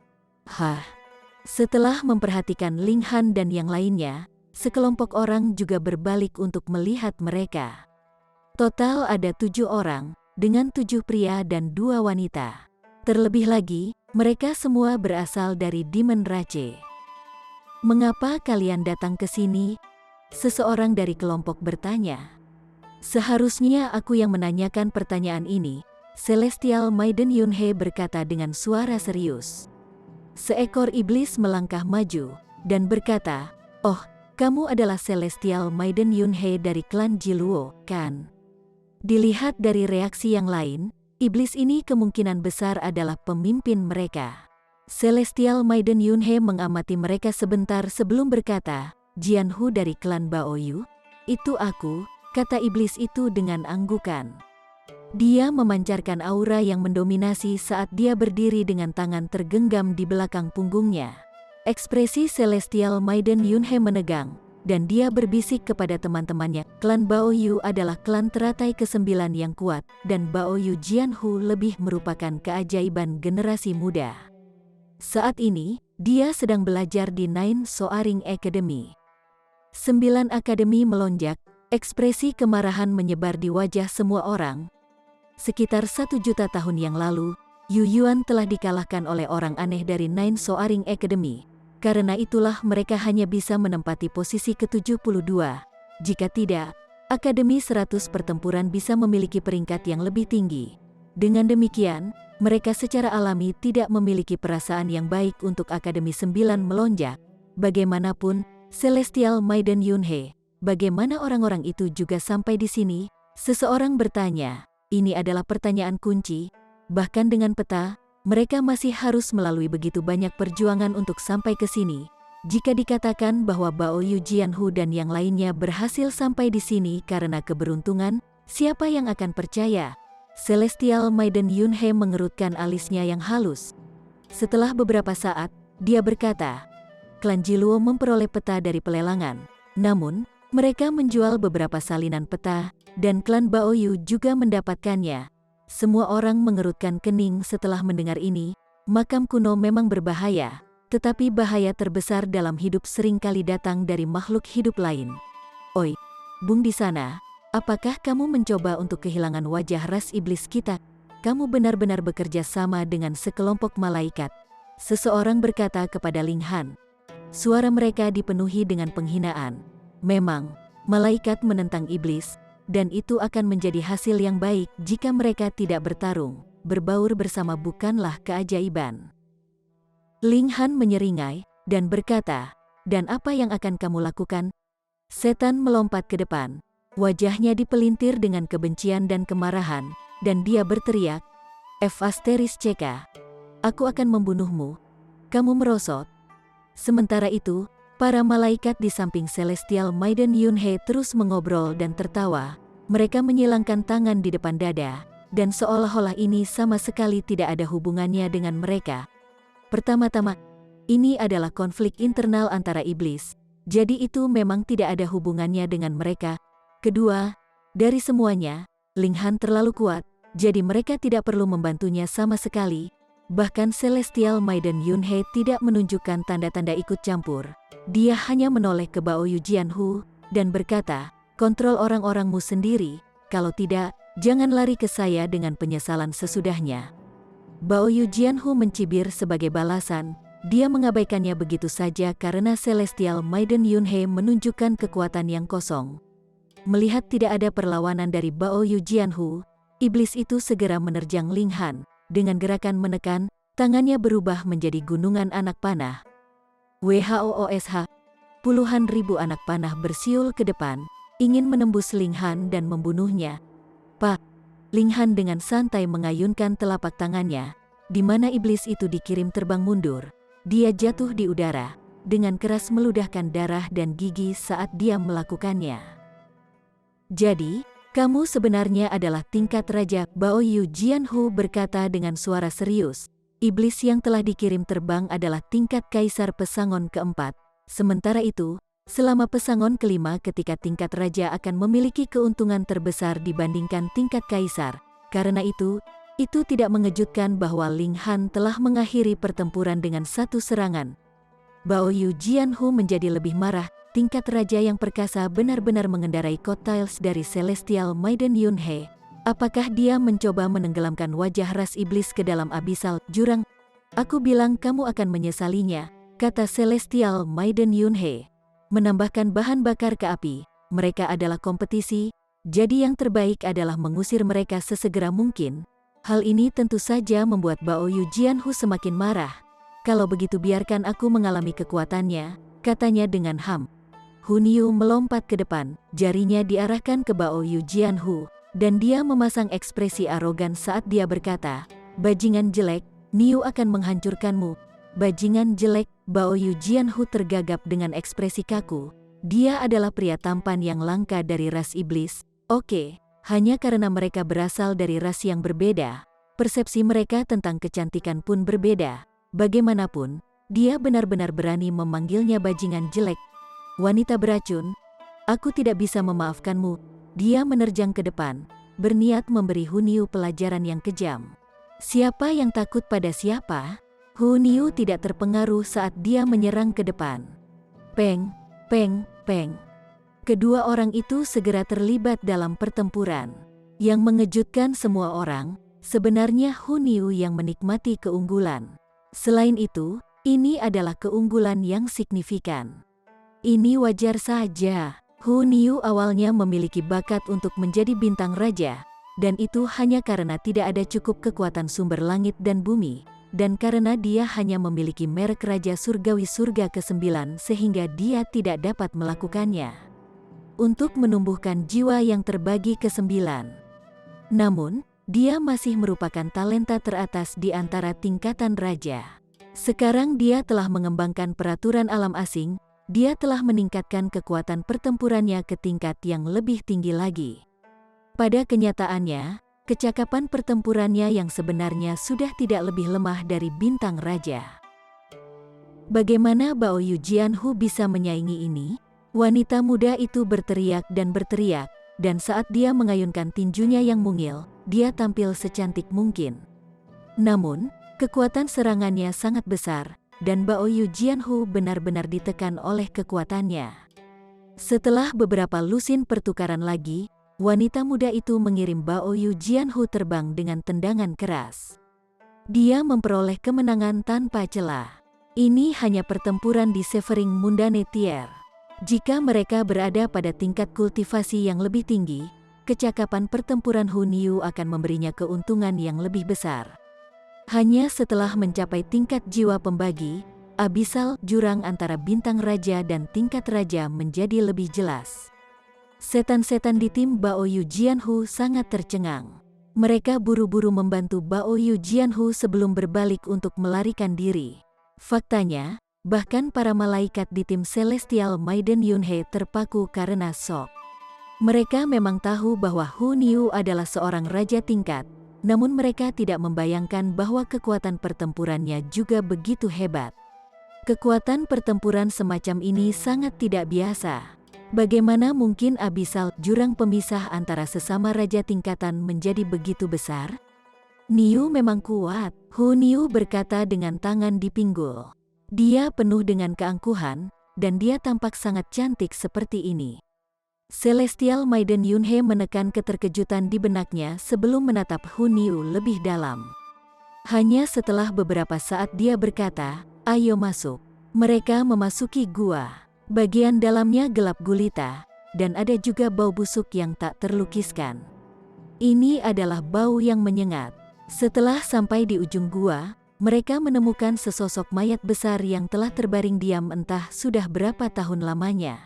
Setelah memperhatikan Ling Han dan yang lainnya, sekelompok orang juga berbalik untuk melihat mereka. Total ada 7 orang, dengan 7 pria dan 2 wanita. Terlebih lagi, mereka semua berasal dari Demon Rache. "Mengapa kalian datang ke sini?" Seseorang dari kelompok bertanya. "Seharusnya aku yang menanyakan pertanyaan ini," Celestial Maiden Yunhei berkata dengan suara serius. Seekor iblis melangkah maju, dan berkata, "Oh, kamu adalah Celestial Maiden Yunhei dari klan Jiluo, kan?" Dilihat dari reaksi yang lain, iblis ini kemungkinan besar adalah pemimpin mereka. Celestial Maiden Yunhei mengamati mereka sebentar sebelum berkata, "Jianhu dari klan Baoyu?" "Itu aku," kata iblis itu dengan anggukan. Dia memancarkan aura yang mendominasi saat dia berdiri dengan tangan tergenggam di belakang punggungnya. Ekspresi Celestial Maiden Yunhei menegang, dan dia berbisik kepada teman-temannya, "Klan Baoyu adalah klan teratai ke-9 yang kuat, dan Baoyu Jianhu lebih merupakan keajaiban generasi muda. Saat ini, dia sedang belajar di Nine Soaring Academy." 9 akademi melonjak, ekspresi kemarahan menyebar di wajah semua orang. Sekitar 1 juta tahun yang lalu, Yu Yuan telah dikalahkan oleh orang aneh dari Nine Soaring Academy. Karena itulah mereka hanya bisa menempati posisi ke-72. Jika tidak, Akademi 100 Pertempuran bisa memiliki peringkat yang lebih tinggi. Dengan demikian, mereka secara alami tidak memiliki perasaan yang baik untuk Akademi 9 melonjak. Bagaimanapun, Celestial Maiden Yunhei, bagaimana orang-orang itu juga sampai di sini? Seseorang bertanya. Ini adalah pertanyaan kunci. Bahkan dengan peta, mereka masih harus melalui begitu banyak perjuangan untuk sampai ke sini. Jika dikatakan bahwa Baoyu Jianhu dan yang lainnya berhasil sampai di sini karena keberuntungan, siapa yang akan percaya? Celestial Maiden Yunhei mengerutkan alisnya yang halus. Setelah beberapa saat, dia berkata, "Klan Jiluo memperoleh peta dari pelelangan. Namun, mereka menjual beberapa salinan peta, dan klan Baoyu juga mendapatkannya." Semua orang mengerutkan kening setelah mendengar ini. Makam kuno memang berbahaya, tetapi bahaya terbesar dalam hidup seringkali datang dari makhluk hidup lain. "Oi, Bung di sana, apakah kamu mencoba untuk kehilangan wajah ras iblis kita? Kamu benar-benar bekerja sama dengan sekelompok malaikat," seseorang berkata kepada Ling Han. Suara mereka dipenuhi dengan penghinaan. Memang, malaikat menentang iblis, dan itu akan menjadi hasil yang baik jika mereka tidak bertarung. Berbaur bersama bukanlah keajaiban. Ling Han menyeringai, dan berkata, "Dan apa yang akan kamu lakukan?" Setan melompat ke depan. Wajahnya dipelintir dengan kebencian dan kemarahan, dan dia berteriak, "F***, aku akan membunuhmu. Kamu merosot." Sementara itu, para malaikat di samping Celestial Maiden Yunhei terus mengobrol dan tertawa. Mereka menyilangkan tangan di depan dada, dan seolah-olah ini sama sekali tidak ada hubungannya dengan mereka. Pertama-tama, ini adalah konflik internal antara iblis, jadi itu memang tidak ada hubungannya dengan mereka. Kedua, dari semuanya, Ling Han terlalu kuat, jadi mereka tidak perlu membantunya sama sekali. Bahkan Celestial Maiden Yunhei tidak menunjukkan tanda-tanda ikut campur. dia hanya menoleh ke Bao Yu Jianhu dan berkata, kontrol orang-orangmu sendiri, kalau tidak, jangan lari ke saya dengan penyesalan sesudahnya. Bao Yu Jianhu mencibir sebagai balasan, dia mengabaikannya begitu saja karena Celestial Maiden Yunhe menunjukkan kekuatan yang kosong. Melihat tidak ada perlawanan dari Bao Yu Jianhu, iblis itu segera menerjang Ling Han. Dengan gerakan menekan, tangannya berubah menjadi gunungan anak panah. WHOOSH, puluhan ribu anak panah bersiul ke depan, ingin menembus Ling Han dan membunuhnya. Pak! Ling Han dengan santai mengayunkan telapak tangannya, di mana iblis itu dikirim terbang mundur. Dia jatuh di udara, dengan keras meludahkan darah dan gigi saat dia melakukannya. Jadi, kamu sebenarnya adalah tingkat raja, Bao Yu Jianhu berkata dengan suara serius. Iblis yang telah dikirim terbang adalah tingkat kaisar pesangon keempat. Sementara itu, selama pesangon kelima ketika tingkat raja akan memiliki keuntungan terbesar dibandingkan tingkat kaisar. Karena itu tidak mengejutkan bahwa Ling Han telah mengakhiri pertempuran dengan satu serangan. Bao Yu Jianhu menjadi lebih marah, tingkat raja yang perkasa benar-benar mengendarai coattails dari Celestial Maiden Yunhe. Apakah dia mencoba menenggelamkan wajah ras iblis ke dalam abisal jurang? Aku bilang kamu akan menyesalinya, kata Celestial Maiden Yunhe. Menambahkan bahan bakar ke api, mereka adalah kompetisi, jadi yang terbaik adalah mengusir mereka sesegera mungkin. Hal ini tentu saja membuat Bao Yu Jianhu semakin marah. Kalau begitu biarkan aku mengalami kekuatannya, katanya dengan ham. Hu Niu melompat ke depan, jarinya diarahkan ke Bao Yu Jianhu, dan dia memasang ekspresi arogan saat dia berkata, bajingan jelek, Niu akan menghancurkanmu. Bajingan jelek, Bao Yu Jianhu tergagap dengan ekspresi kaku. Dia adalah pria tampan yang langka dari ras iblis. Oke, hanya karena mereka berasal dari ras yang berbeda, persepsi mereka tentang kecantikan pun berbeda. Bagaimanapun, dia benar-benar berani memanggilnya bajingan jelek. Wanita beracun, aku tidak bisa memaafkanmu. Dia menerjang ke depan, berniat memberi Hu Niu pelajaran yang kejam. Siapa yang takut pada siapa? Hu Niu tidak terpengaruh saat dia menyerang ke depan. Peng, peng, peng. Kedua orang itu segera terlibat dalam pertempuran. Yang mengejutkan semua orang, sebenarnya Hu Niu yang menikmati keunggulan. Selain itu, ini adalah keunggulan yang signifikan. Ini wajar saja. Hu Niu awalnya memiliki bakat untuk menjadi bintang raja, dan itu hanya karena tidak ada cukup kekuatan sumber langit dan bumi. Dan karena dia hanya memiliki merek Raja Surgawi Surga ke-9 sehingga dia tidak dapat melakukannya. Untuk menumbuhkan jiwa yang terbagi ke-9. Namun, dia masih merupakan talenta teratas di antara tingkatan raja. Sekarang dia telah mengembangkan peraturan alam asing, dia telah meningkatkan kekuatan pertempurannya ke tingkat yang lebih tinggi lagi. Pada kenyataannya, kecakapan pertempurannya yang sebenarnya sudah tidak lebih lemah dari bintang raja. Bagaimana Bao Yu Jianhu bisa menyaingi ini? Wanita muda itu berteriak, dan saat dia mengayunkan tinjunya yang mungil, dia tampil secantik mungkin. Namun, kekuatan serangannya sangat besar, dan Bao Yu Jianhu benar-benar ditekan oleh kekuatannya. Setelah beberapa lusin pertukaran lagi, wanita muda itu mengirim Bao Yu Jianhu terbang dengan tendangan keras. Dia memperoleh kemenangan tanpa celah. Ini hanya pertempuran di Severing Mundane Tier. Jika mereka berada pada tingkat kultivasi yang lebih tinggi, kecakapan pertempuran Hu Niu akan memberinya keuntungan yang lebih besar. Hanya setelah mencapai tingkat jiwa pembagi, abisal jurang antara bintang raja dan tingkat raja menjadi lebih jelas. Setan-setan di tim Bao Yu Jianhu sangat tercengang. Mereka buru-buru membantu Bao Yu Jianhu sebelum berbalik untuk melarikan diri. Faktanya, bahkan para malaikat di tim Celestial Maiden Yunhe terpaku karena shock. Mereka memang tahu bahwa Hu Niu adalah seorang raja tingkat, namun mereka tidak membayangkan bahwa kekuatan pertempurannya juga begitu hebat. Kekuatan pertempuran semacam ini sangat tidak biasa. Bagaimana mungkin abisal jurang pemisah antara sesama raja tingkatan menjadi begitu besar? Niu memang kuat, Hu Niu berkata dengan tangan di pinggul. Dia penuh dengan keangkuhan, dan dia tampak sangat cantik seperti ini. Celestial Maiden Yunhei menekan keterkejutan di benaknya sebelum menatap Hun Yu lebih dalam. Hanya setelah beberapa saat dia berkata, "Ayo masuk." Mereka memasuki gua. Bagian dalamnya gelap gulita, dan ada juga bau busuk yang tak terlukiskan. Ini adalah bau yang menyengat. Setelah sampai di ujung gua, mereka menemukan sesosok mayat besar yang telah terbaring diam entah sudah berapa tahun lamanya.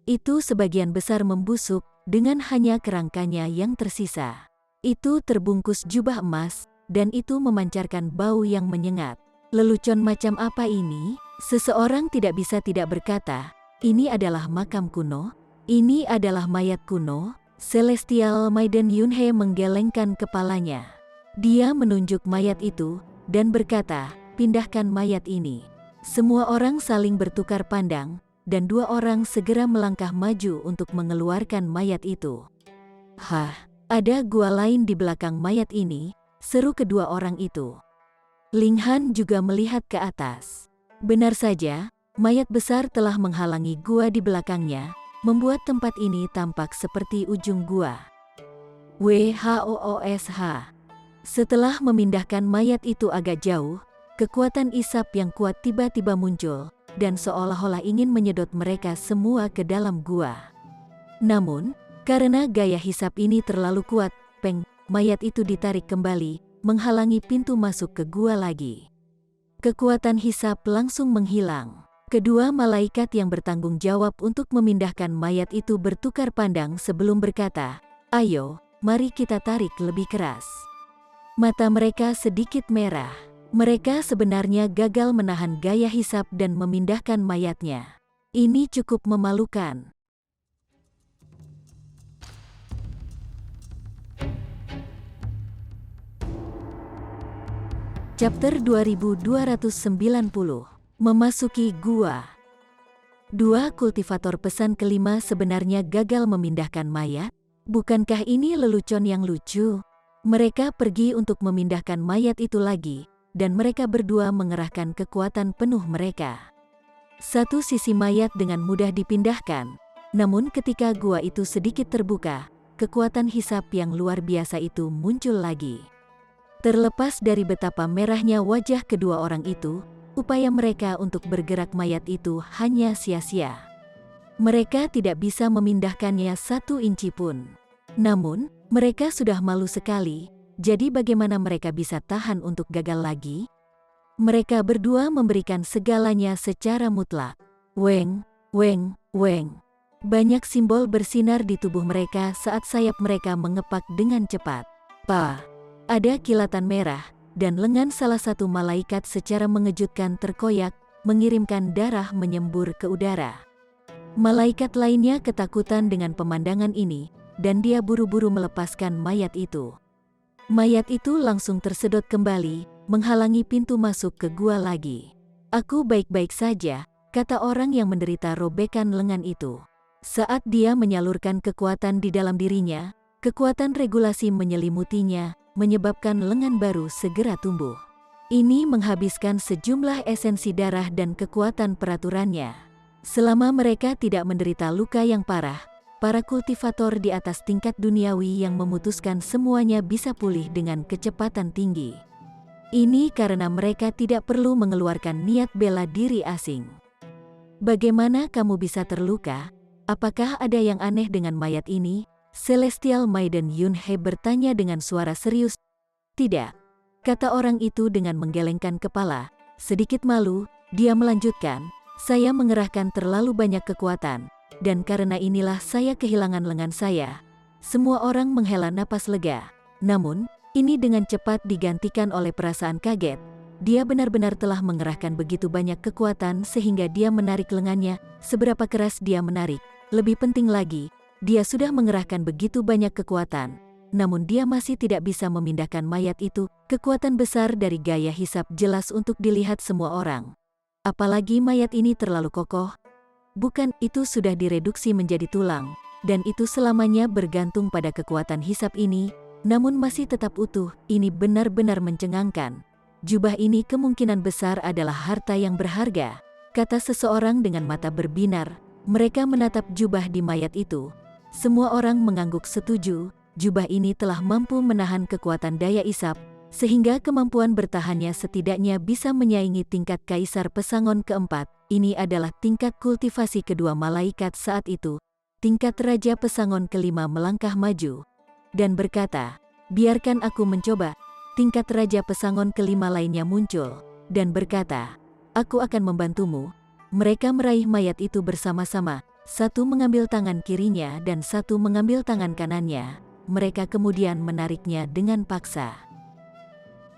Itu sebagian besar membusuk, dengan hanya kerangkanya yang tersisa. Itu terbungkus jubah emas, dan itu memancarkan bau yang menyengat. Lelucon macam apa ini? Seseorang tidak bisa tidak berkata, ini adalah makam kuno, ini adalah mayat kuno. Celestial Maiden Yunhei menggelengkan kepalanya. Dia menunjuk mayat itu, dan berkata, pindahkan mayat ini. Semua orang saling bertukar pandang, dan dua orang segera melangkah maju untuk mengeluarkan mayat itu. Hah, ada gua lain di belakang mayat ini, seru kedua orang itu. Ling Han juga melihat ke atas. Benar saja, mayat besar telah menghalangi gua di belakangnya, membuat tempat ini tampak seperti ujung gua. WHOOSH. Setelah memindahkan mayat itu agak jauh, kekuatan isap yang kuat tiba-tiba muncul, dan seolah-olah ingin menyedot mereka semua ke dalam gua. Namun, karena gaya hisap ini terlalu kuat, mayat itu ditarik kembali, menghalangi pintu masuk ke gua lagi. Kekuatan hisap langsung menghilang. Kedua malaikat yang bertanggung jawab untuk memindahkan mayat itu bertukar pandang sebelum berkata, "Ayo, mari kita tarik lebih keras." Mata mereka sedikit merah. Mereka sebenarnya gagal menahan gaya hisap dan memindahkan mayatnya. Ini cukup memalukan. Chapter 2290. Memasuki gua. Dua kultivator pesan kelima sebenarnya gagal memindahkan mayat. Bukankah ini lelucon yang lucu? Mereka pergi untuk memindahkan mayat itu lagi, dan mereka berdua mengerahkan kekuatan penuh mereka. Satu sisi mayat dengan mudah dipindahkan, namun ketika gua itu sedikit terbuka, kekuatan hisap yang luar biasa itu muncul lagi. Terlepas dari betapa merahnya wajah kedua orang itu, upaya mereka untuk bergerak mayat itu hanya sia-sia. Mereka tidak bisa memindahkannya 1 inci pun. Namun, mereka sudah malu sekali. Jadi bagaimana mereka bisa tahan untuk gagal lagi? Mereka berdua memberikan segalanya secara mutlak. Weng, weng, weng. Banyak simbol bersinar di tubuh mereka saat sayap mereka mengepak dengan cepat. Ada kilatan merah, dan lengan salah satu malaikat secara mengejutkan terkoyak, mengirimkan darah menyembur ke udara. Malaikat lainnya ketakutan dengan pemandangan ini, dan dia buru-buru melepaskan mayat itu. Mayat itu langsung tersedot kembali, menghalangi pintu masuk ke gua lagi. "Aku baik-baik saja," kata orang yang menderita robekan lengan itu. Saat dia menyalurkan kekuatan di dalam dirinya, kekuatan regulasi menyelimutinya, menyebabkan lengan baru segera tumbuh. Ini menghabiskan sejumlah esensi darah dan kekuatan peraturannya. Selama mereka tidak menderita luka yang parah, para kultivator di atas tingkat duniawi yang memutuskan semuanya bisa pulih dengan kecepatan tinggi. Ini karena mereka tidak perlu mengeluarkan niat bela diri asing. "Bagaimana kamu bisa terluka? Apakah ada yang aneh dengan mayat ini?" Celestial Maiden Yunhei bertanya dengan suara serius. "Tidak," kata orang itu dengan menggelengkan kepala. Sedikit malu, dia melanjutkan, "Saya mengerahkan terlalu banyak kekuatan, dan karena inilah saya kehilangan lengan saya." Semua orang menghela napas lega. Namun, ini dengan cepat digantikan oleh perasaan kaget. Dia benar-benar telah mengerahkan begitu banyak kekuatan sehingga dia menarik lengannya. Seberapa keras dia menarik, lebih penting lagi, dia sudah mengerahkan begitu banyak kekuatan. Namun dia masih tidak bisa memindahkan mayat itu. Kekuatan besar dari gaya hisap jelas untuk dilihat semua orang. Apalagi mayat ini terlalu kokoh. Bukan, itu sudah direduksi menjadi tulang, dan itu selamanya bergantung pada kekuatan hisap ini, namun masih tetap utuh. Ini benar-benar mencengangkan. Jubah ini kemungkinan besar adalah harta yang berharga. kata seseorang dengan mata berbinar. Mereka menatap jubah di mayat itu. Semua orang mengangguk setuju, jubah ini telah mampu menahan kekuatan daya isap, sehingga kemampuan bertahannya setidaknya bisa menyaingi tingkat Kaisar Pesangon keempat. Ini adalah tingkat kultivasi kedua malaikat saat itu. Tingkat Raja Pesangon kelima melangkah maju dan berkata, "Biarkan aku mencoba." Tingkat Raja Pesangon kelima lainnya muncul dan berkata, "Aku akan membantumu." Mereka meraih mayat itu bersama-sama, satu mengambil tangan kirinya dan satu mengambil tangan kanannya. Mereka kemudian menariknya dengan paksa.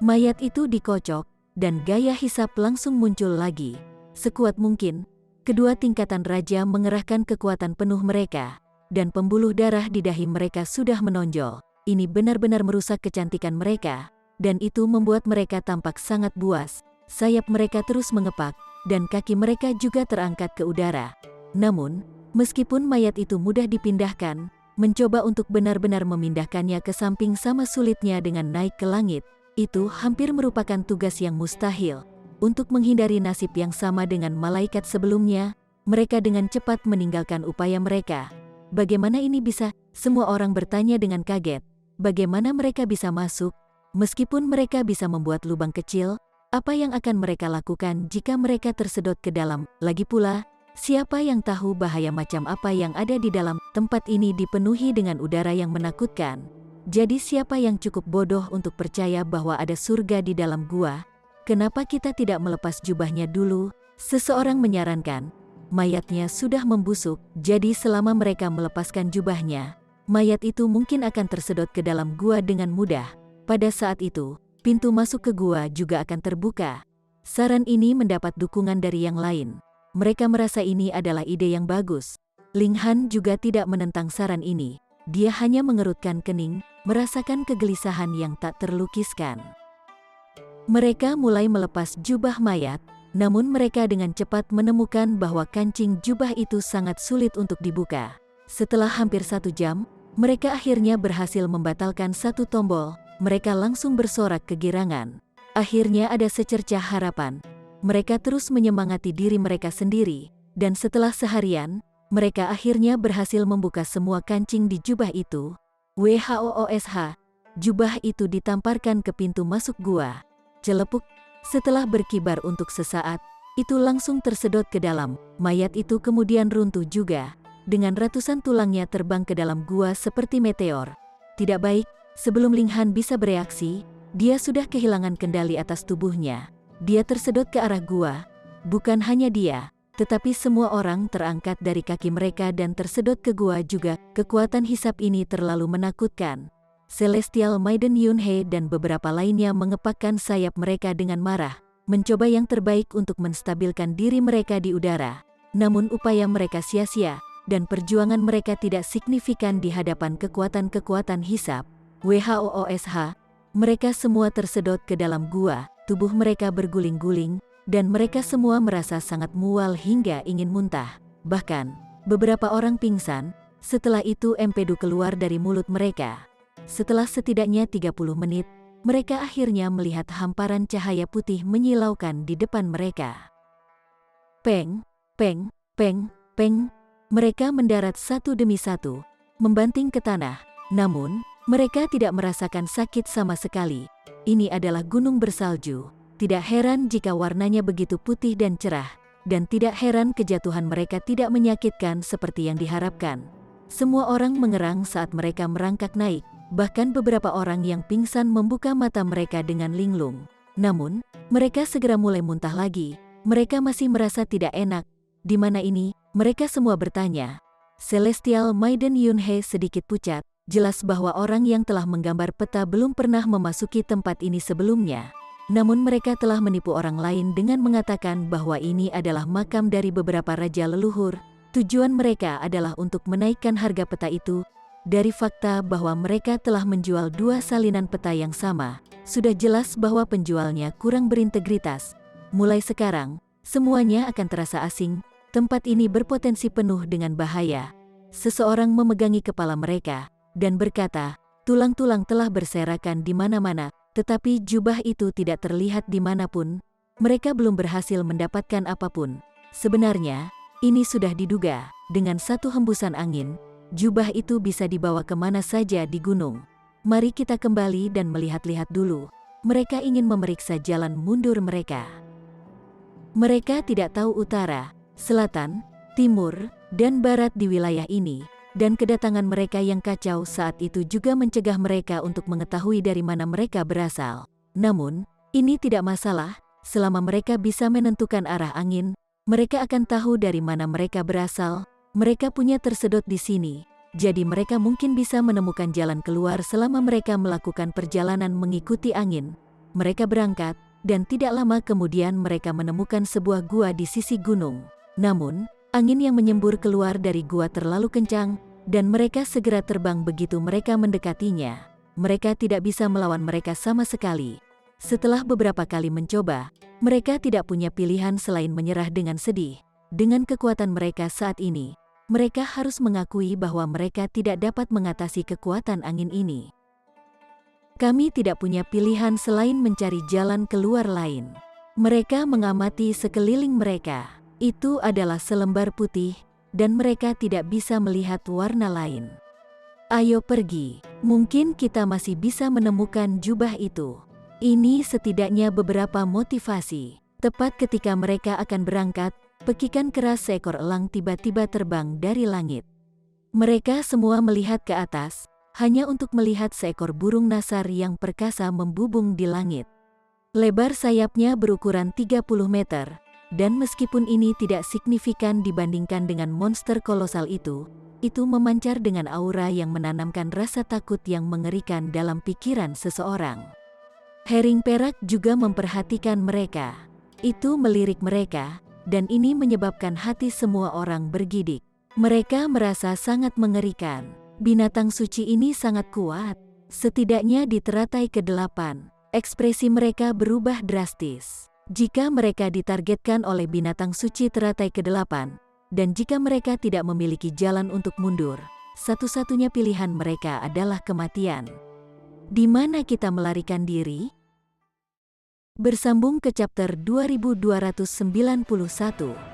Mayat itu dikocok, dan gaya hisap langsung muncul lagi. Sekuat mungkin, kedua tingkatan raja mengerahkan kekuatan penuh mereka, dan pembuluh darah di dahi mereka sudah menonjol. Ini benar-benar merusak kecantikan mereka, dan itu membuat mereka tampak sangat buas. Sayap mereka terus mengepak, dan kaki mereka juga terangkat ke udara. Namun, meskipun mayat itu mudah dipindahkan, mencoba untuk benar-benar memindahkannya ke samping sama sulitnya dengan naik ke langit, itu hampir merupakan tugas yang mustahil. Untuk menghindari nasib yang sama dengan malaikat sebelumnya, mereka dengan cepat meninggalkan upaya mereka. Bagaimana ini bisa? Semua orang bertanya dengan kaget. Bagaimana mereka bisa masuk? Meskipun mereka bisa membuat lubang kecil, apa yang akan mereka lakukan jika mereka tersedot ke dalam? Lagi pula, siapa yang tahu bahaya macam apa yang ada di dalam? Tempat ini dipenuhi dengan udara yang menakutkan. Jadi siapa yang cukup bodoh untuk percaya bahwa ada surga di dalam gua? Kenapa kita tidak melepas jubahnya dulu? Seseorang menyarankan. Mayatnya sudah membusuk, jadi selama mereka melepaskan jubahnya, mayat itu mungkin akan tersedot ke dalam gua dengan mudah. Pada saat itu, pintu masuk ke gua juga akan terbuka. Saran ini mendapat dukungan dari yang lain. Mereka merasa ini adalah ide yang bagus. Ling Han juga tidak menentang saran ini. Dia hanya mengerutkan kening, merasakan kegelisahan yang tak terlukiskan. Mereka mulai melepas jubah mayat, namun mereka dengan cepat menemukan bahwa kancing jubah itu sangat sulit untuk dibuka. Setelah hampir 1 jam, mereka akhirnya berhasil membatalkan satu tombol. Mereka langsung bersorak kegirangan. Akhirnya ada secercah harapan. Mereka terus menyemangati diri mereka sendiri, dan setelah seharian, mereka akhirnya berhasil membuka semua kancing di jubah itu. WHOOSH, jubah itu ditamparkan ke pintu masuk gua. Celepuk, setelah berkibar untuk sesaat, itu langsung tersedot ke dalam. Mayat itu kemudian runtuh juga, dengan ratusan tulangnya terbang ke dalam gua seperti meteor. Tidak baik, sebelum Ling Han bisa bereaksi, dia sudah kehilangan kendali atas tubuhnya. Dia tersedot ke arah gua. Bukan hanya dia, tetapi semua orang terangkat dari kaki mereka dan tersedot ke gua juga. Kekuatan hisap ini terlalu menakutkan. Celestial Maiden Yunhei dan beberapa lainnya mengepakkan sayap mereka dengan marah, mencoba yang terbaik untuk menstabilkan diri mereka di udara. Namun upaya mereka sia-sia, dan perjuangan mereka tidak signifikan di hadapan kekuatan-kekuatan hisap. WHOOSH, mereka semua tersedot ke dalam gua, tubuh mereka berguling-guling, dan mereka semua merasa sangat mual hingga ingin muntah. Bahkan, beberapa orang pingsan. Setelah itu empedu keluar dari mulut mereka. Setelah setidaknya 30 menit, mereka akhirnya melihat hamparan cahaya putih menyilaukan di depan mereka. Peng, peng, peng, peng. Mereka mendarat satu demi satu, membanting ke tanah. Namun, mereka tidak merasakan sakit sama sekali. Ini adalah gunung bersalju. Tidak heran jika warnanya begitu putih dan cerah, dan tidak heran kejatuhan mereka tidak menyakitkan seperti yang diharapkan. Semua orang mengerang saat mereka merangkak naik. Bahkan beberapa orang yang pingsan membuka mata mereka dengan linglung. Namun, mereka segera mulai muntah lagi. Mereka masih merasa tidak enak. Di mana ini? Mereka semua bertanya. Celestial Maiden Yunhei sedikit pucat. Jelas bahwa orang yang telah menggambar peta belum pernah memasuki tempat ini sebelumnya. Namun mereka telah menipu orang lain dengan mengatakan bahwa ini adalah makam dari beberapa raja leluhur. Tujuan mereka adalah untuk menaikkan harga peta itu. Dari fakta bahwa mereka telah menjual 2 salinan peta yang sama, sudah jelas bahwa penjualnya kurang berintegritas. Mulai sekarang, semuanya akan terasa asing. Tempat ini berpotensi penuh dengan bahaya. Seseorang memegangi kepala mereka dan berkata, tulang-tulang telah berserakan di mana-mana, tetapi jubah itu tidak terlihat dimanapun. Mereka belum berhasil mendapatkan apapun. Sebenarnya, ini sudah diduga, dengan satu hembusan angin, jubah itu bisa dibawa kemana saja di gunung. Mari kita kembali dan melihat-lihat dulu. Mereka ingin memeriksa jalan mundur mereka. Mereka tidak tahu utara, selatan, timur, dan barat di wilayah ini, dan kedatangan mereka yang kacau saat itu juga mencegah mereka untuk mengetahui dari mana mereka berasal. Namun, ini tidak masalah, selama mereka bisa menentukan arah angin, mereka akan tahu dari mana mereka berasal. Mereka punya tersedot di sini, jadi mereka mungkin bisa menemukan jalan keluar selama mereka melakukan perjalanan mengikuti angin. Mereka berangkat, dan tidak lama kemudian mereka menemukan sebuah gua di sisi gunung. Namun, angin yang menyembur keluar dari gua terlalu kencang, dan mereka segera terbang begitu mereka mendekatinya. Mereka tidak bisa melawan mereka sama sekali. Setelah beberapa kali mencoba, mereka tidak punya pilihan selain menyerah dengan sedih. Dengan kekuatan mereka saat ini, mereka harus mengakui bahwa mereka tidak dapat mengatasi kekuatan angin ini. Kami tidak punya pilihan selain mencari jalan keluar lain. Mereka mengamati sekeliling mereka. Itu adalah selembar putih, dan mereka tidak bisa melihat warna lain. Ayo pergi, mungkin kita masih bisa menemukan jubah itu. Ini setidaknya beberapa motivasi. Tepat ketika mereka akan berangkat, pekikan keras seekor elang tiba-tiba terbang dari langit. Mereka semua melihat ke atas, hanya untuk melihat seekor burung nasar yang perkasa membubung di langit. Lebar sayapnya berukuran 30 meter, dan meskipun ini tidak signifikan dibandingkan dengan monster kolosal itu memancar dengan aura yang menanamkan rasa takut yang mengerikan dalam pikiran seseorang. Herring perak juga memperhatikan mereka. Itu melirik mereka, dan ini menyebabkan hati semua orang bergidik. Mereka merasa sangat mengerikan. Binatang suci ini sangat kuat. Setidaknya di teratai ke-8, ekspresi mereka berubah drastis. Jika mereka ditargetkan oleh binatang suci teratai ke-8, dan jika mereka tidak memiliki jalan untuk mundur, satu-satunya pilihan mereka adalah kematian. Di mana kita melarikan diri? Bersambung ke chapter 2291.